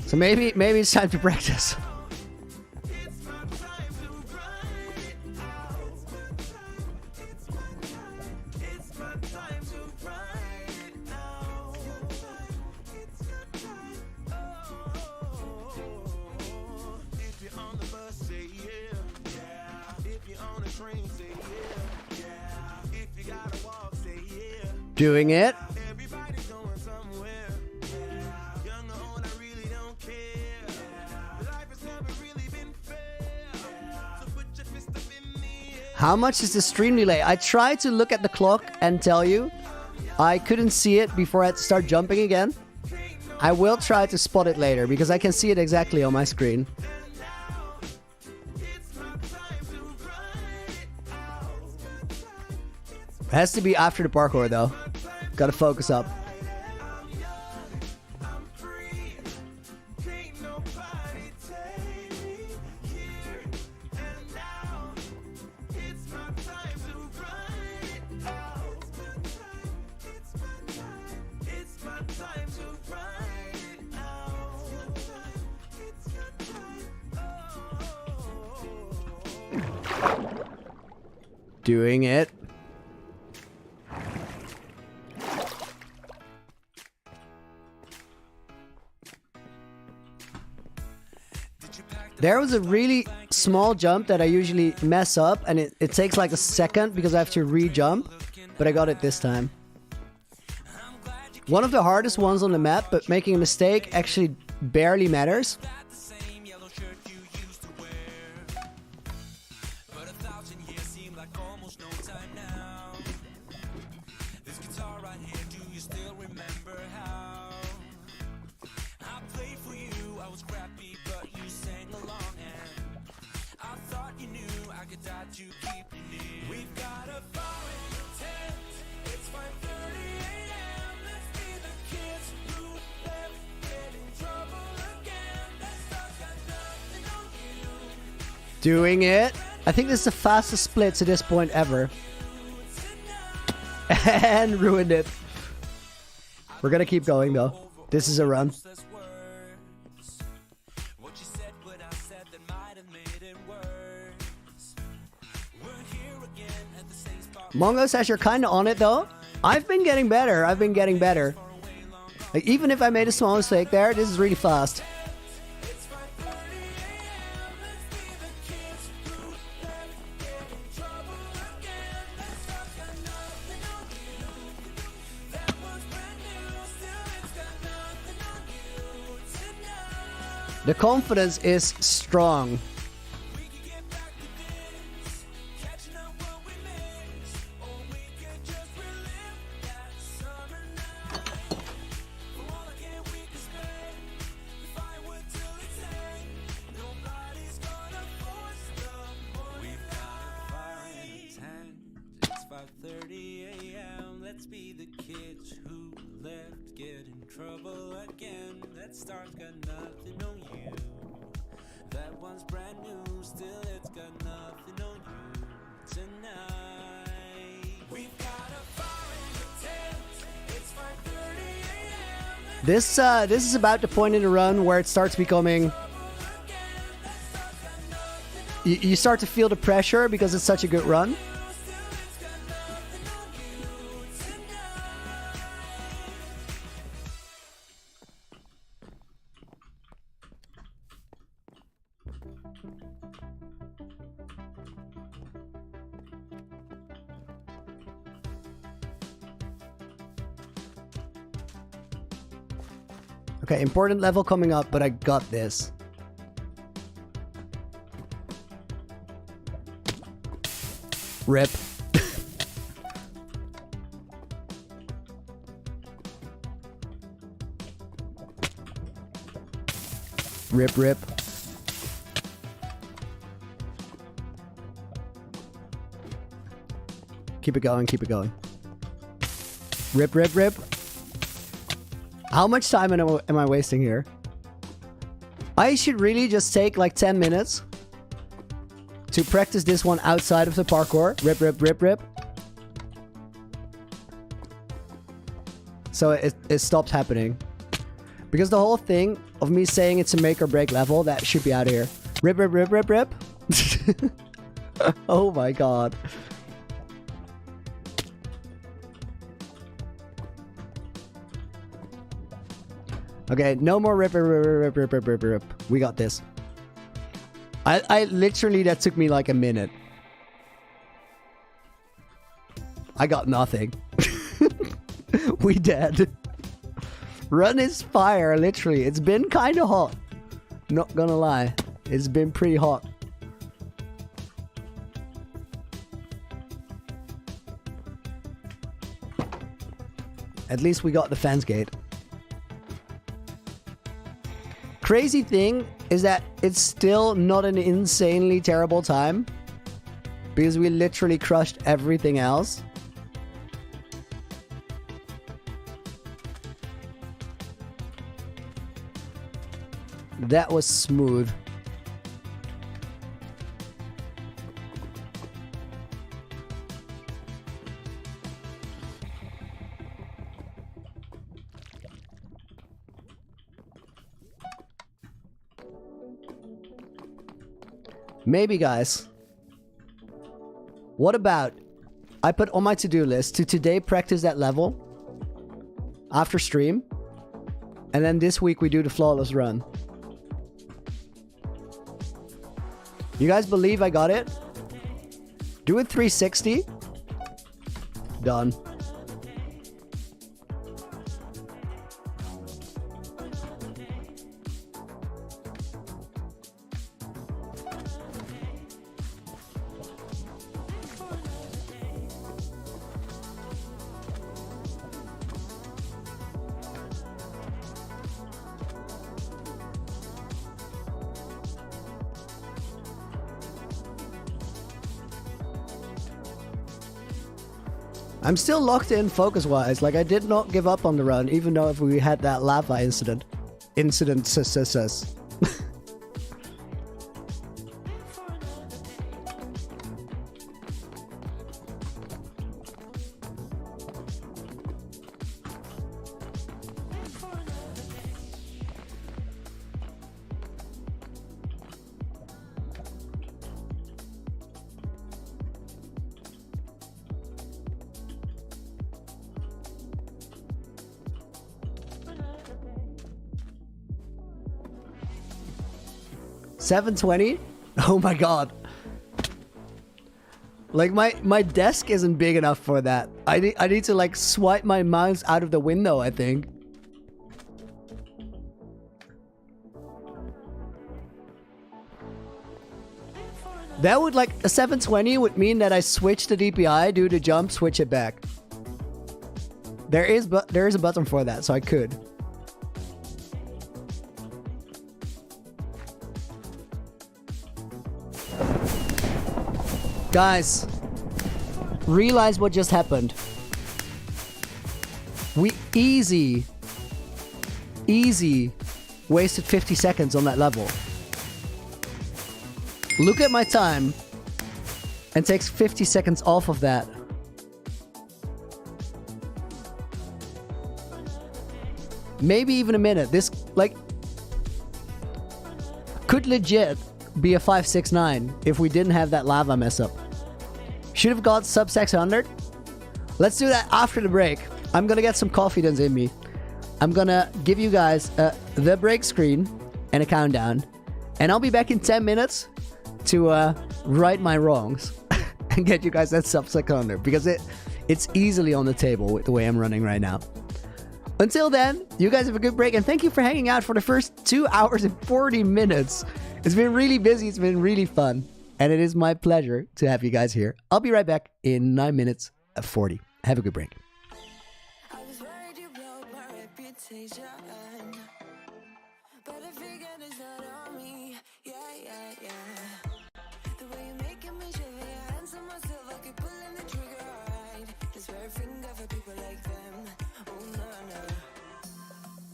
So maybe it's time to practice. Doing it. How much is the stream delay? I tried to look at the clock and tell you. I couldn't see it before I had to start jumping again. I will try to spot it later because I can see it exactly on my screen. It has to be after the parkour though. Gotta focus up. Doing it. There was a really small jump that I usually mess up, and it takes like a second because I have to re-jump, but I got it this time. One of the hardest ones on the map, but making a mistake actually barely matters. Doing it. I think this is the fastest split to this point ever. And ruined it. We're gonna keep going though. This is a run. Mongo says you're kinda on it though. I've been getting better. Like, even if I made a small mistake there, this is really fast. The confidence is strong. That one's brand new, still it's got nothing. This is about the point in the run where it starts becoming... You start to feel the pressure because it's such a good run. Okay, important level coming up, but I got this. Rip. Rip, rip. Keep it going, keep it going. Rip, rip, rip. How much time am I wasting here? I should really just take like 10 minutes to practice this one outside of the parkour. Rip, rip, rip, rip. So it stopped happening. Because the whole thing of me saying it's a make or break level, that should be out of here. Rip, rip, rip, rip, rip. Oh my god. Okay, no more rip, rip, rip, rip, rip, rip, rip. We got this. I literally, that took me like a minute. I got nothing. We dead. Run is fire, literally. It's been kind of hot. Not gonna lie. It's been pretty hot. At least we got the fence gate. Crazy thing is that it's still not an insanely terrible time because we literally crushed everything else. That was smooth. Maybe, guys. What about I put on my to-do list to today practice that level after stream, and then this week we do the flawless run. You guys believe I got it? Do it 360. Done. I'm still locked in focus-wise. Like, I did not give up on the run, even though if we had that lava incident. Incident. 720? Oh my god. Like my desk isn't big enough for that. I need to like swipe my mouse out of the window, I think. That would like a 720 would mean that I switch the DPI, do the jump, switch it back. There is a button for that, so I could. Guys, realize what just happened. We easy wasted 50 seconds on that level. Look at my time and takes 50 seconds off of that. maybe even a minute. This, like, could legit be a 569 if we didn't have that lava mess up. Should have got sub 600. Let's do that after the break. I'm gonna get some confidence in me. I'm gonna give you guys the break screen and a countdown, and I'll be back in 10 minutes to right my wrongs and get you guys that sub 600, because it's easily on the table with the way I'm running right now. Until then, you guys have a good break, and thank you for hanging out for the first 2 hours and 40 minutes. It's been really busy, it's been really fun, and it is my pleasure to have you guys here. I'll be right back in 9 minutes at 40. Have a good break. I was worried you blow my reputation, but I figured it's not on me. Yeah, yeah, yeah. The way you're making me shiver, your hands on myself, I keep pulling the trigger, alright. Just wear a finger for people like them. Oh, no, no.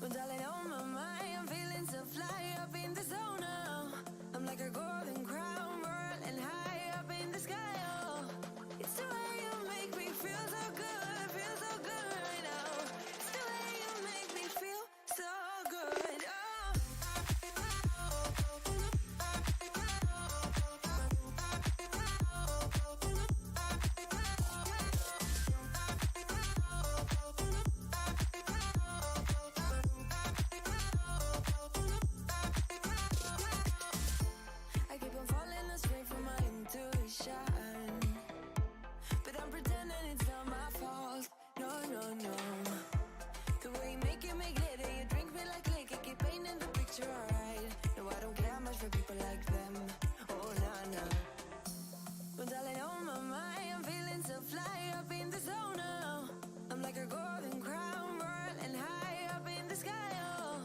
Well, darling, on my mind, I'm feeling so fly up in the zone now. I'm like a golden crown, whirling high up in the sky, oh. It's the way you make me feel so good, feel so good right now. It's the way you make me feel so good, oh. I keep on falling astray from my intuition, but I'm pretending it's not my fault. No, no, no. The way you make it make glitter, you drink me like liquor, keep painting the picture, alright. No, I don't care much for people like them. Oh, nah, nah. But darling, on my mind, I'm feeling so fly up in the zone now. I'm like a golden crown, whirling high up in the sky, oh.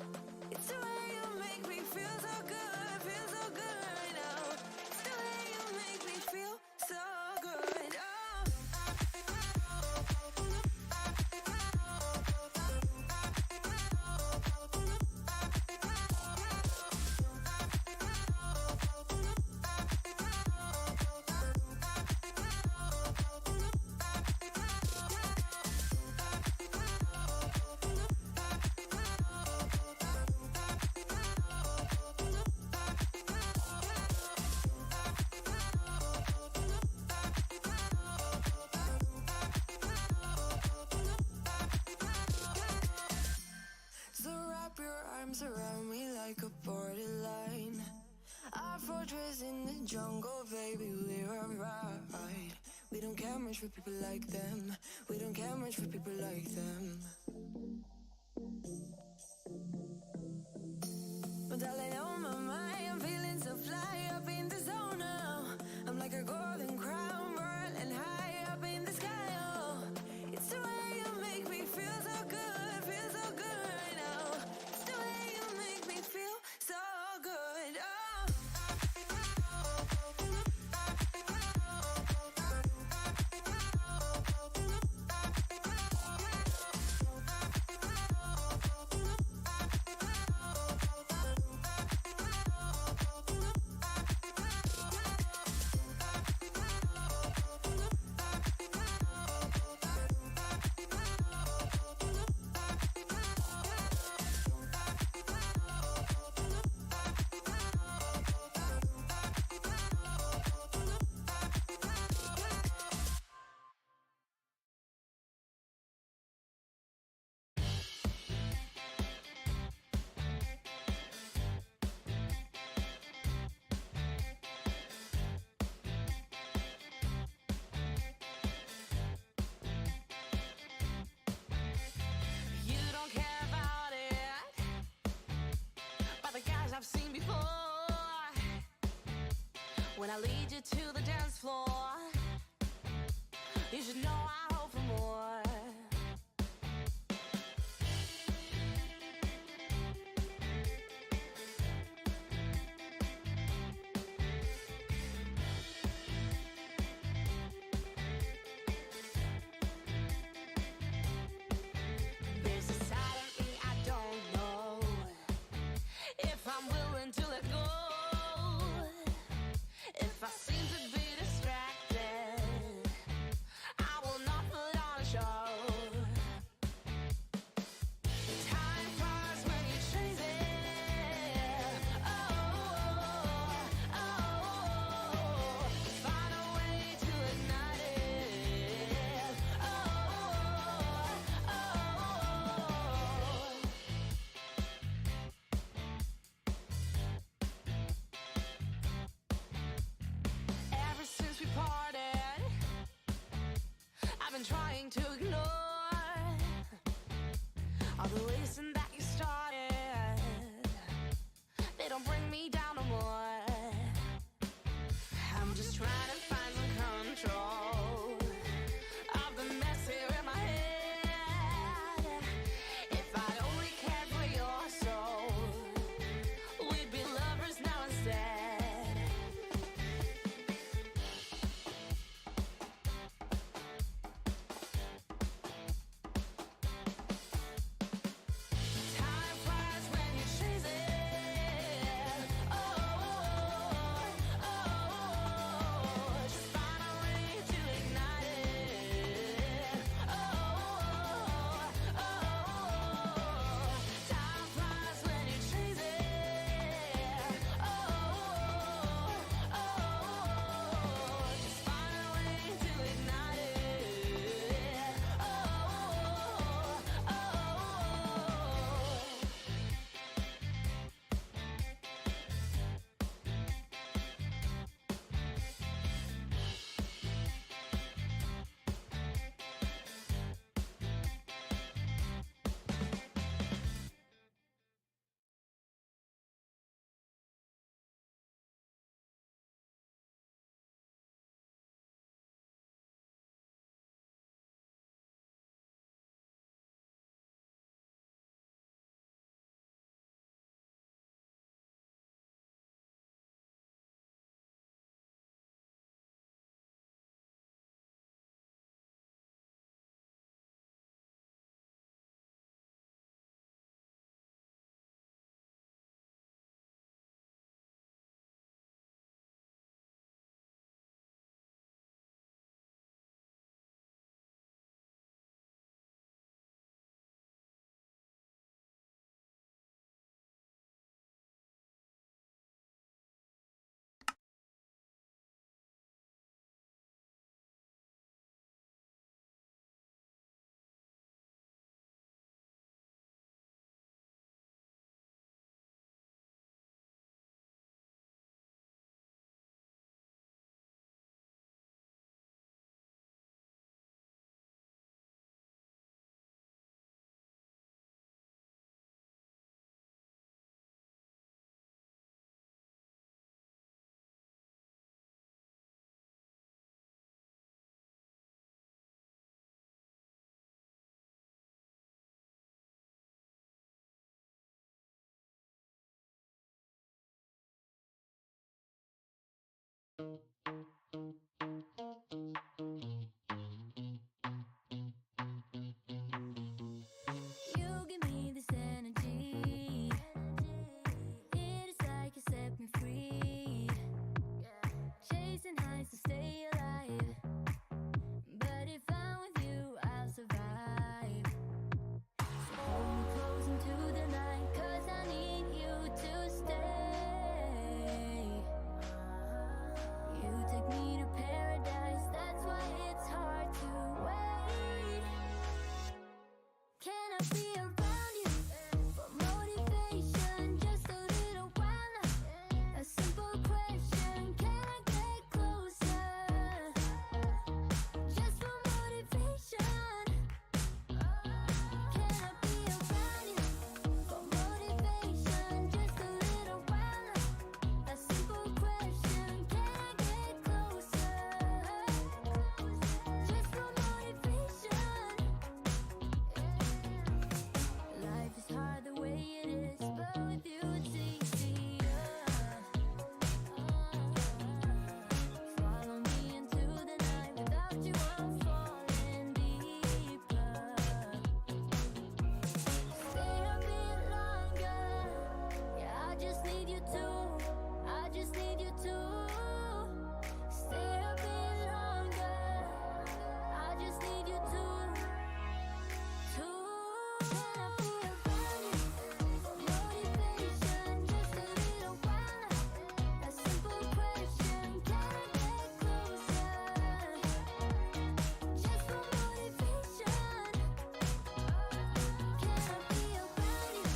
It's the way you make me feel so good right now. It's the way you make me feel so good, oh. So wrap your arms around me like a borderline. Our fortress in the jungle, baby, we're alright. We don't care much for people like them. We don't care much for people like them. But darling, on my mind, I'm feeling so fly up in the zone now. I'm like a golden crown, whirling high up in the sky, oh. It's the way you make me feel so good right now. It's the way you make me feel so good, oh. You don't care about it, but the guys I've seen before. When I lead you to the dance floor, you should know I hope for more. There's a side of me I don't know if I'm willing to let go. If I seem to be willing to ignore all the wasting that you started. They don't bring me down no more. I'm just trying to find some control of the mess here in my head. If I only cared for your soul, we'd be lovers now instead. Time flies when you chase it. Oh, just find a way to ignite it. Oh, time flies when you chase it. Oh, just find a way to ignite it. You give me this energy. It is like you set me free. Chasing highs to stay alive. But if I'm with you, I'll survive. So hold me close into the night, 'cause I need you to stay. You take me to paradise, that's why it's hard to wait. Can I be around you for motivation? Just a little while now. A simple question, can I get closer? Just for motivation. Can I be around you for motivation? Just a little while now. A simple question, can I get closer? Just for motivation. Life is hard the way it is, but with you it's easier. Follow me into the night, without you I'm falling deeper. Stay a bit longer, yeah, I just need you to, I just need you to. Stay a bit longer, I just need you to. Can I be around you for motivation? Just a little while now. A simple question, can I get closer? Just for motivation. Can I be around you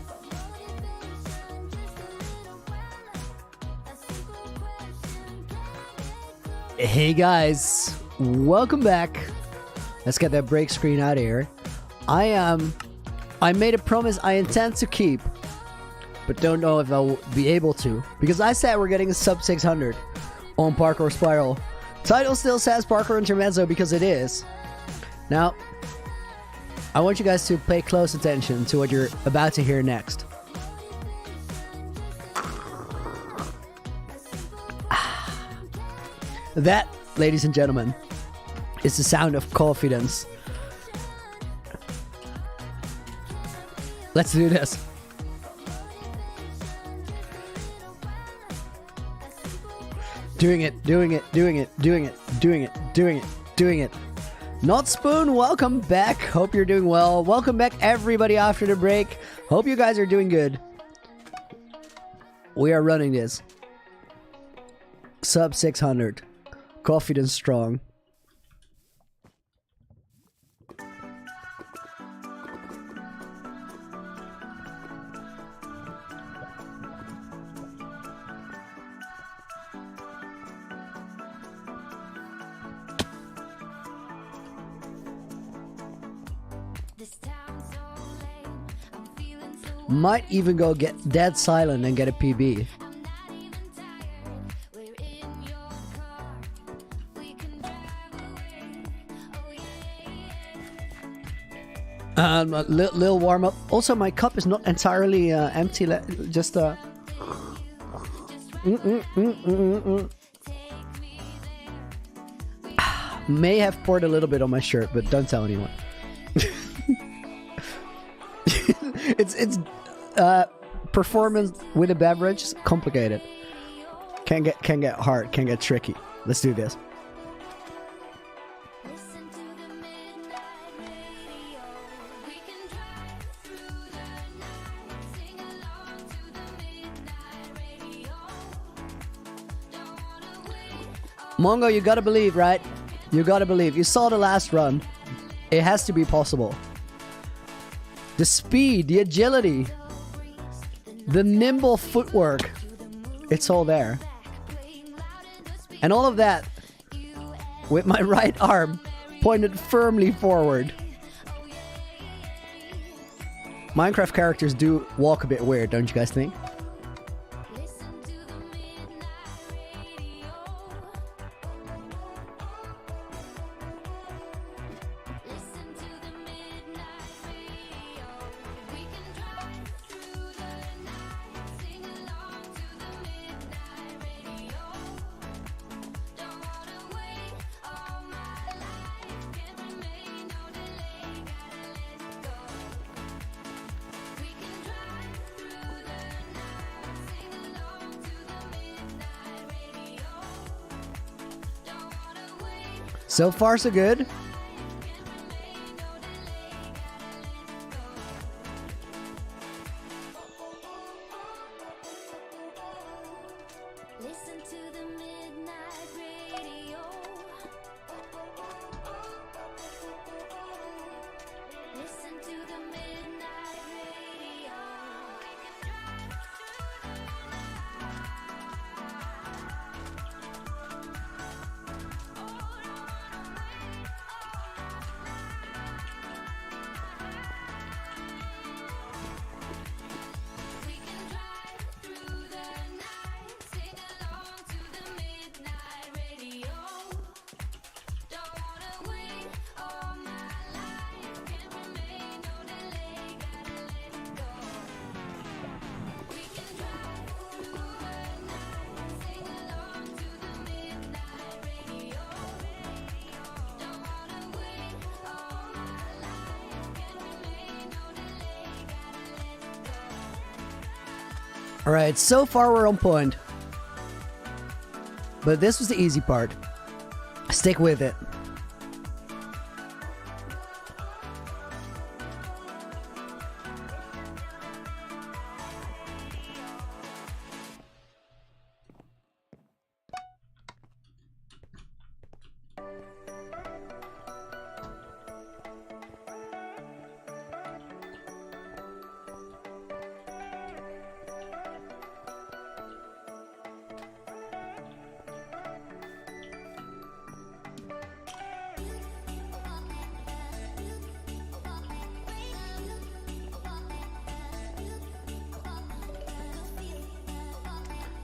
for motivation? Just a little while now. A simple question, can I get closer? Hey guys, welcome back Let's get that break screen out of here. I made a promise I intend to keep, but don't know if I'll be able to, because I said we're getting a sub 600 on Parkour Spiral. Title still says Parkour Intermezzo because it is. Now, I want you guys to pay close attention to what you're about to hear next. That, ladies and gentlemen, is the sound of confidence. Let's do this. Doing it, doing it, doing it, doing it, doing it, doing it, doing it. Not Spoon, welcome back. Hope you're doing well. Welcome back, everybody, after the break. Hope you guys are doing good. We are running this. Sub 600. Confidence strong. Might even go get dead silent and get a PB. A little warm up. Also, my cup is not entirely empty. Just may have poured a little bit on my shirt, but don't tell anyone. it's performance with a beverage is complicated. Can get hard. Can get tricky. Let's do this. Mongo, you gotta believe, right? You gotta believe. You saw the last run. It has to be possible. The speed, the agility, the nimble footwork. It's all there. And all of that with my right arm pointed firmly forward. Minecraft characters do walk a bit weird, don't you guys think? So far, so good. Listen to the midnight radio. Listen to the midnight radio. We can drive through the night, sing along to the midnight radio. Don't wanna wait all my life, can't remain, no delay, gotta let it go. We can drive through the night, sing along to the midnight radio. Don't wanna wait all my life, can't remain, no delay, gotta let it go. All right, so far we're on point. But this was the easy part. Stick with it.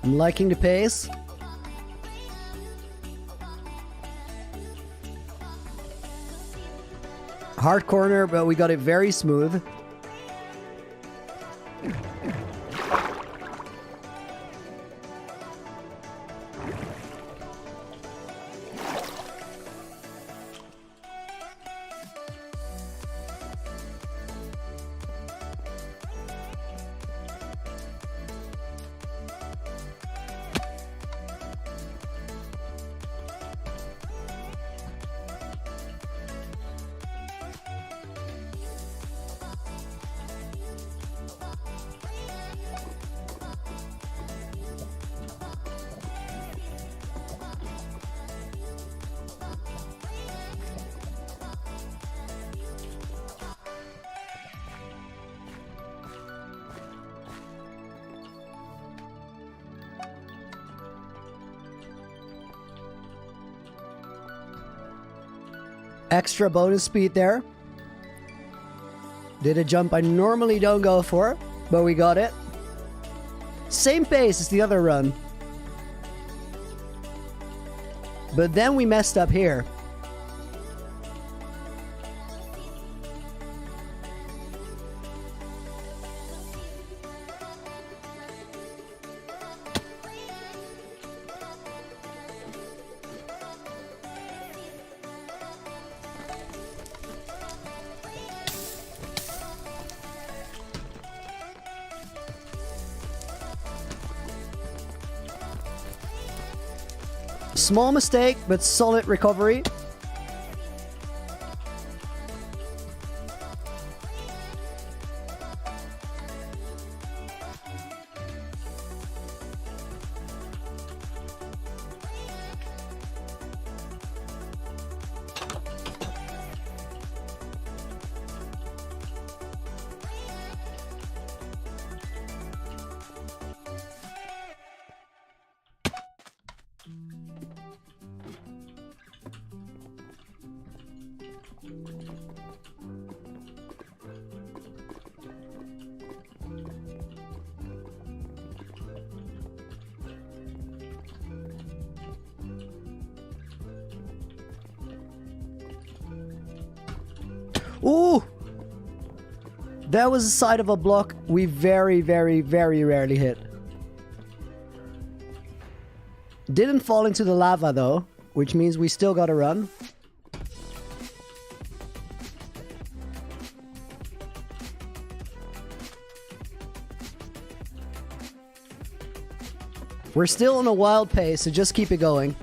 I'm liking the pace. Hard corner, but we got it very smooth. Extra bonus speed there. Did a jump I normally don't go for, but we got it. Same pace as the other run. But then we messed up here. Small mistake, but solid recovery. Ooh! That was the side of a block we very, very, very rarely hit. Didn't fall into the lava though, which means we still gotta run. We're still on a wild pace, so just keep it going.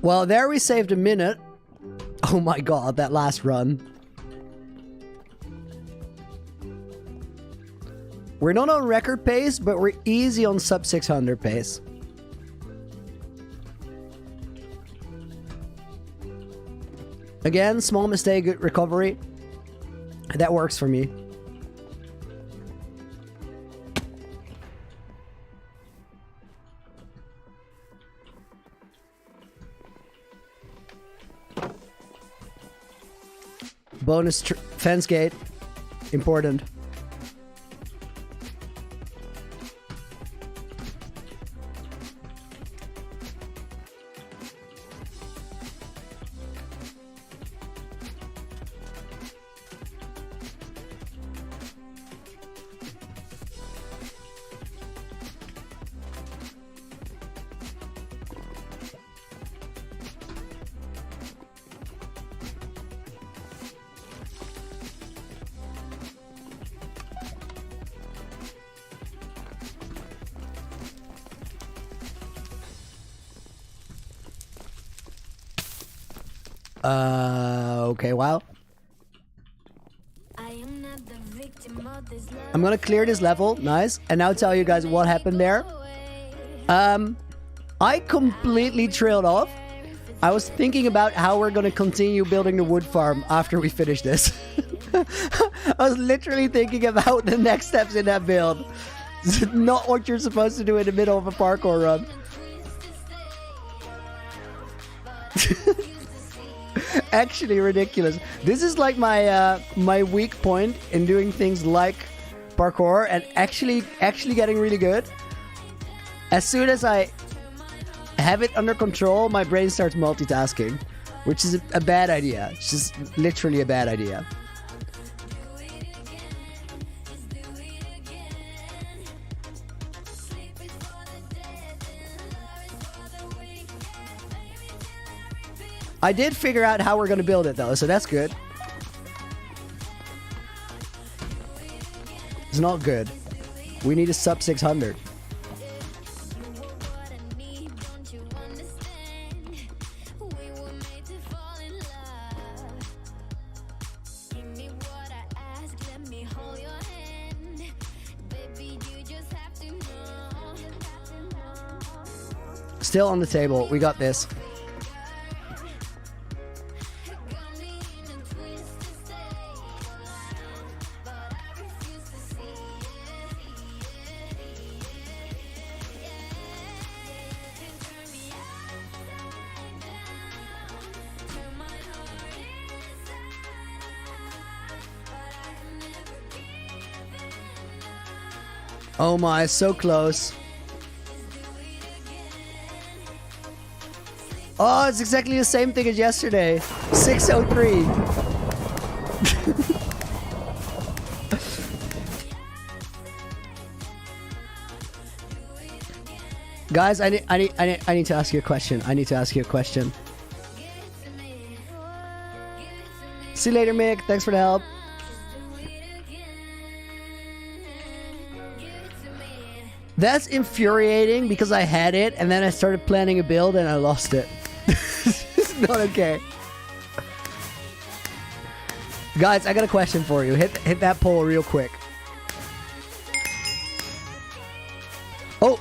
Well, there we saved a minute. Oh my god, that last run. We're not on record pace, but we're easy on sub 600 pace. Again, small mistake, good recovery. That works for me. Bonus fence gate. Important. Okay, wow. I'm gonna clear this level, nice, and now tell you guys what happened there. I completely trailed off. I was thinking about how we're going to continue building the wood farm after we finish this. I was literally thinking about the next steps in that build. Not what you're supposed to do in the middle of a parkour run. Actually ridiculous. This is like my my weak point in doing things like parkour and actually getting really good. As soon as I have it under control, my brain starts multitasking, which is a bad idea. It's just literally a bad idea. I did figure out how we're going to build it though, so that's good. It's not good. We need a sub 600. Still on the table. We got this. Oh my, so close. Oh, it's exactly the same thing as yesterday. 603. Guys, I need to ask you a question. I need to ask you a question. See you later, Mick. Thanks for the help. That's infuriating because I had it and then I started planning a build and I lost it. It's not okay. Guys, I got a question for you. Hit that poll real quick. Oh,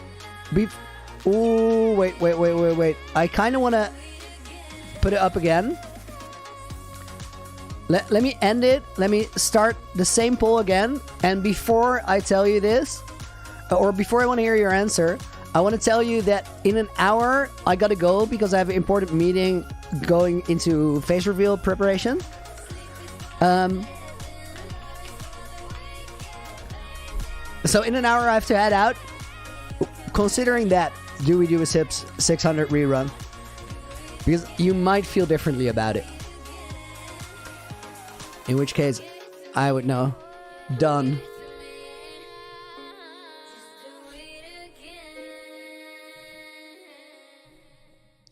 ooh, wait. I kind of want to put it up again. Let me end it. Let me start the same poll again. And before I tell you this, or before I want to hear your answer, I want to tell you that in an hour I gotta go because I have an important meeting going into face reveal preparation. So in an hour I have to head out. Considering that, do we do a 600 rerun? Because you might feel differently about it. In which case, I would know. Done.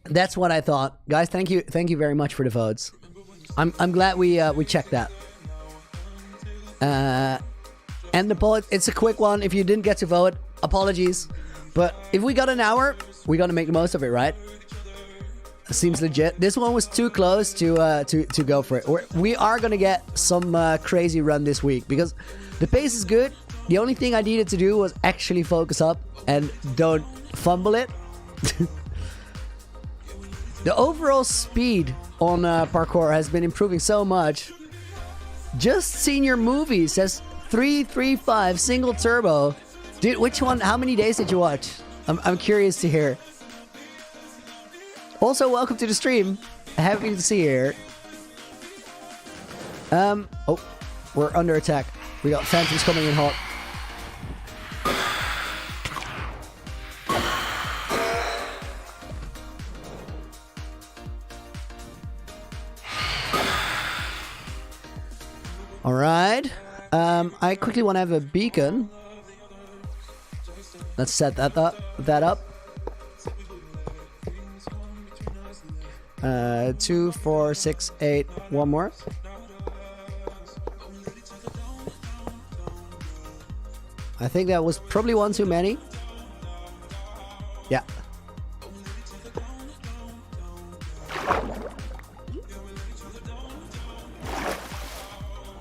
That's what I thought, guys. Thank you very much for the votes. I'm glad we checked that. And the poll, it's a quick one. If you didn't get to vote, apologies. But if we got an hour, we gotta make the most of it, right? Seems legit. This one was too close to go for it. We are gonna get some crazy run this week because the pace is good. The only thing I needed to do was actually focus up and don't fumble it. The overall speed on parkour has been improving so much. Just seen your movie says 335 single turbo. Dude, which one? How many days did you watch? I'm curious to hear. Also, welcome to the stream. Happy to see you here. Oh, we're under attack. We got phantoms coming in hot. All right. I quickly want to have a beacon. Let's set that up. 2, 4, 6, 8. One more. I think that was probably one too many. Yeah.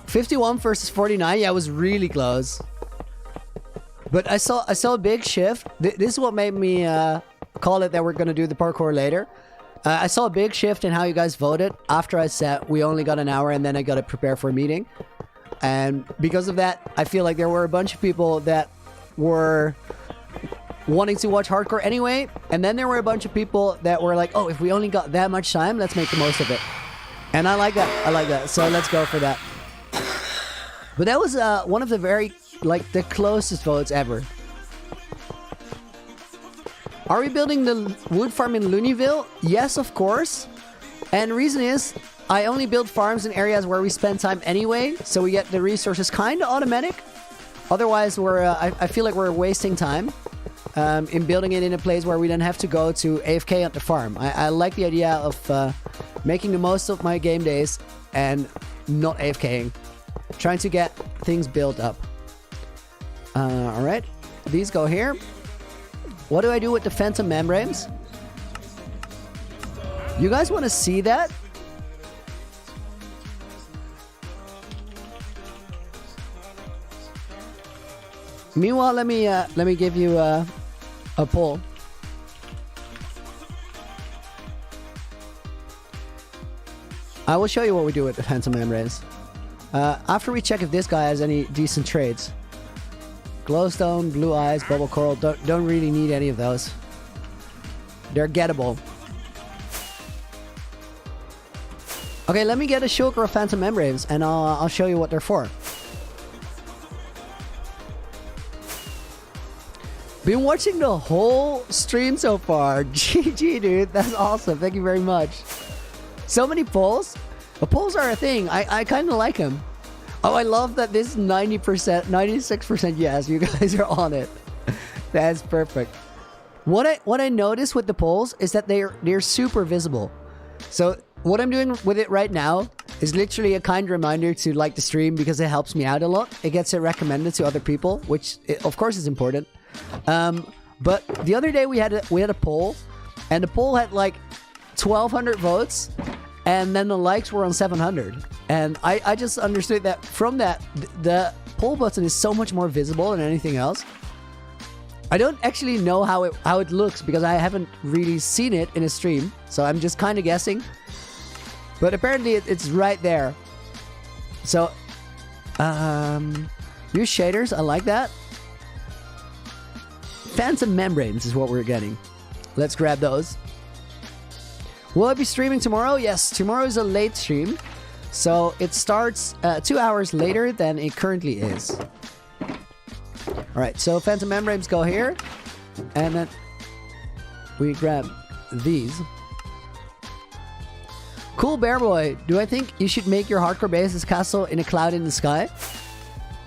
$51 versus 49. Yeah, it was really close. But I saw a big shift. This is what made me call it that we're going to do the parkour later. I saw a big shift in how you guys voted after I said we only got an hour and then I got to prepare for a meeting. And because of that, I feel like there were a bunch of people that were wanting to watch hardcore anyway. And then there were a bunch of people that were like, oh, if we only got that much time, let's make the most of it. And I like that. I like that. So let's go for that. But that was one of the very, like, the closest votes ever. Are we building the wood farm in Loonyville? Yes, of course. And the reason is, I only build farms in areas where we spend time anyway, so we get the resources kind of automatic. Otherwise, I feel like we're wasting time in building it in a place where we don't have to go to AFK at the farm. I like the idea of making the most of my game days and not AFKing. Trying to get things built up. Alright, these go here. What do I do with the phantom membranes? You guys want to see that? Meanwhile, let me give you a poll. I will show you what we do with the phantom membranes. After we check if this guy has any decent trades. Glowstone, blue eyes, bubble coral. Don't really need any of those. They're gettable. Okay, let me get a shulker of phantom membranes and I'll show you what they're for. Been watching the whole stream so far. GG, dude. That's awesome. Thank you very much. So many polls. The polls are a thing. I kind of like them. Oh, I love that this 90%, 96% yes, you guys are on it. That's perfect. What I noticed with the polls is that they're super visible. So what I'm doing with it right now is literally a kind reminder to like the stream because it helps me out a lot. It gets it recommended to other people, which of course is important. But the other day we had a poll, and the poll had like 1,200 votes, and then the likes were on 700. And I just understood that from that, the poll button is so much more visible than anything else. I don't actually know how it looks because I haven't really seen it in a stream, so I'm just kind of guessing. But apparently it's right there. So, use shaders. I like that. Phantom membranes is what we're getting. Let's grab those. Will I be streaming tomorrow? Yes, tomorrow is a late stream. So it starts 2 hours later than it currently is. Alright, so phantom membranes go here. And then we grab these. Cool Bear Boy, do I think you should make your hardcore base as castle in a cloud in the sky?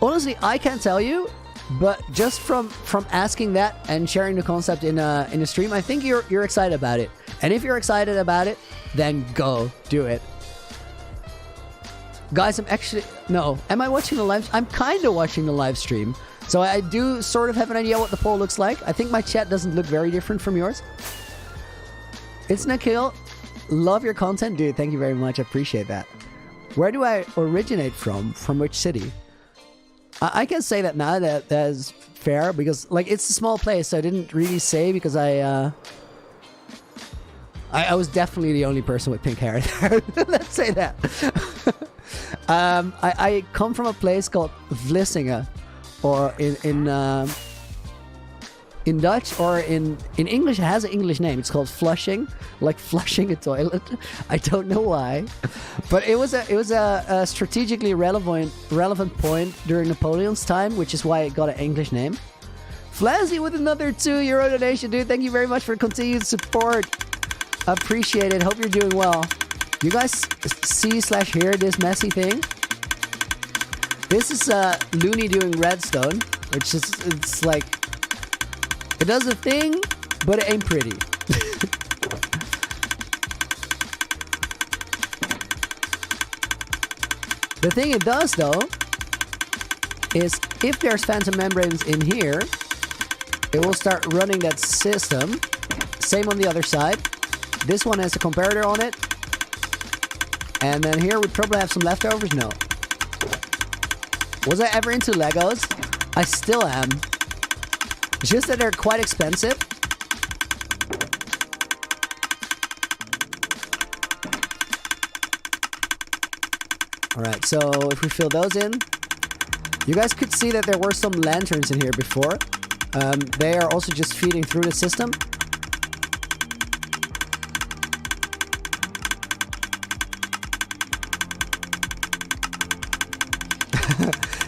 Honestly, I can't tell you. But just from asking that and sharing the concept in a stream, I think you're excited about it. And if you're excited about it, then go do it. Guys, am I watching the live? I'm kind of watching the live stream. So I do sort of have an idea what the poll looks like. I think my chat doesn't look very different from yours. It's Nikhil. Love your content, dude. Thank you very much. I appreciate that. Where do I originate from? From which city? I can say that now that is fair because like it's a small place, so I didn't really say because I was definitely the only person with pink hair there. Let's say that. I come from a place called Vlissingen, or in Dutch or in English it has an English name. It's called Flushing, like flushing a toilet. I don't know why, but it was a strategically relevant point during Napoleon's time, which is why it got an English name. Flazzy with another €2 donation, dude. Thank you very much for continued support. Appreciate it. Hope you're doing well. You guys see/hear this messy thing? This is Loony doing redstone, which is it's like it does a thing, but it ain't pretty. The thing it does though is if there's phantom membranes in here, it will start running that system. Same on the other side. This one has a comparator on it. And then here we probably have some leftovers. No. Was I ever into Legos? I still am. It's just that they're quite expensive. Alright, so if we fill those in, you guys could see that there were some lanterns in here before. They are also just feeding through the system.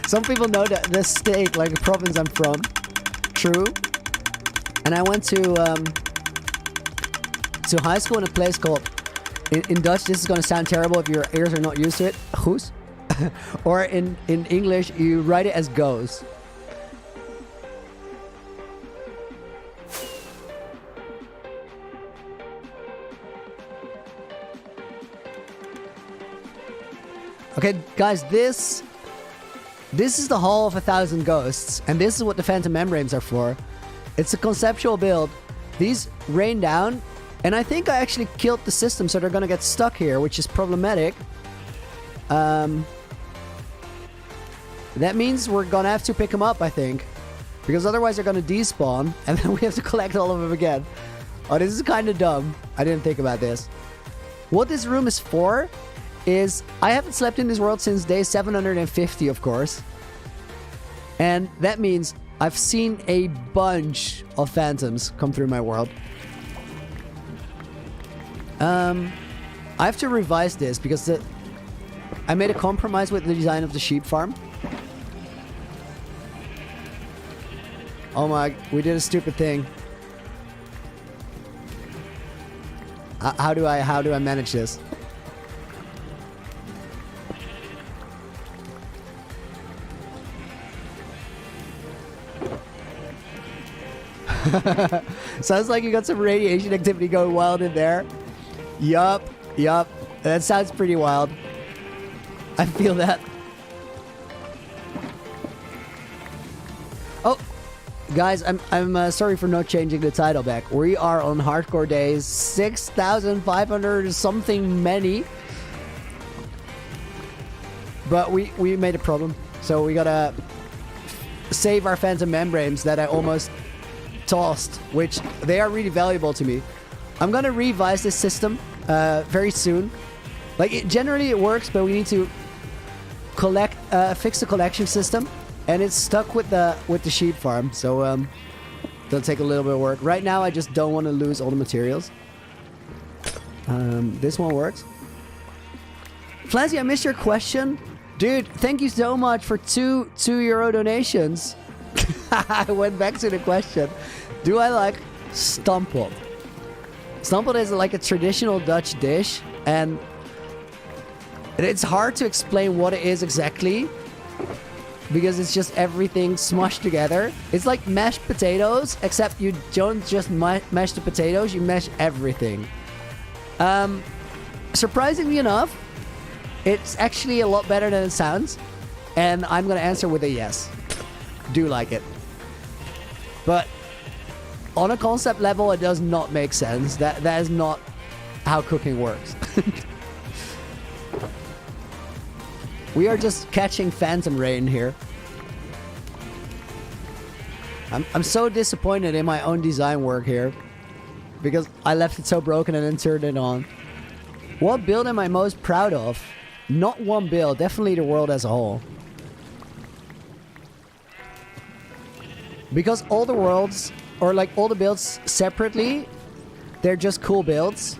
Some people know that the state, like the province I'm from. True. And I went to high school in a place called, in Dutch, this is going to sound terrible if your ears are not used to it, Goes. Or in English, you write it as goes. Okay, guys, this is the Hall of 1,000 Ghosts, and this is what the Phantom Membranes are for. It's a conceptual build. These rain down, and I think I actually killed the system, so they're gonna get stuck here, which is problematic. That means we're gonna have to pick them up, I think. Because otherwise they're gonna despawn, and then we have to collect all of them again. Oh, this is kind of dumb. I didn't think about this. What this room is for is, I haven't slept in this world since day 750, of course. And that means I've seen a bunch of phantoms come through my world. I have to revise this because I made a compromise with the design of the sheep farm. Oh my, we did a stupid thing. How do I manage this? Sounds like you got some radiation activity going wild in there. Yup. That sounds pretty wild. I feel that. Oh, guys, I'm sorry for not changing the title back. We are on hardcore days 6,500 something many. But we made a problem. So we gotta save our Phantom Membranes that I almost tossed, which they are really valuable to me. I'm gonna revise this system very soon. Like, generally it works, but we need to fix the collection system, and it's stuck with the sheep farm, so it'll take a little bit of work. Right now I just don't want to lose all the materials. This one works. Flashy, I missed your question. Dude, thank you so much for two euro donations. I went back to the question. Do I like stamppot? Stamppot is like a traditional Dutch dish, and it's hard to explain what it is exactly because it's just everything smushed together. It's like mashed potatoes, except you don't just mash the potatoes, you mash everything. Surprisingly enough, it's actually a lot better than it sounds, and I'm gonna answer with a yes. Do like it. But on a concept level, it does not make sense. That is not how cooking works. We are just catching phantom rain here. I'm so disappointed in my own design work here because I left it so broken and then turned it on. What build am I most proud of? Not one build, definitely the world as a whole. Because all the worlds, or like all the builds separately, they're just cool builds.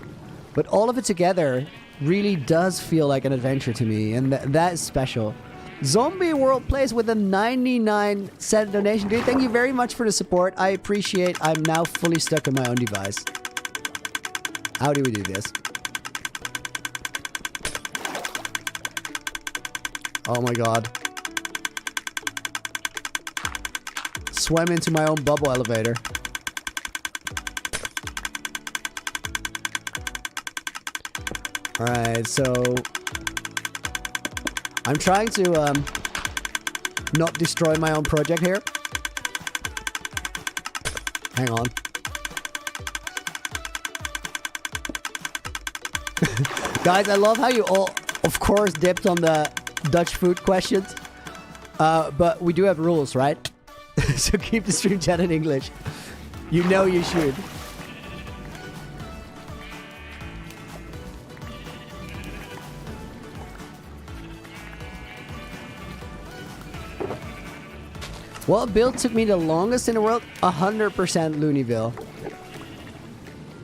But all of it together really does feel like an adventure to me, and that is special. Zombie World Plays with a 99-cent donation. Dude, thank you very much for the support. I appreciate. I'm now fully stuck in my own device. How do we do this? Oh my god. Swam into my own bubble elevator. Alright, so I'm trying to not destroy my own project here. Hang on. Guys, I love how you all, of course, dipped on the Dutch food questions. But we do have rules, right? So keep the stream chat in English. You know you should. What build took me the longest in the world? 100% Loonyville.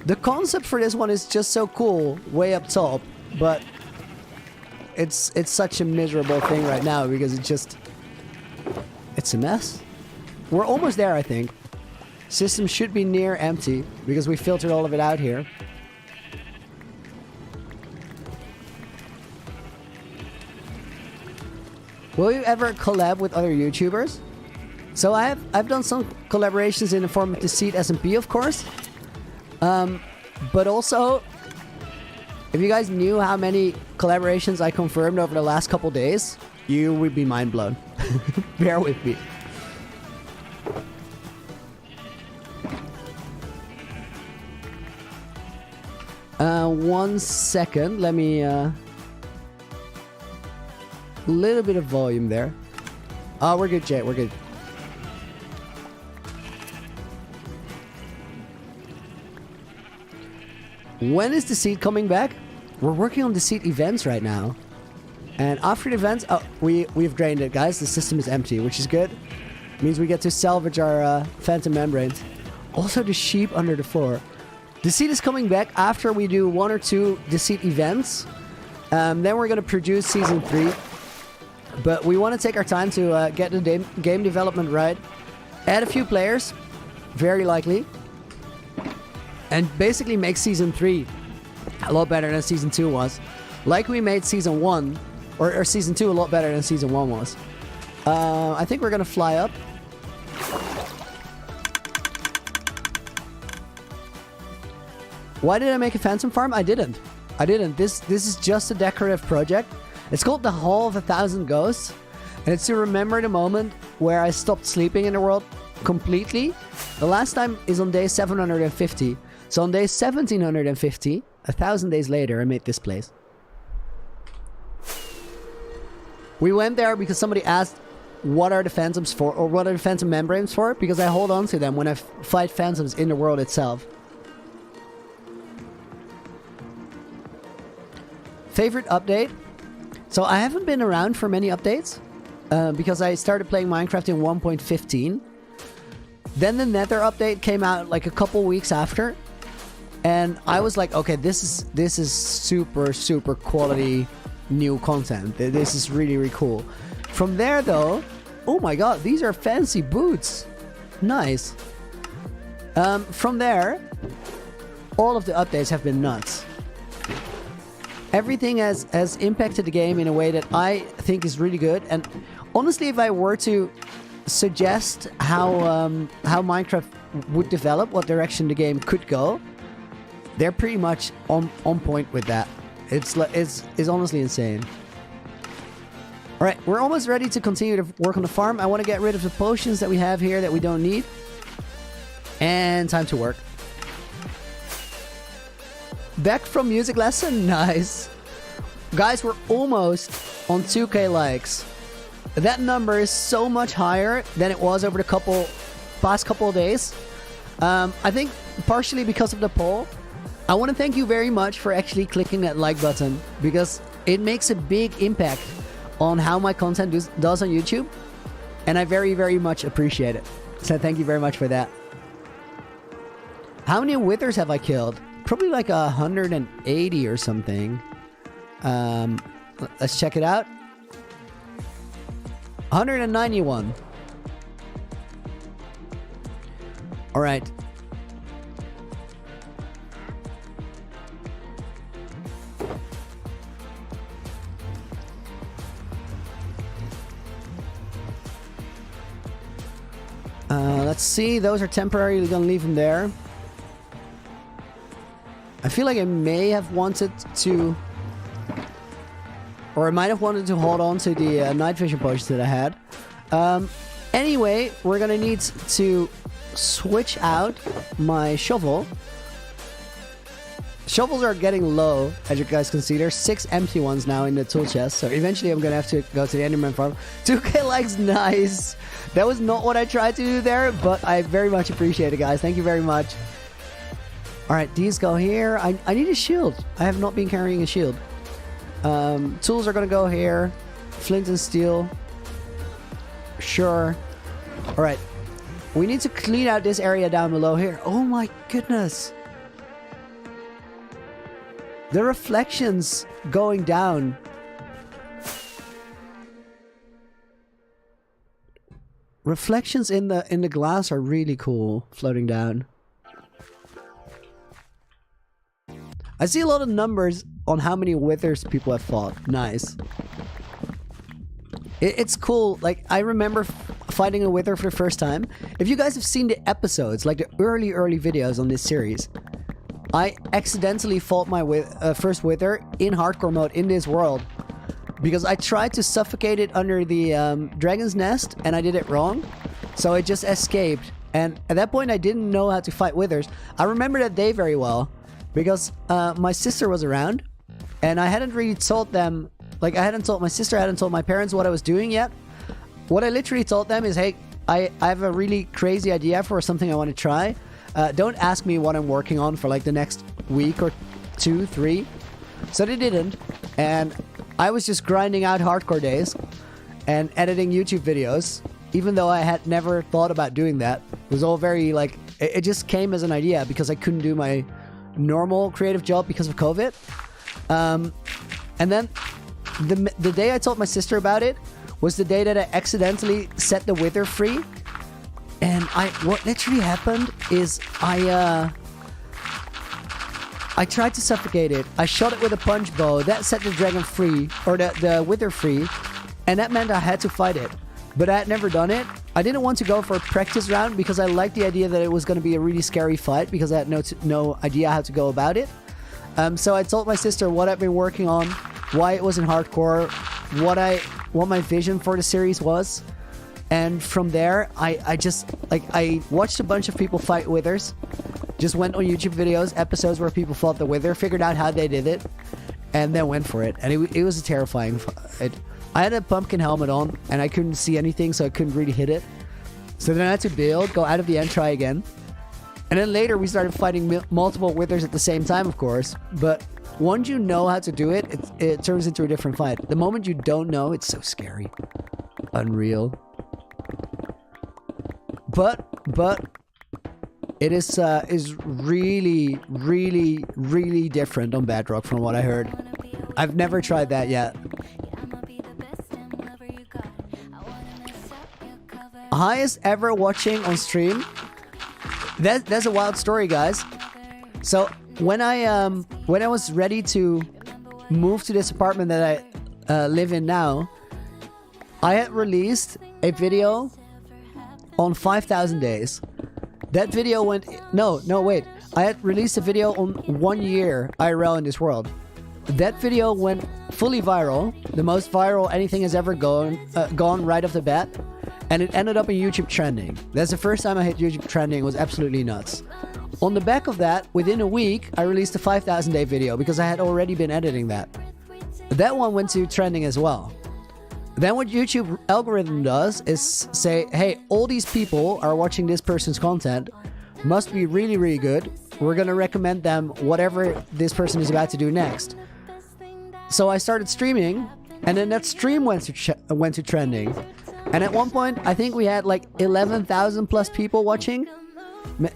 The concept for this one is just so cool, way up top, but it's such a miserable thing right now because it's a mess. We're almost there, I think. System should be near empty because we filtered all of it out here. Will you ever collab with other YouTubers? So I've done some collaborations in the form of Deceit SMP, of course. But also, if you guys knew how many collaborations I confirmed over the last couple days, you would be mind blown. Bear with me. 1 second. Let me... little bit of volume there. Oh, we're good, Jay. We're good. When is Deceit coming back? We're working on Deceit events right now. And after the events... Oh, we've drained it, guys. The system is empty, which is good. Means we get to salvage our phantom membranes. Also, the sheep under the floor. Deceit is coming back after we do 1 or 2 Deceit events. Then we're going to produce Season 3. But we want to take our time to get the game development right. Add a few players. Very likely. And basically make Season 3 a lot better than Season 2 was. Like we made Season 1, or Season 2 a lot better than Season 1 was. I think we're going to fly up. Why did I make a phantom farm? I didn't. This is just a decorative project. It's called the Hall of 1,000 Ghosts. And it's to remember the moment where I stopped sleeping in the world completely. The last time is on day 750. So on day 1750, 1,000 days later, I made this place. We went there because somebody asked, what are the phantoms for? Or what are the phantom membranes for? Because I hold on to them when I fight phantoms in the world itself. Favorite update? So I haven't been around for many updates. Because I started playing Minecraft in 1.15. Then the Nether update came out like a couple weeks after. And I was like, okay, this is super quality new content. This is really cool. From there though, oh my god, these are fancy boots. Nice. From there, all of the updates have been nuts. Everything has impacted the game in a way that I think is really good. And honestly, if I were to suggest how Minecraft would develop, what direction the game could go, they're pretty much on point with that. It's honestly insane. Alright, we're almost ready to continue to work on the farm. I want to get rid of the potions that we have here that we don't need. And time to work. Back from music lesson? Nice. Guys, we're almost on 2k likes. That number is so much higher than it was over the past couple of days. I think partially because of the poll. I want to thank you very much for actually clicking that like button, because it makes a big impact on how my content does on YouTube. And I very much appreciate it. So thank you very much for that. How many withers have I killed? Probably like 180 or something. Let's check it out. 191. All right. Let's see. Those are temporary. We're gonna leave them there. I feel like I may have wanted to... Or I might have wanted to hold on to the night vision potions that I had. Anyway, we're gonna need to switch out my shovel. Shovels are getting low, as you guys can see. There's 6 empty ones now in the tool chest, so eventually I'm gonna have to go to the Enderman farm. 2k likes, nice. That was not what I tried to do there, but I very much appreciate it, guys. Thank you very much. Alright, these go here. I need a shield. I have not been carrying a shield. Tools are gonna go here. Flint and steel. Sure. Alright. We need to clean out this area down below here. Oh my goodness. The reflections going down. Reflections in the glass are really cool, floating down. I see a lot of numbers on how many withers people have fought. Nice. It's cool. Like, I remember fighting a wither for the first time. If you guys have seen the episodes, like the early videos on this series, I accidentally fought my first wither in hardcore mode in this world because I tried to suffocate it under the dragon's nest and I did it wrong. So it just escaped. And at that point, I didn't know how to fight withers. I remember that day very well because my sister was around and I hadn't really told them. Like, I hadn't told my sister, I hadn't told my parents what I was doing yet. What I literally told them is, hey, I have a really crazy idea for something I want to try. Don't ask me what I'm working on for like the next week or 2, 3. So they didn't. And I was just grinding out hardcore days and editing YouTube videos, even though I had never thought about doing that. It was all very like, it just came as an idea because I couldn't do my normal creative job because of COVID. And then the day I told my sister about it was the day that I accidentally set the wither free. And what literally happened is I tried to suffocate it. I shot it with a punch bow. That set the dragon free, or the wither free. And that meant I had to fight it. But I had never done it. I didn't want to go for a practice round because I liked the idea that it was going to be a really scary fight because I had no idea how to go about it. So I told my sister what I've been working on, why it wasn't hardcore, what my vision for the series was. And from there, I just, like, I watched a bunch of people fight withers. Just went on YouTube videos, episodes where people fought the wither, figured out how they did it, and then went for it. And it was a terrifying fight. I had a pumpkin helmet on, and I couldn't see anything, so I couldn't really hit it. So then I had to build, go out of the end, try again. And then later, we started fighting multiple withers at the same time, of course. But once you know how to do it, it turns into a different fight. The moment you don't know, it's so scary. Unreal. But it is really, really, really different on Bedrock from what I heard. I've never tried that yet. Highest ever watching on stream. That's a wild story, guys. So when I was ready to move to this apartment that I live in now, I had released a video on 5,000 days. That video went... No, wait. I had released a video on 1 year IRL in this world. That video went fully viral. The most viral anything has ever gone right off the bat. And it ended up in YouTube trending. That's the first time I hit YouTube trending. It was absolutely nuts. On the back of that, within a week, I released a 5,000 day video because I had already been editing that. That one went to trending as well. Then what YouTube algorithm does is say, hey, all these people are watching this person's content, must be really, really good. We're going to recommend them whatever this person is about to do next. So I started streaming, and then that stream went to trending. And at one point, I think we had like 11,000 plus people watching.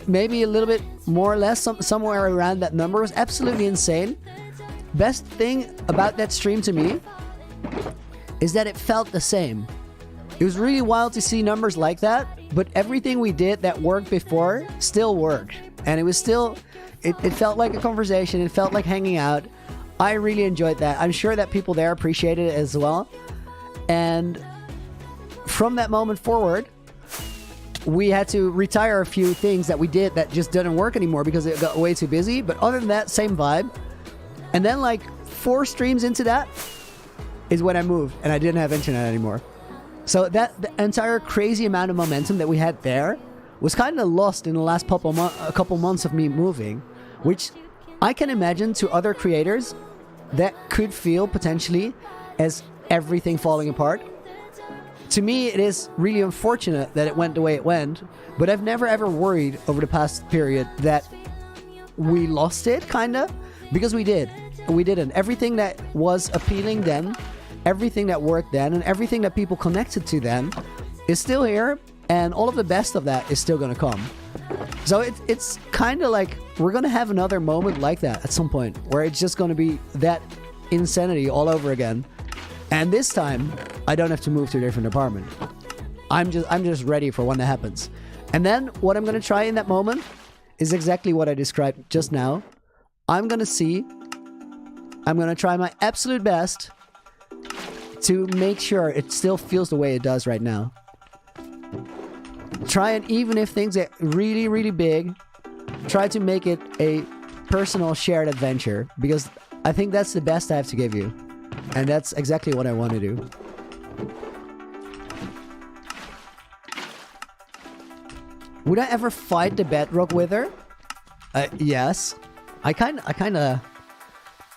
Maybe a little bit more or less, somewhere around that number. It was absolutely insane. Best thing about that stream to me is that it felt the same. It was really wild to see numbers like that, but everything we did that worked before still worked. And it was still, it felt like a conversation, it felt like hanging out. I really enjoyed that. I'm sure that people there appreciated it as well. And from that moment forward, we had to retire a few things that we did that just didn't work anymore because it got way too busy. But other than that, same vibe. And then like 4 streams into that is when I moved and I didn't have internet anymore. So that the entire crazy amount of momentum that we had there was kind of lost in the last couple months of me moving, which I can imagine to other creators that could feel potentially as everything falling apart. To me, it is really unfortunate that it went the way it went, but I've never ever worried over the past period that we lost it, kinda, because we did. We didn't. Everything that was appealing then, everything that worked then, and everything that people connected to then is still here, and all of the best of that is still gonna come. So it's kind of like we're gonna have another moment like that at some point, where it's just gonna be that insanity all over again. And this time, I don't have to move to a different apartment. I'm just ready for when that happens. And then what I'm gonna try in that moment is exactly what I described just now. I'm gonna try my absolute best to make sure it still feels the way it does right now. Try, and even if things get really, really big, try to make it a personal shared adventure, because I think that's the best I have to give you. And that's exactly what I want to do. Would I ever fight the bedrock wither? Yes. I kind of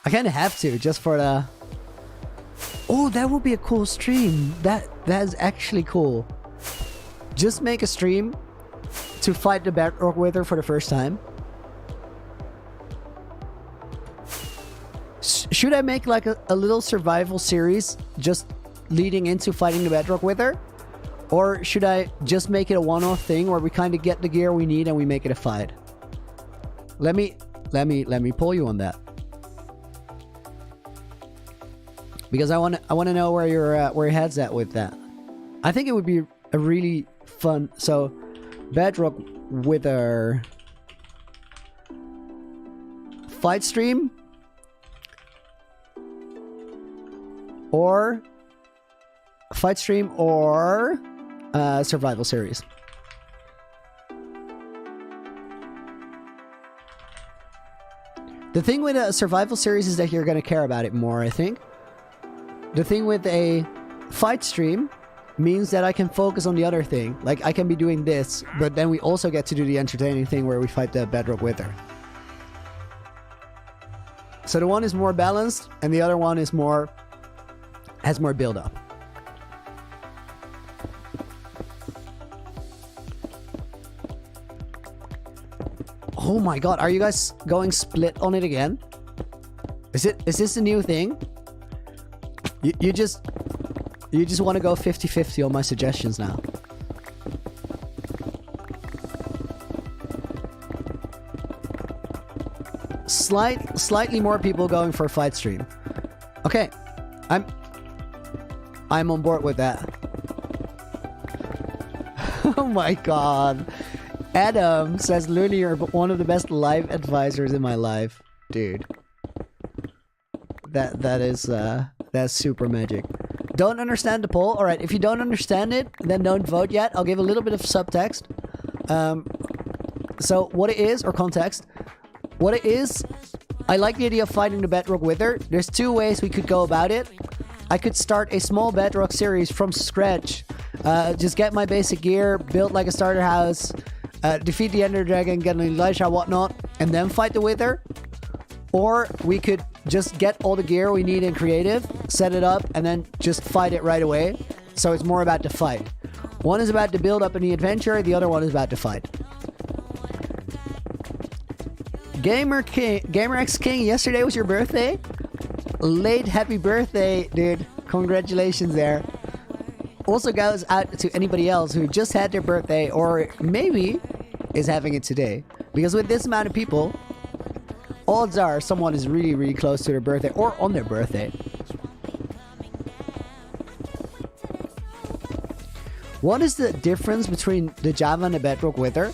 have to, just for the... Oh, that would be a cool stream. That is actually cool. Just make a stream to fight the bedrock wither for the first time. Should I make like a little survival series just leading into fighting the bedrock wither? Or should I just make it a one-off thing where we kind of get the gear we need and we make it a fight? Let me pull you on that. Because I want to know where your head's at with that. I think it would be a really fun. So, bedrock wither fight stream, or survival series. The thing with a survival series is that you're going to care about it more, I think. The thing with a fight stream means that I can focus on the other thing. Like, I can be doing this, but then we also get to do the entertaining thing where we fight the bedrock wither. So the one is more balanced, and the other one is has more build-up. Oh my god, are you guys going split on it again? Is this a new thing? You just want to go 50-50 on my suggestions now. Slightly more people going for a fight stream. Okay, I'm on board with that. Oh my god. Adam says, Loony, you're one of the best live advisors in my life. Dude. That's super magic. Don't understand the poll? Alright, if you don't understand it, then don't vote yet. I'll give a little bit of subtext. So, what it is, or context. What it is, I like the idea of fighting the bedrock wither. There's two ways we could go about it. I could start a small bedrock series from scratch. Just get my basic gear, build like a starter house, defeat the Ender Dragon, get an Elisha, whatnot, and then fight the wither. Or we could just get all the gear we need in creative, set it up, and then just fight it right away. So it's more about the fight. One is about the build up and the adventure, the other one is about the fight. GamerX King, yesterday was your birthday? Late happy birthday, dude. Congratulations there. Also goes out to anybody else who just had their birthday or maybe is having it today. Because with this amount of people, odds are someone is really, really close to their birthday or on their birthday. What is the difference between the Java and the Bedrock Wither?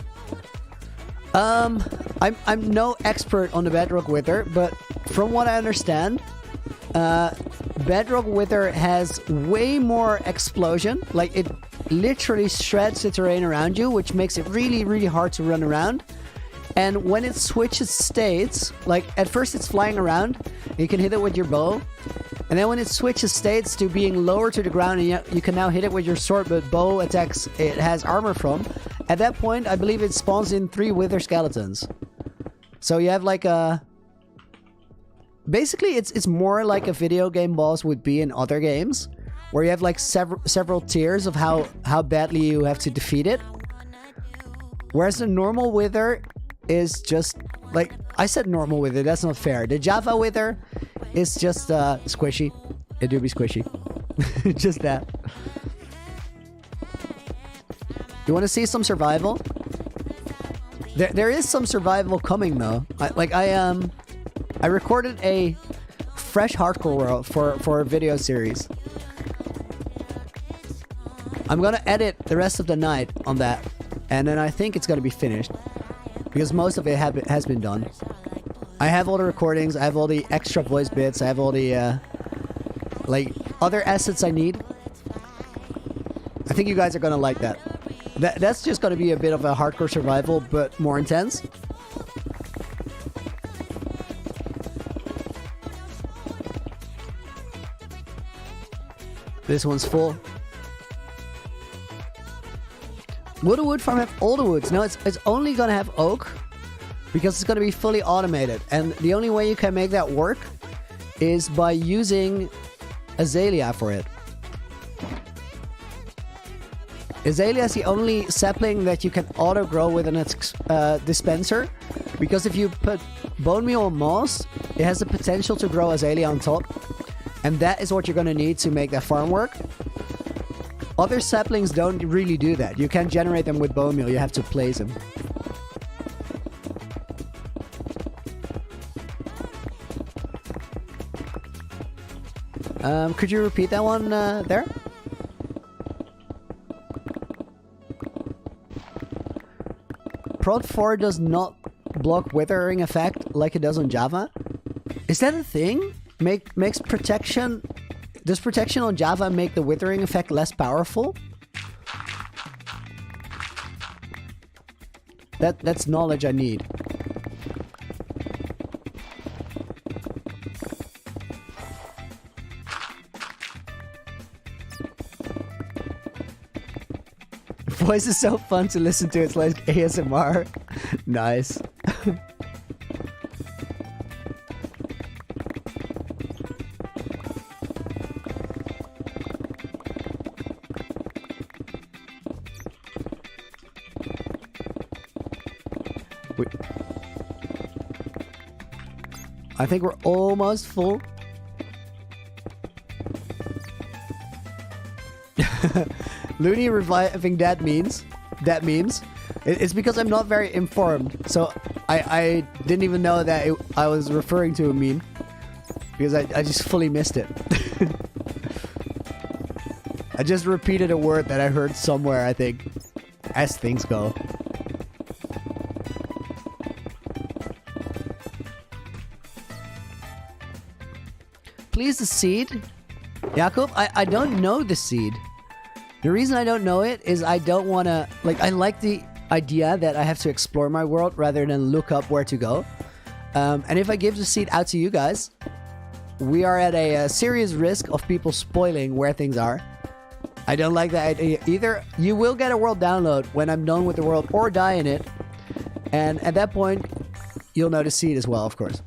I'm no expert on the Bedrock Wither, but from what I understand, Bedrock Wither has way more explosion. Like, it literally shreds the terrain around you, which makes it really, really hard to run around. And when it switches states, like at first it's flying around, you can hit it with your bow. And then when it switches states to being lower to the ground, and you can now hit it with your sword, but bow attacks it has armor from. At that point, I believe it spawns in 3 wither skeletons. So you have like a basically it's more like a video game boss would be in other games, where you have like several tiers of how badly you have to defeat it. Whereas the normal Wither is just like, I said normal Wither, that's not fair. The Java Wither is just squishy. It do be squishy. Just that. You want to see some survival? There is some survival coming though. I recorded a fresh hardcore world for a video series. I'm gonna edit the rest of the night on that, and then I think it's gonna be finished because most of it has been done. I have all the recordings, I have all the extra voice bits, I have all the like other assets I need. I think you guys are gonna like that. That's just gonna be a bit of a hardcore survival, but more intense. This one's full. Would a wood farm have all the woods? No, it's only gonna have oak because it's gonna be fully automated, and the only way you can make that work is by using azalea for it. Azalea is the only sapling that you can auto grow with an dispenser, because if you put bone meal or moss, it has the potential to grow azalea on top, and that is what you're gonna need to make that farm work. Other saplings don't really do that. You can't generate them with bone meal, you have to place them. Could you repeat that one there? Prod 4 does not block withering effect like it does on Java. Is that a thing? Makes protection... Does protection on Java make the withering effect less powerful? That's knowledge I need. Voice is so fun to listen to, it's like ASMR. Nice. I think we're almost full. Loony reviving that memes. It's because I'm not very informed, so I didn't even know that I was referring to a meme because I just fully missed it. I just repeated a word that I heard somewhere, I think, as things go. Please, the seed? Jakub, I don't know the seed. The reason I don't know it is I don't want to... Like, I like the idea that I have to explore my world rather than look up where to go. And if I give the seed out to you guys, we are at a serious risk of people spoiling where things are. I don't like that idea either. You will get a world download when I'm done with the world or die in it. And at that point, you'll know the seed as well, of course.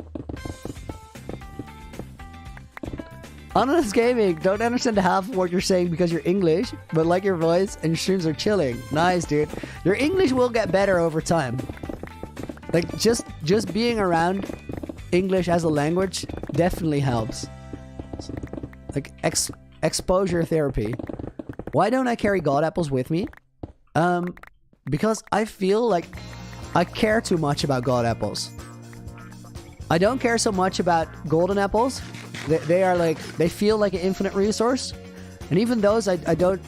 Honest Gaming, don't understand half of what you're saying because you're English, but like your voice and your streams are chilling. Nice, dude. Your English will get better over time. Like, just being around English as a language definitely helps. Like, exposure therapy. Why don't I carry god apples with me? Because I feel like I care too much about god apples. I don't care so much about golden apples. They are like, they feel like an infinite resource. And even those, I don't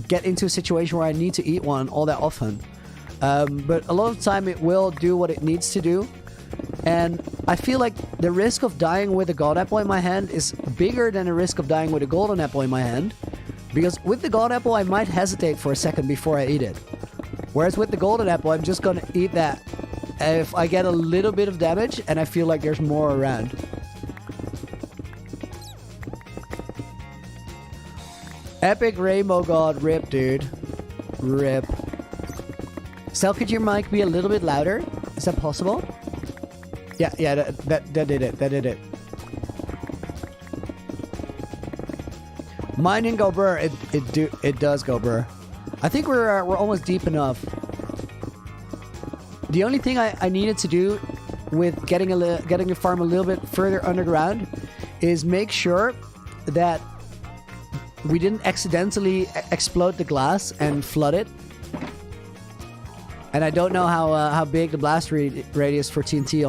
get into a situation where I need to eat one all that often. But a lot of the time it will do what it needs to do. And I feel like the risk of dying with a god apple in my hand is bigger than the risk of dying with a golden apple in my hand. Because with the god apple, I might hesitate for a second before I eat it. Whereas with the golden apple, I'm just gonna eat that if I get a little bit of damage and I feel like there's more around. Epic Rainbow God, rip, dude. Rip. Sel, could your mic be a little bit louder? Is that possible? Yeah, that did it. That did it. Mine didn't go burr. It does go burr. I think we're almost deep enough. The only thing I needed to do with getting the farm a little bit further underground is make sure that we didn't accidentally explode the glass and flood it. And I don't know how big the blast radius for TNT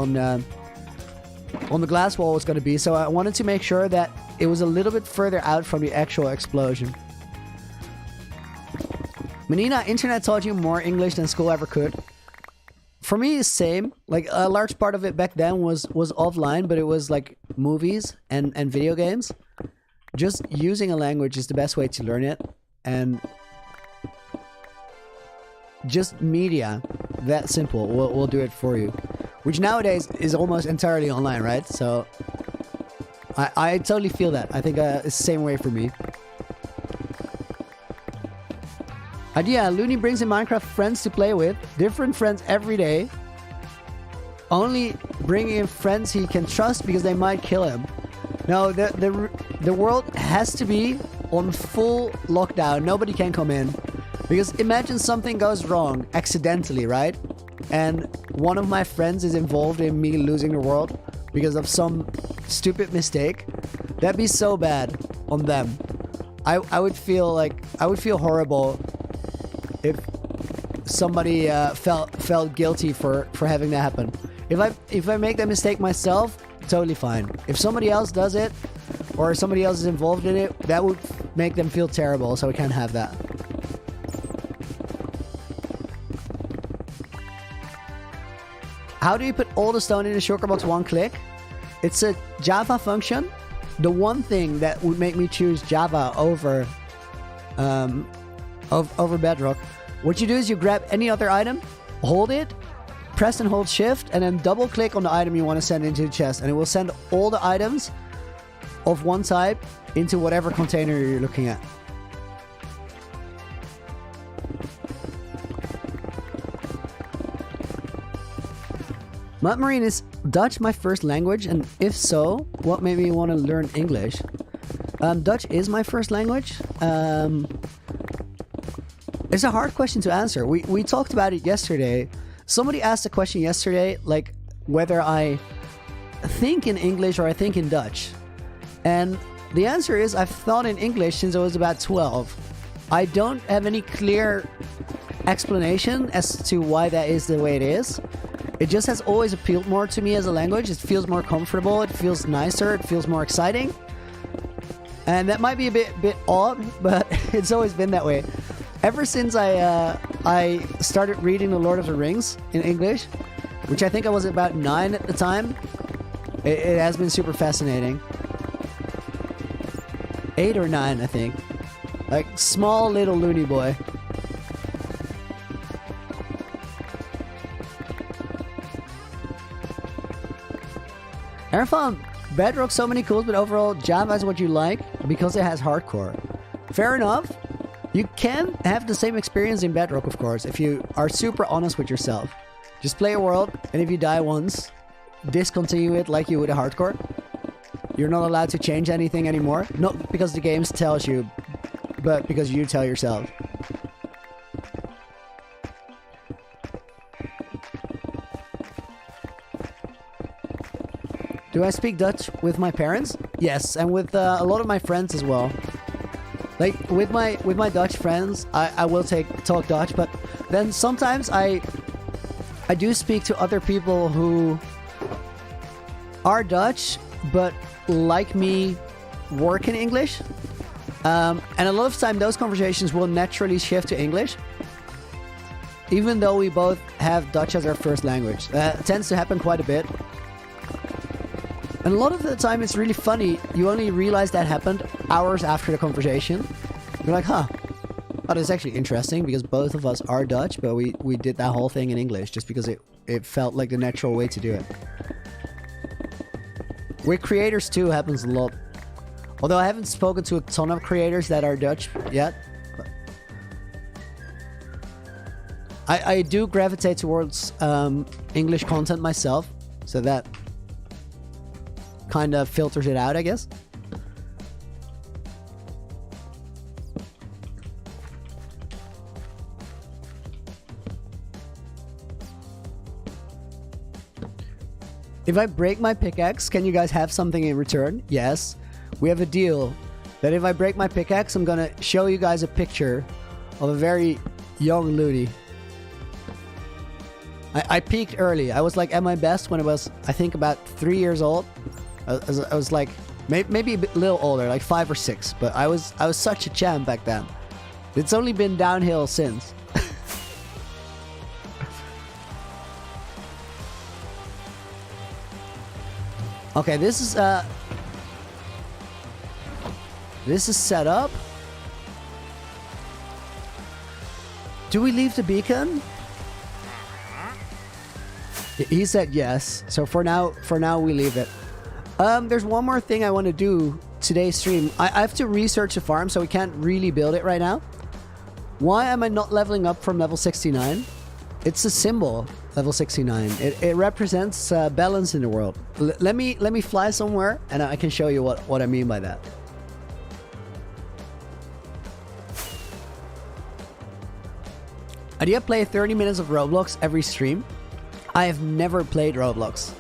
on the glass wall was going to be, so I wanted to make sure that it was a little bit further out from the actual explosion. Menina, internet taught you more English than school ever could. For me, it's same. Like, a large part of it back then was offline, but it was like movies and video games. Just using a language is the best way to learn it. And just media, that simple, will do it for you. Which nowadays is almost entirely online, right? So I totally feel that. I think it's the same way for me. Idea, Loony brings in Minecraft friends to play with. Different friends every day. Only bringing in friends he can trust because they might kill him. No, the world has to be on full lockdown. Nobody can come in. Because imagine something goes wrong accidentally, right? And one of my friends is involved in me losing the world because of some stupid mistake. That'd be so bad on them. I would feel horrible if somebody felt guilty for having that happen. If I make that mistake myself, totally fine. If somebody else does it, or somebody else is involved in it, that would make them feel terrible, so we can't have that. How do you put all the stone in a shulker box one click? It's a Java function. The one thing that would make me choose Java over Bedrock, what you do is you grab any other item, hold it, press and hold shift, and then double click on the item you want to send into the chest, and it will send all the items of one type into whatever container you're looking at. Mud Marine, is Dutch my first language? And if so, what made me want to learn English? Dutch is my first language. It's a hard question to answer. We talked about it yesterday. Somebody asked a question yesterday, like whether I think in English or I think in Dutch. And the answer is I've thought in English since I was about 12. I don't have any clear explanation as to why that is the way it is. It just has always appealed more to me as a language. It feels more comfortable. It feels nicer. It feels more exciting. And that might be a bit odd, but it's always been that way. Ever since I started reading The Lord of the Rings in English, which I think I was about 9 at the time, it has been super fascinating. 8 or 9, I think. Like, small little loony boy. I found Bedrock so many cools, but overall Java is what you like because it has hardcore. Fair enough. You can have the same experience in Bedrock, of course, if you are super honest with yourself. Just play a world, and if you die once, discontinue it like you would a hardcore. You're not allowed to change anything anymore. Not because the game tells you, but because you tell yourself. Do I speak Dutch with my parents? Yes, and with a lot of my friends as well. Like, with my Dutch friends, I will talk Dutch, but then sometimes I do speak to other people who are Dutch, but like me, work in English. And a lot of time, those conversations will naturally shift to English. Even though we both have Dutch as our first language. It tends to happen quite a bit. And a lot of the time, it's really funny. You only realize that happened hours after the conversation. You're like, huh. Oh, that's actually interesting because both of us are Dutch, but we did that whole thing in English just because it felt like the natural way to do it. With creators too, happens a lot. Although I haven't spoken to a ton of creators that are Dutch yet. I do gravitate towards English content myself, so that kind of filters it out, I guess. If I break my pickaxe, can you guys have something in return? Yes. We have a deal that if I break my pickaxe, I'm gonna show you guys a picture of a very young Loony. I peaked early. I was like at my best when I was, I think, about 3 years old. I was like maybe a little older, like 5 or 6. But I was such a champ back then. It's only been downhill since. Okay, this is set up. Do we leave the beacon? He said yes. So for now we leave it. There's one more thing I want to do today's stream. I have to research the farm, so we can't really build it right now. Why am I not leveling up from level 69? It's a symbol, level 69. It represents balance in the world. Let me fly somewhere, and I can show you what I mean by that. Do you play 30 minutes of Roblox every stream? I have never played Roblox.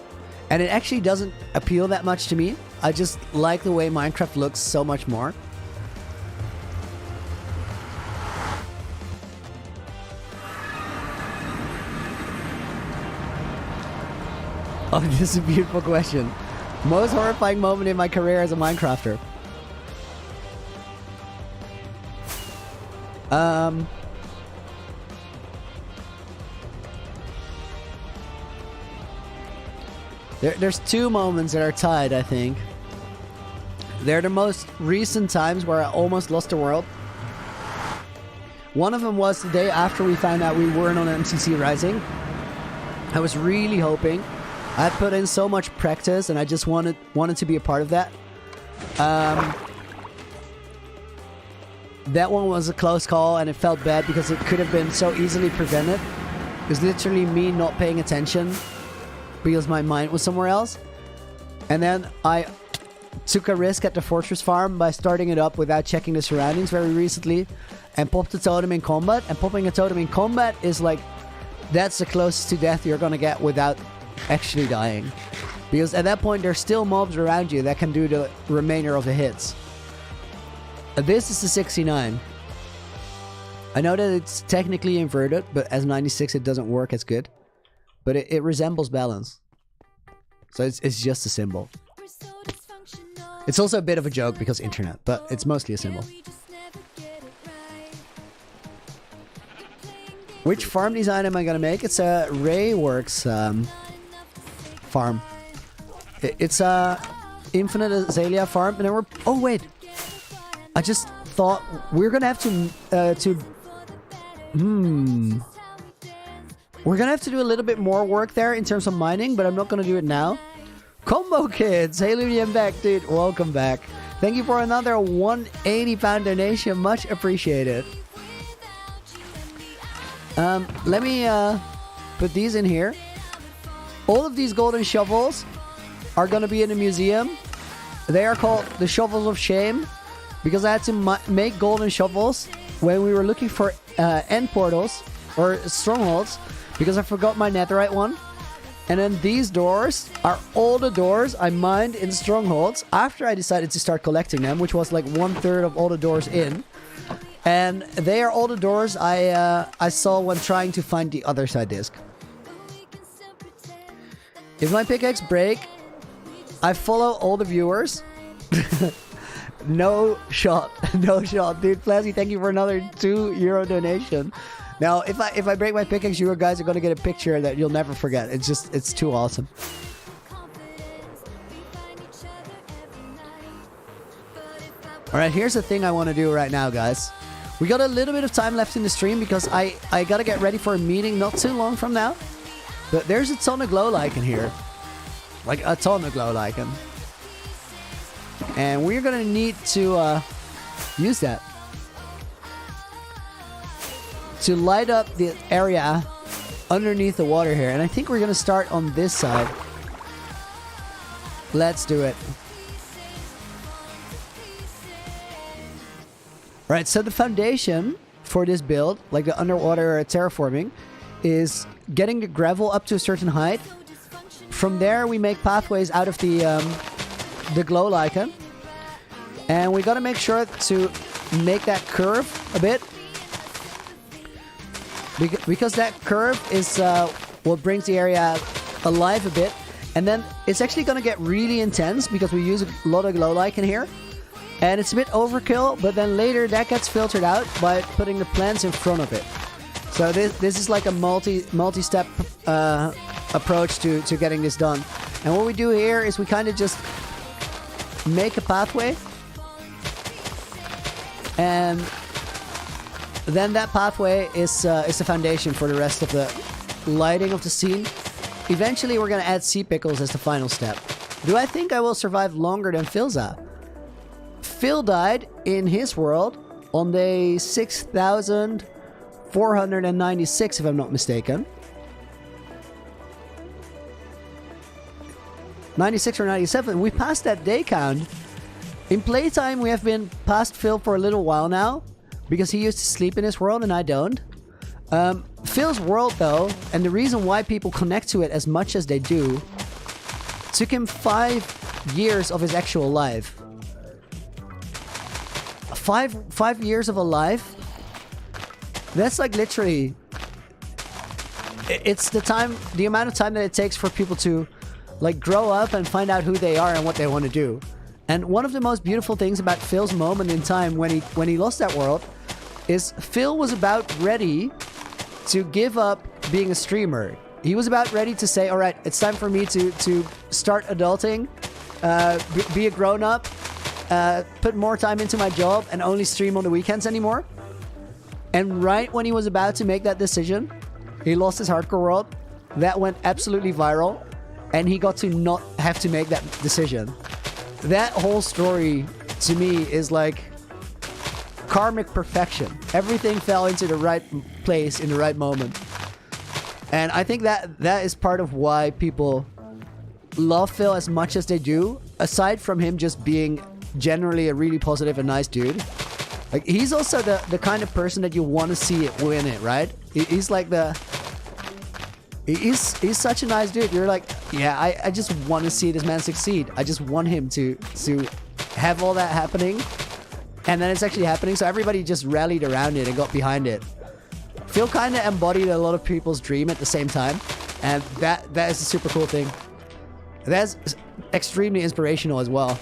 And it actually doesn't appeal that much to me. I just like the way Minecraft looks so much more. Oh, this is a beautiful question. Most horrifying moment in my career as a Minecrafter. There's two moments that are tied, I think. They're the most recent times where I almost lost the world. One of them was the day after we found out we weren't on MCC Rising. I was really hoping. I had put in so much practice, and I just wanted to be a part of that. That one was a close call, and it felt bad because it could have been so easily prevented. It was literally me not paying attention because my mind was somewhere else. And then I took a risk at the fortress farm by starting it up without checking the surroundings very recently, and popped a totem in combat. And popping a totem in combat is like, that's the closest to death you're gonna get without actually dying, because at that point there's still mobs around you that can do the remainder of the hits. This is the 69. I know that it's technically inverted, but as 96 it doesn't work as good. But it resembles balance. So it's just a symbol. It's also a bit of a joke because internet, but it's mostly a symbol. Which farm design am I gonna make? It's a Rayworks farm. It's a infinite azalea farm, and then we're... Oh wait, I just thought we're gonna have to we're gonna have to do a little bit more work there in terms of mining, but I'm not gonna do it now. Combo Kids, hey Loony, I'm back, dude. Welcome back. Thank you for another £180 donation, much appreciated. Let me put these in here. All of these golden shovels are gonna be in a museum. They are called the Shovels of Shame because I had to make golden shovels when we were looking for end portals or strongholds, because I forgot my netherite one. And then these doors are all the doors I mined in strongholds after I decided to start collecting them, which was like 1/3 of all the doors in. And they are all the doors I saw when trying to find the other side disc. If my pickaxe break, I follow all the viewers. No shot, no shot, dude. Flasky, thank you for another €2 donation. Now, if I break my pickaxe, you guys are gonna get a picture that you'll never forget. It's too awesome. All right, here's the thing I want to do right now, guys. We got a little bit of time left in the stream because I gotta get ready for a meeting not too long from now. But there's a ton of glow lichen here, like a ton of glow lichen, and we're gonna need to use that to light up the area underneath the water here. And I think we're gonna start on this side. Let's do it. Right, so the foundation for this build, like the underwater terraforming, is getting the gravel up to a certain height from there, we make pathways out of the glow lichen. And we got to make sure to make that curve a bit. Because that curve is what brings the area alive a bit. And then it's actually going to get really intense because we use a lot of glow lichen here. And it's a bit overkill, but then later that gets filtered out by putting the plants in front of it. So this is like a multi-step approach to getting this done. And what we do here is we kind of just make a pathway. And then that pathway is the foundation for the rest of the lighting of the scene. Eventually, we're going to add sea pickles as the final step. Do I think I will survive longer than Philza? Phil died in his world on day 6,496, if I'm not mistaken. 96 or 97. We passed that day count. In playtime, we have been past Phil for a little while now, because he used to sleep in his world and I don't. Phil's world, though, and the reason why people connect to it as much as they do, took him 5 years of his actual life. 5 years of a life? That's like literally... It's the amount of time that it takes for people to like grow up and find out who they are and what they want to do. And one of the most beautiful things about Phil's moment in time when he lost that world is Phil was about ready to give up being a streamer. He was about ready to say, all right, it's time for me to start adulting, be a grown-up, put more time into my job and only stream on the weekends anymore. And right when he was about to make that decision, he lost his hardcore world. That went absolutely viral. And he got to not have to make that decision. That whole story, to me, is like karmic perfection. Everything fell into the right place in the right moment. And I think that is part of why people love Phil as much as they do, aside from him just being generally a really positive and nice dude. Like, he's also the kind of person that you want to see it win it, right? He's like He's such a nice dude. You're like, yeah, I just want to see this man succeed. I just want him to have all that happening. And then it's actually happening. So everybody just rallied around it and got behind it. Phil kind of embodied a lot of people's dream at the same time. And that is a super cool thing. That's extremely inspirational as well.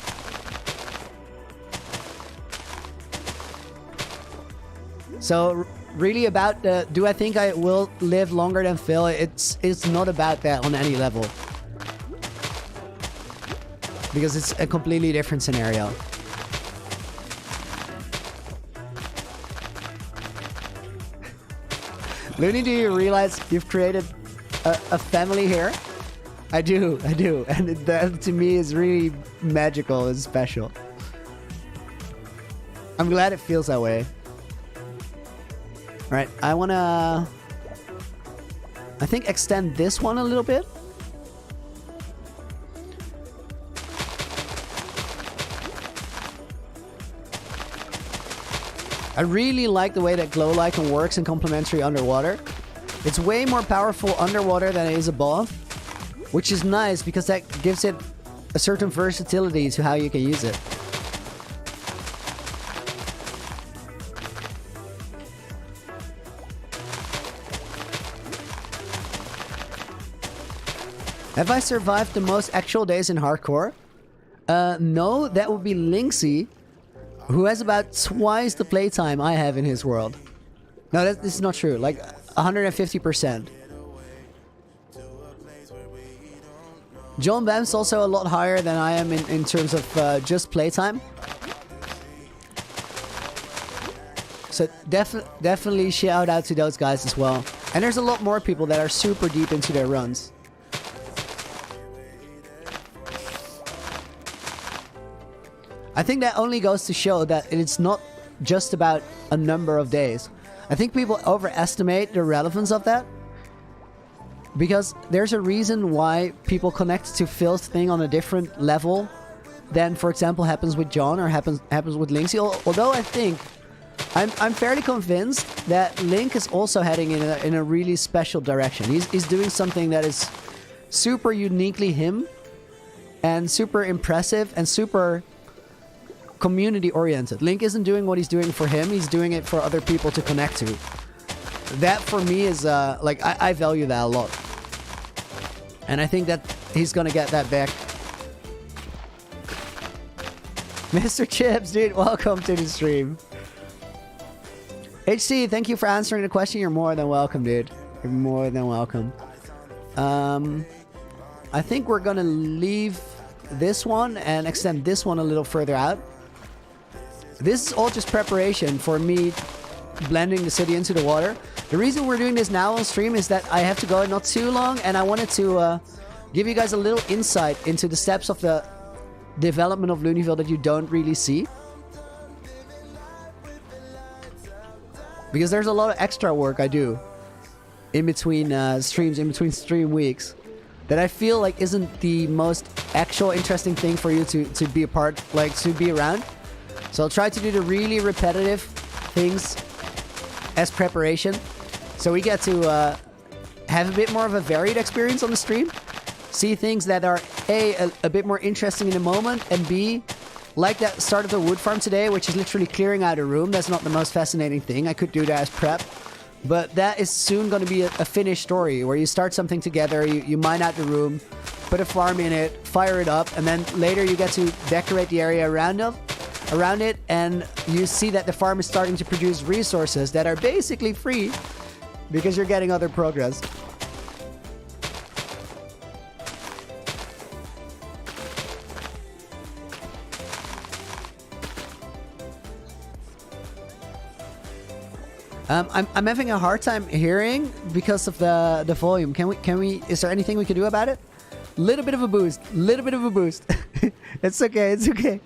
So really about do I think I will live longer than Phil? It's not about that on any level. Because it's a completely different scenario. Looney, do you realize you've created a family here? I do. And that to me is really magical and special. I'm glad it feels that way. Alright, I wanna... I think extend this one a little bit. I really like the way that glow lichen works in Complementary underwater. It's way more powerful underwater than it is above, which is nice because that gives it a certain versatility to how you can use it. Have I survived the most actual days in hardcore? No, that would be Linksy, who has about twice the playtime I have in his world. No, this is not true. Like 150%. John Bam's also a lot higher than I am in terms of just playtime. So definitely shout out to those guys as well. And there's a lot more people that are super deep into their runs. I think that only goes to show that it's not just about a number of days. I think people overestimate the relevance of that. Because there's a reason why people connect to Phil's thing on a different level than, for example, happens with John or happens with Linksy. Although I think, I'm fairly convinced that Link is also heading in a really special direction. He's doing something that is super uniquely him and super impressive and super community oriented. Link isn't doing what he's doing for him, he's doing it for other people to connect to. That for me is like I value that a lot. And I think that he's gonna get that back. Mr. Chips, dude, welcome to the stream. HC, thank you for answering the question. You're more than welcome, dude. You're more than welcome. I think we're gonna leave this one and extend this one a little further out. This is all just preparation for me blending the city into the water. The reason we're doing this now on stream is that I have to go not too long, and I wanted to give you guys a little insight into the steps of the development of Loonyville that you don't really see. Because there's a lot of extra work I do in between streams, in between stream weeks, that I feel like isn't the most actual interesting thing for you to be a part, like to be around. So I'll try to do the really repetitive things as preparation, so we get to have a bit more of a varied experience on the stream, see things that are a bit more interesting in the moment, and B, like that start of the wood farm today, which is literally clearing out a room. That's not the most fascinating thing. I could do that as prep, but that is soon going to be a finished story where you start something together, you mine out the room, put a farm in it, fire it up, and then later you get to decorate the area around it, and you see that the farm is starting to produce resources that are basically free because you're getting other progress. I'm having a hard time hearing because of the volume. Can we? Is there anything we can do about it? Little bit of a boost. It's okay. It's okay.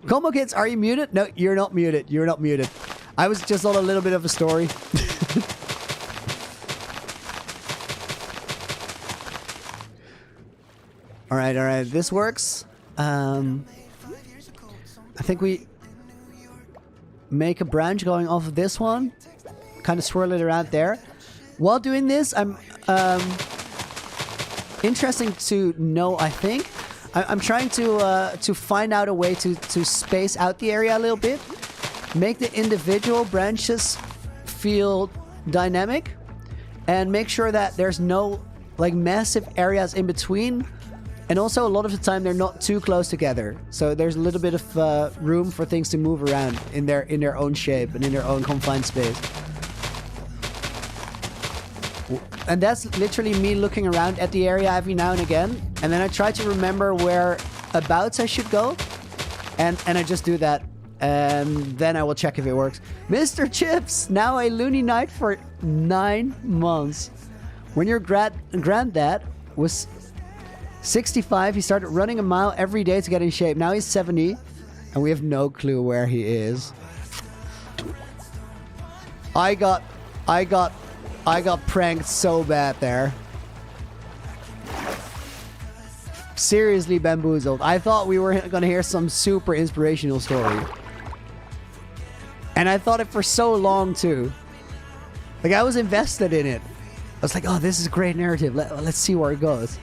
Combo Kids, are you muted? No, you're not muted. You're not muted. I was just on a little bit of a story. All right. This works. I think we make a branch going off of this one, kind of swirl it around there. While doing this, I'm interesting to know, I think I'm trying to find out a way to space out the area a little bit, make the individual branches feel dynamic, and make sure that there's no like massive areas in between. And also, a lot of the time, they're not too close together. So there's a little bit of room for things to move around in their own shape and in their own confined space. And that's literally me looking around at the area every now and again. And then I try to remember whereabouts I should go. And I just do that. And then I will check if it works. Mr. Chips, now a loony night for 9 months. When your granddad was 65, he started running a mile every day to get in shape. Now he's 70, and we have no clue where he is. I got pranked so bad there. Seriously bamboozled. I thought we were gonna hear some super inspirational story. And I thought it for so long too. Like, I was invested in it. I was like, oh, this is a great narrative. Let's see where it goes.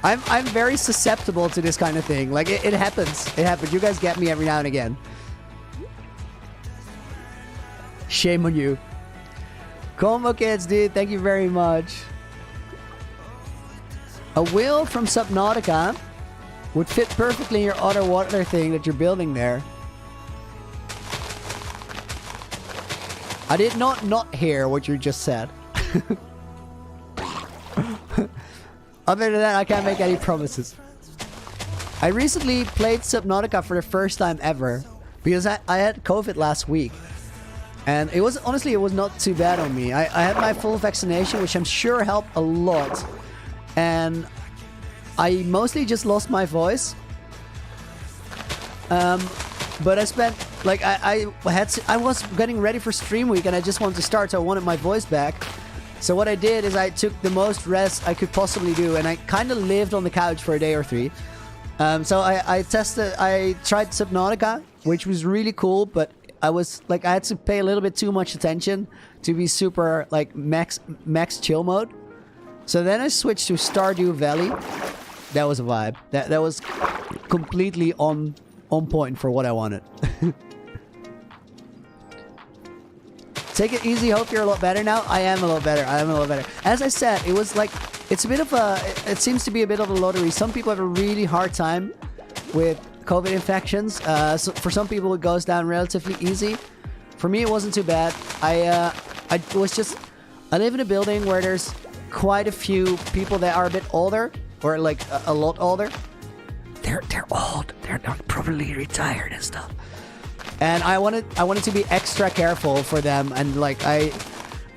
I'm very susceptible to this kind of thing. Like, it happens. It happens. You guys get me every now and again. Shame on you. Combo Kids, dude. Thank you very much. A wheel from Subnautica would fit perfectly in your other water thing that you're building there. I did not hear what you just said. Other than that, I can't make any promises. I recently played Subnautica for the first time ever because I had COVID last week. And it was, honestly, it was not too bad on me. I had my full vaccination, which I'm sure helped a lot. And I mostly just lost my voice. But I spent, like, I was getting ready for stream week and I just wanted to start, so I wanted my voice back. So what I did is I took the most rest I could possibly do, and I kind of lived on the couch for a day or 3. So I tried Subnautica, which was really cool, but I had to pay a little bit too much attention to be super like max chill mode. So then I switched to Stardew Valley. That was a vibe. That was completely on point for what I wanted. Take it easy. Hope you're a lot better now. I am a lot better. As I said, it was like it seems to be a bit of a lottery. Some people have a really hard time with COVID infections. So for some people it goes down relatively easy. For me it wasn't too bad. I live in a building where there's quite a few people that are a bit older, or like a lot older. They're old. They're not probably retired and stuff. And I wanted to be extra careful for them, and like I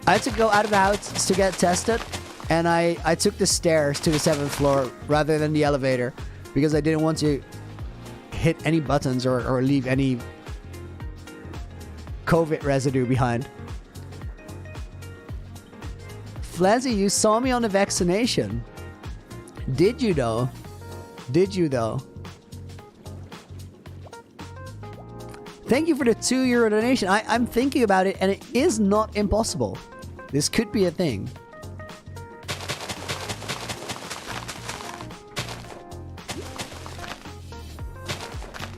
had to go out of the house to get tested, and I took the stairs to the 7th floor rather than the elevator because I didn't want to hit any buttons or leave any COVID residue behind. Flazzy, you saw me on the vaccination. Did you though? Thank you for the €2 donation. I'm thinking about it, and it is not impossible. This could be a thing.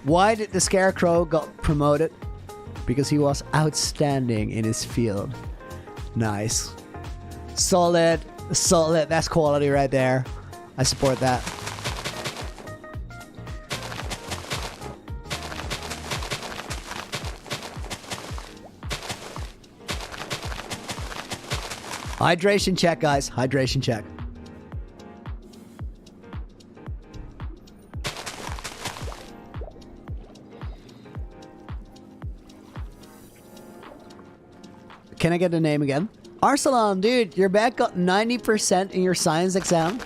Why did the Scarecrow got promoted? Because he was outstanding in his field. Nice. Solid. That's quality right there. I support that. Hydration check, guys. Hydration check. Can I get the name again? Arsalan, dude, your back got 90% in your science exam.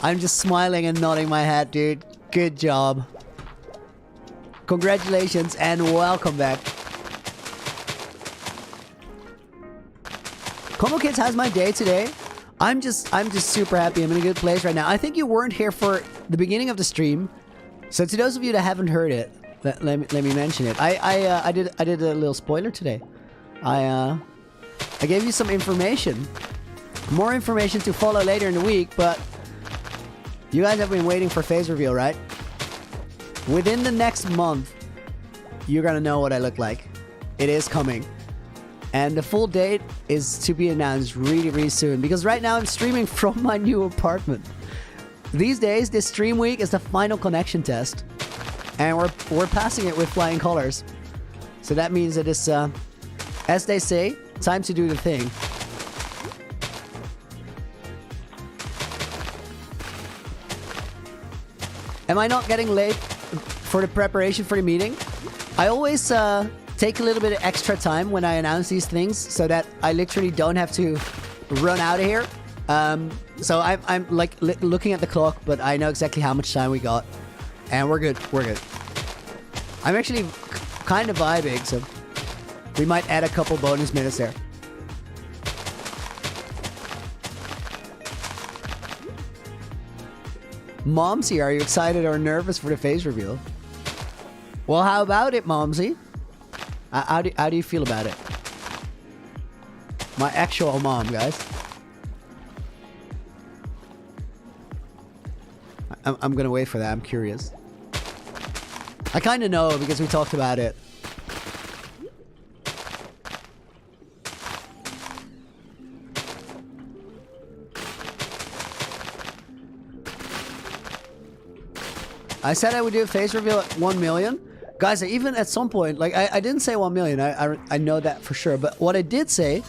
I'm just smiling and nodding my head, dude. Good job. Congratulations and welcome back. Combo Kids, how's my day today? I'm just super happy. I'm in a good place right now. I think you weren't here for the beginning of the stream, so to those of you that haven't heard it, let me mention it. I did a little spoiler today. I gave you some information, more information to follow later in the week. But you guys have been waiting for phase reveal, right? Within the next month, you're gonna know what I look like. It is coming. And the full date is to be announced really, really soon. Because right now I'm streaming from my new apartment. These days, this stream week is the final connection test. And we're passing it with flying colors. So that means it is, as they say, time to do the thing. Am I not getting late for the preparation for the meeting? I always take a little bit of extra time when I announce these things so that I literally don't have to run out of here. So I'm like looking at the clock, but I know exactly how much time we got. And we're good. I'm actually kind of vibing, so we might add a couple bonus minutes there. Momsy, are you excited or nervous for the phase reveal? Well, how about it, Momsy? How do you feel about it? My actual mom, guys. I'm gonna wait for that. I'm curious. I kind of know because we talked about it. I said I would do a face reveal at 1 million. Guys, even at some point, like I didn't say 1 million. I know that for sure. But what I did say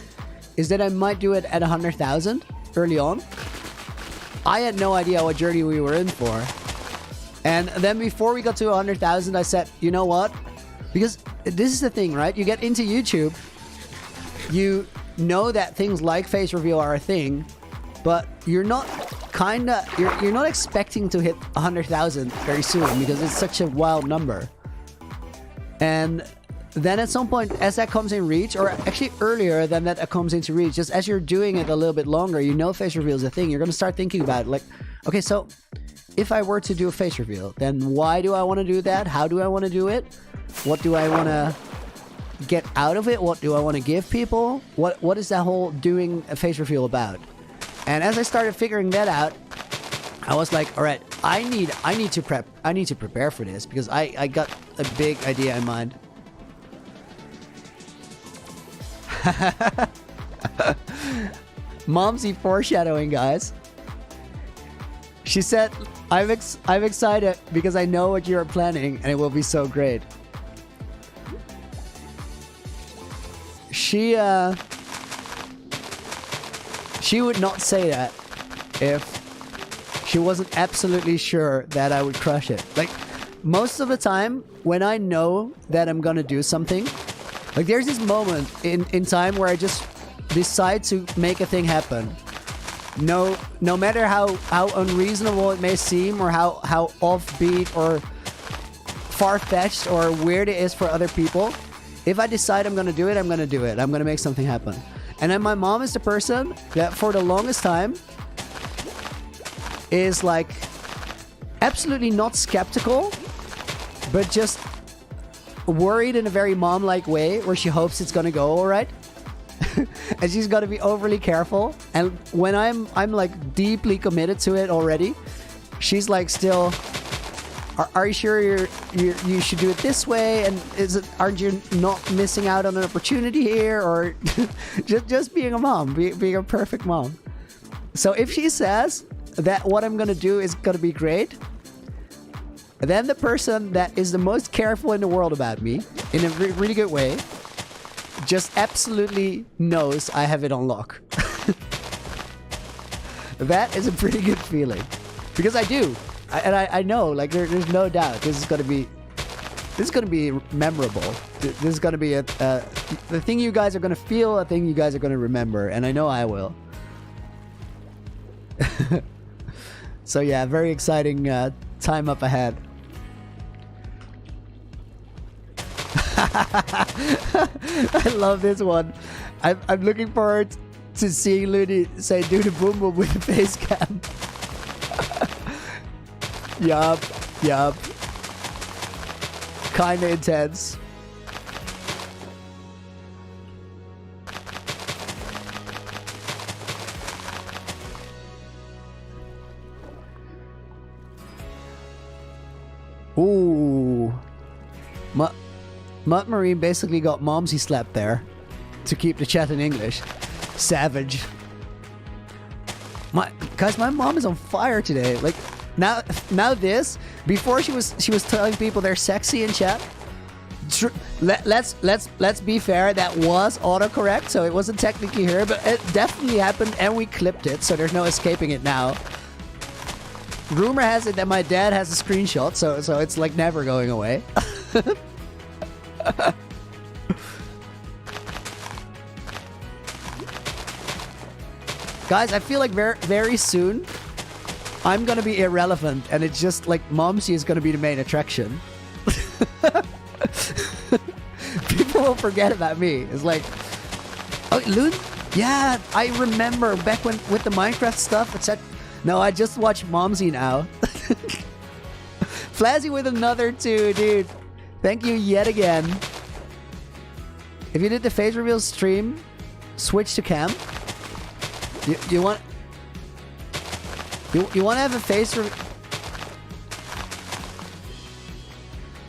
is that I might do it at 100,000 early on. I had no idea what journey we were in for. And then before we got to 100,000, I said, you know what? Because this is the thing, right? You get into YouTube, you know that things like face reveal are a thing, but you're not you're not expecting to hit 100,000 very soon because it's such a wild number. And then at some point, as that comes in reach, or actually earlier than that comes into reach, just as you're doing it a little bit longer, you know face reveal is a thing. You're going to start thinking about it like, okay, so if I were to do a face reveal, then why do I want to do that? How do I want to do it? What do I want to get out of it? What do I want to give people? What is that whole doing a face reveal about? And as I started figuring that out, I was like, all right, I need to prepare for this because I got a big idea in mind. Momsy foreshadowing, guys. She said, I'm excited because I know what you're planning and it will be so great. She would not say that if she wasn't absolutely sure that I would crush it. Like, most of the time, when I know that I'm gonna do something, like there's this moment in time where I just decide to make a thing happen. No matter how unreasonable it may seem or how offbeat or far-fetched or weird it is for other people, if I decide I'm gonna do it, I'm gonna do it. I'm gonna make something happen. And then my mom is the person that for the longest time is like absolutely not skeptical, but just worried in a very mom-like way where she hopes it's gonna go all right. And she's got to be overly careful. And when I'm like deeply committed to it already, she's like still, are you sure you should do it this way? And aren't you not missing out on an opportunity here? Or just being a mom, being a perfect mom. So if she says that what I'm gonna do is gonna be great, then the person that is the most careful in the world about me, in a really good way, just absolutely knows I have it on lock. That is a pretty good feeling. Because I do. I know, like there's no doubt this is gonna be memorable. This is gonna be the thing you guys are gonna feel, a thing you guys are gonna remember, and I know I will. So yeah, very exciting time up ahead. I love this one. I'm looking forward to seeing Loony say do the boom boom with the face cam. Yup. Kinda intense. Ooh. Mutt Marine basically got Momsy slapped there to keep the chat in English. Savage. Guys, my mom is on fire today. Like now this, before she was telling people they're sexy in chat. Let's be fair, that was autocorrect, so it wasn't technically her, but it definitely happened and we clipped it, so there's no escaping it now. Rumor has it that my dad has a screenshot, so it's like never going away. Guys, I feel like very soon I'm gonna be irrelevant and it's just like Momsy is gonna be the main attraction. People will forget about me. It's like, oh, Loon? Yeah, I remember back when with the Minecraft stuff, it said, no, I just watch Momsy now. Flazzy with another 2, dude. Thank you yet again. If you did the face reveal stream, switch to cam. You want to have a face reveal?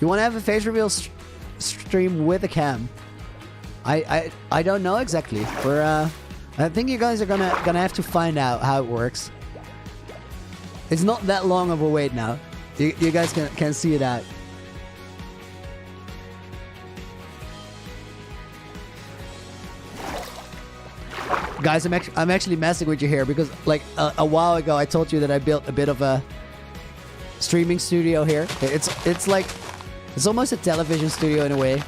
You want to have a face reveal stream with a cam? I don't know exactly. I think you guys are gonna have to find out how it works. It's not that long of a wait now. You guys can see it out. Guys, I'm actually messing with you here because like a while ago I told you that I built a bit of a streaming studio here. It's like it's almost a television studio in a way.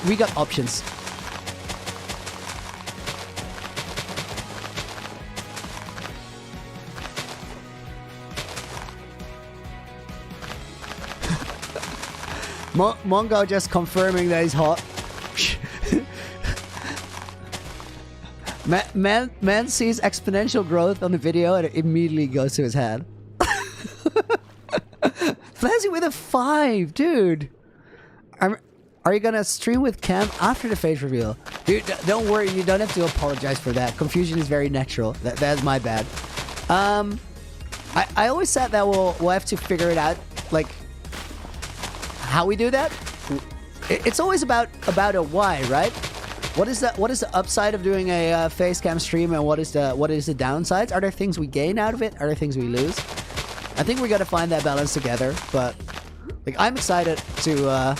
We got options. Mongo just confirming that he's hot. Man sees exponential growth on the video and it immediately goes to his head. Flazzy with a 5, dude. Are you gonna stream with Cam after the face reveal? Dude, don't worry, you don't have to apologize for that. Confusion is very natural. That's my bad. I always said that we'll have to figure it out, like how we do that. It's always about a why, right? What is the upside of doing a face cam stream, and what is the downsides? Are there things we gain out of it? Are there things we lose? I think we got to find that balance together. But like, I'm excited to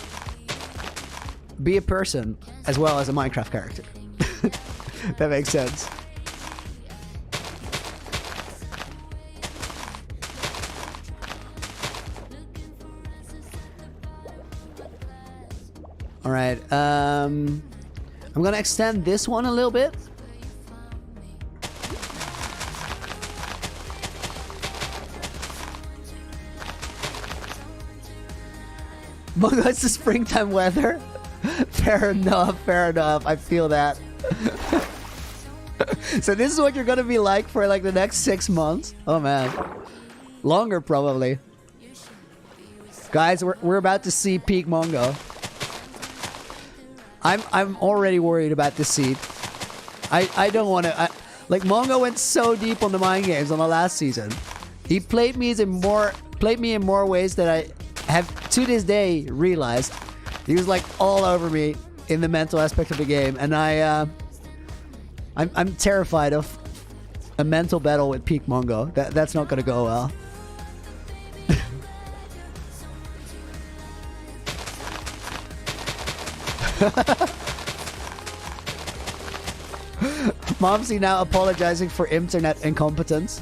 be a person as well as a Minecraft character. That makes sense. All right. I'm gonna extend this one a little bit. But it's the springtime weather. Fair enough. I feel that. So this is what you're gonna be like for like the next 6 months. Oh man, longer probably. Guys, we're about to see peak Mongo. I'm already worried about this seed. I don't want to. Like, Mongo went so deep on the mind games on the last season. He played me in more ways that I have to this day realized. He was like all over me in the mental aspect of the game, and I'm terrified of a mental battle with peak Mongo. That's not gonna go well. Momsy now apologizing for internet incompetence.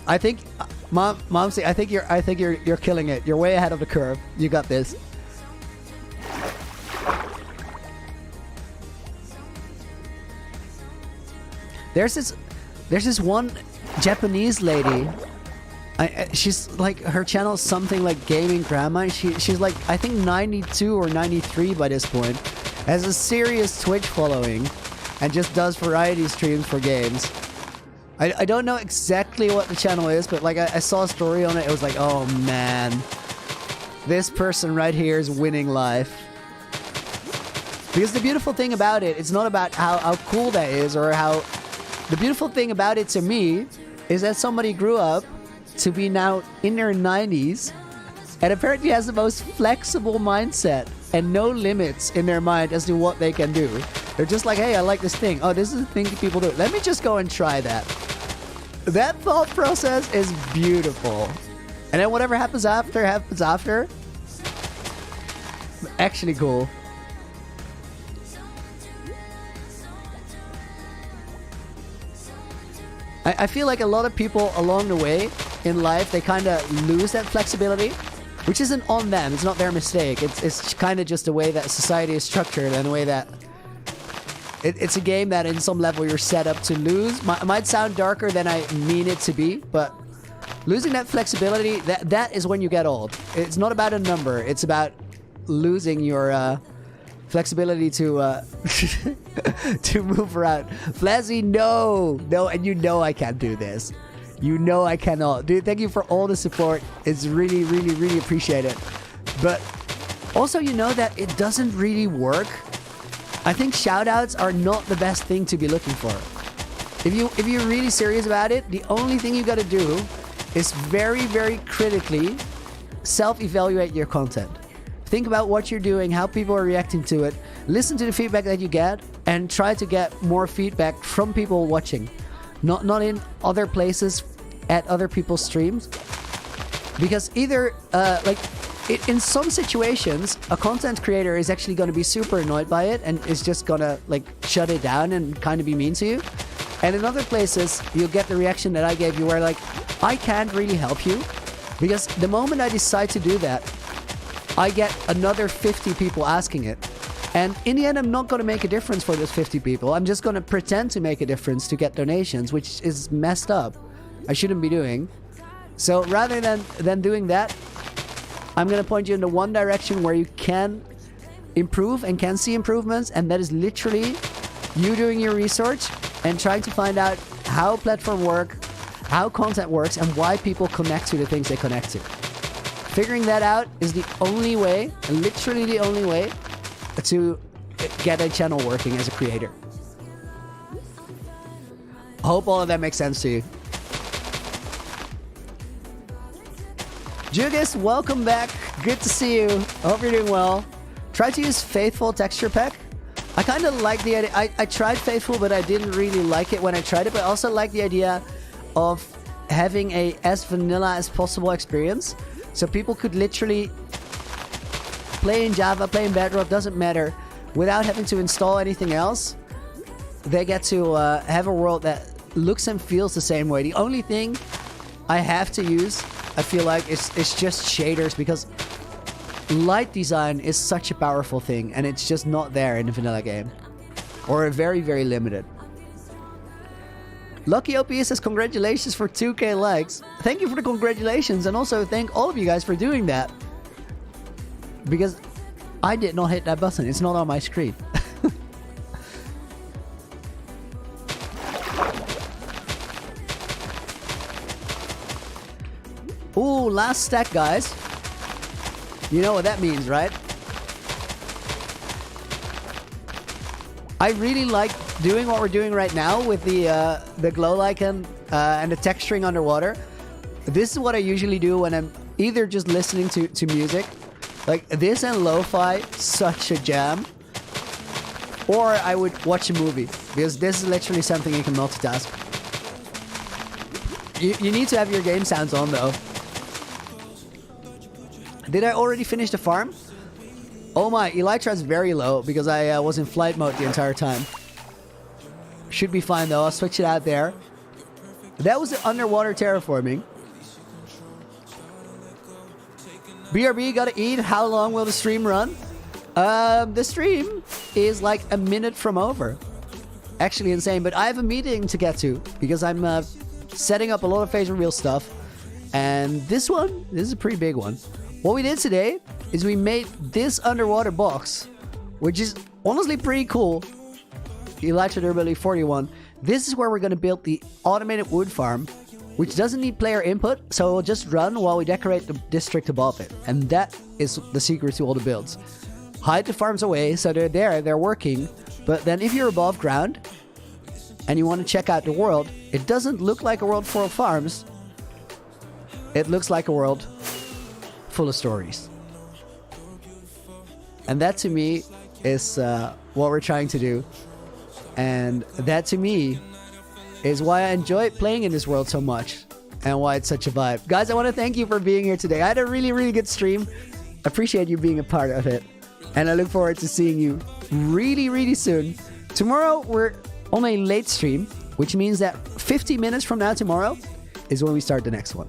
I think, Momsy, I think you're killing it. You're way ahead of the curve. You got this. There's this one Japanese lady. She's like, her channel is something like Gaming Grandma. She's like, I think 92 or 93 by this point. Has a serious Twitch following and just does variety streams for games. I don't know exactly what the channel is, but like I saw a story on it. It was like, oh man, this person right here is winning life. Because the beautiful thing about it, it's not about how cool that is or how... The beautiful thing about it to me is that somebody grew up to be now in their 90s and apparently has the most flexible mindset and no limits in their mind as to what they can do. They're just like, hey, I like this thing. Oh, this is the thing people do. Let me just go and try that. That thought process is beautiful. And then whatever happens after, happens after. Actually cool. I feel like a lot of people along the way in life, they kind of lose that flexibility, which isn't on them. It's not their mistake. It's kind of just the way that society is structured and the way that it's a game that in some level you're set up to lose. It might sound darker than I mean it to be, but losing that flexibility, that is when you get old. It's not about a number. It's about losing your flexibility to to move around. Flazzy, no, and you know I can't do this. You know I cannot. Dude, thank you for all the support. It's really, really, really appreciated. But also, you know that it doesn't really work. I think shoutouts are not the best thing to be looking for. If you're really serious about it, the only thing you got to do is very, very critically self-evaluate your content. Think about what you're doing, how people are reacting to it. Listen to the feedback that you get and try to get more feedback from people watching. Not in other places at other people's streams. Because either, in some situations, a content creator is actually going to be super annoyed by it and is just going to like shut it down and kind of be mean to you. And in other places, you'll get the reaction that I gave you where like, I can't really help you. Because the moment I decide to do that, I get another 50 people asking it. And in the end, I'm not going to make a difference for those 50 people. I'm just going to pretend to make a difference to get donations, which is messed up. I shouldn't be doing. So rather than doing that, I'm going to point you in the one direction where you can improve and can see improvements. And that is literally you doing your research and trying to find out how platform work, how content works, and why people connect to the things they connect to. Figuring that out is the only way, literally the only way, to get a channel working as a creator. Hope all of that makes sense to you. Jugis, welcome back. Good to see you. Hope you're doing well. Try to use Faithful texture pack. I kind of like the idea. I tried Faithful, but I didn't really like it when I tried it. But I also like the idea of having a as vanilla as possible experience. So people could literally play in Java, play in Bedrock, doesn't matter, without having to install anything else. They get to have a world that looks and feels the same way. The only thing I have to use, I feel like, is just shaders, because light design is such a powerful thing, and it's just not there in the vanilla game. Or very, very limited. Lucky OP says congratulations for 2k likes. Thank you for the congratulations, and also thank all of you guys for doing that. Because I did not hit that button. It's not on my screen. Ooh, last stack, guys. You know what that means, right? I really like doing what we're doing right now with the glow icon and the texturing underwater. This is what I usually do when I'm either just listening to music. Like this and lo-fi, such a jam. Or I would watch a movie, because this is literally something you can multitask. You need to have your game sounds on though. Did I already finish the farm? Oh my, Elytra is very low because I was in flight mode the entire time. Should be fine though, I'll switch it out there. That was the underwater terraforming. BRB, gotta eat. How long will the stream run? The stream is like a minute from over. Actually insane, but I have a meeting to get to because I'm setting up a lot of phase reveal stuff. And this is a pretty big one. What we did today is we made this underwater box, which is honestly pretty cool. Elytra durability 41. This is where we're going to build the automated wood farm, which doesn't need player input, so it will just run while we decorate the district above it. And that is the secret to all the builds. Hide the farms away, so they're there, they're working, but then if you're above ground and you want to check out the world, it doesn't look like a world full of farms. It looks like a world full of stories. And that to me is what we're trying to do. And that to me is why I enjoy playing in this world so much and why it's such a vibe. Guys, I want to thank you for being here today. I had a really, really good stream. Appreciate you being a part of it. And I look forward to seeing you really, really soon. Tomorrow, we're on a late stream, which means that 50 minutes from now tomorrow is when we start the next one.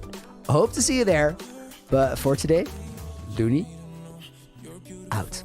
I hope to see you there. But for today, Loony out.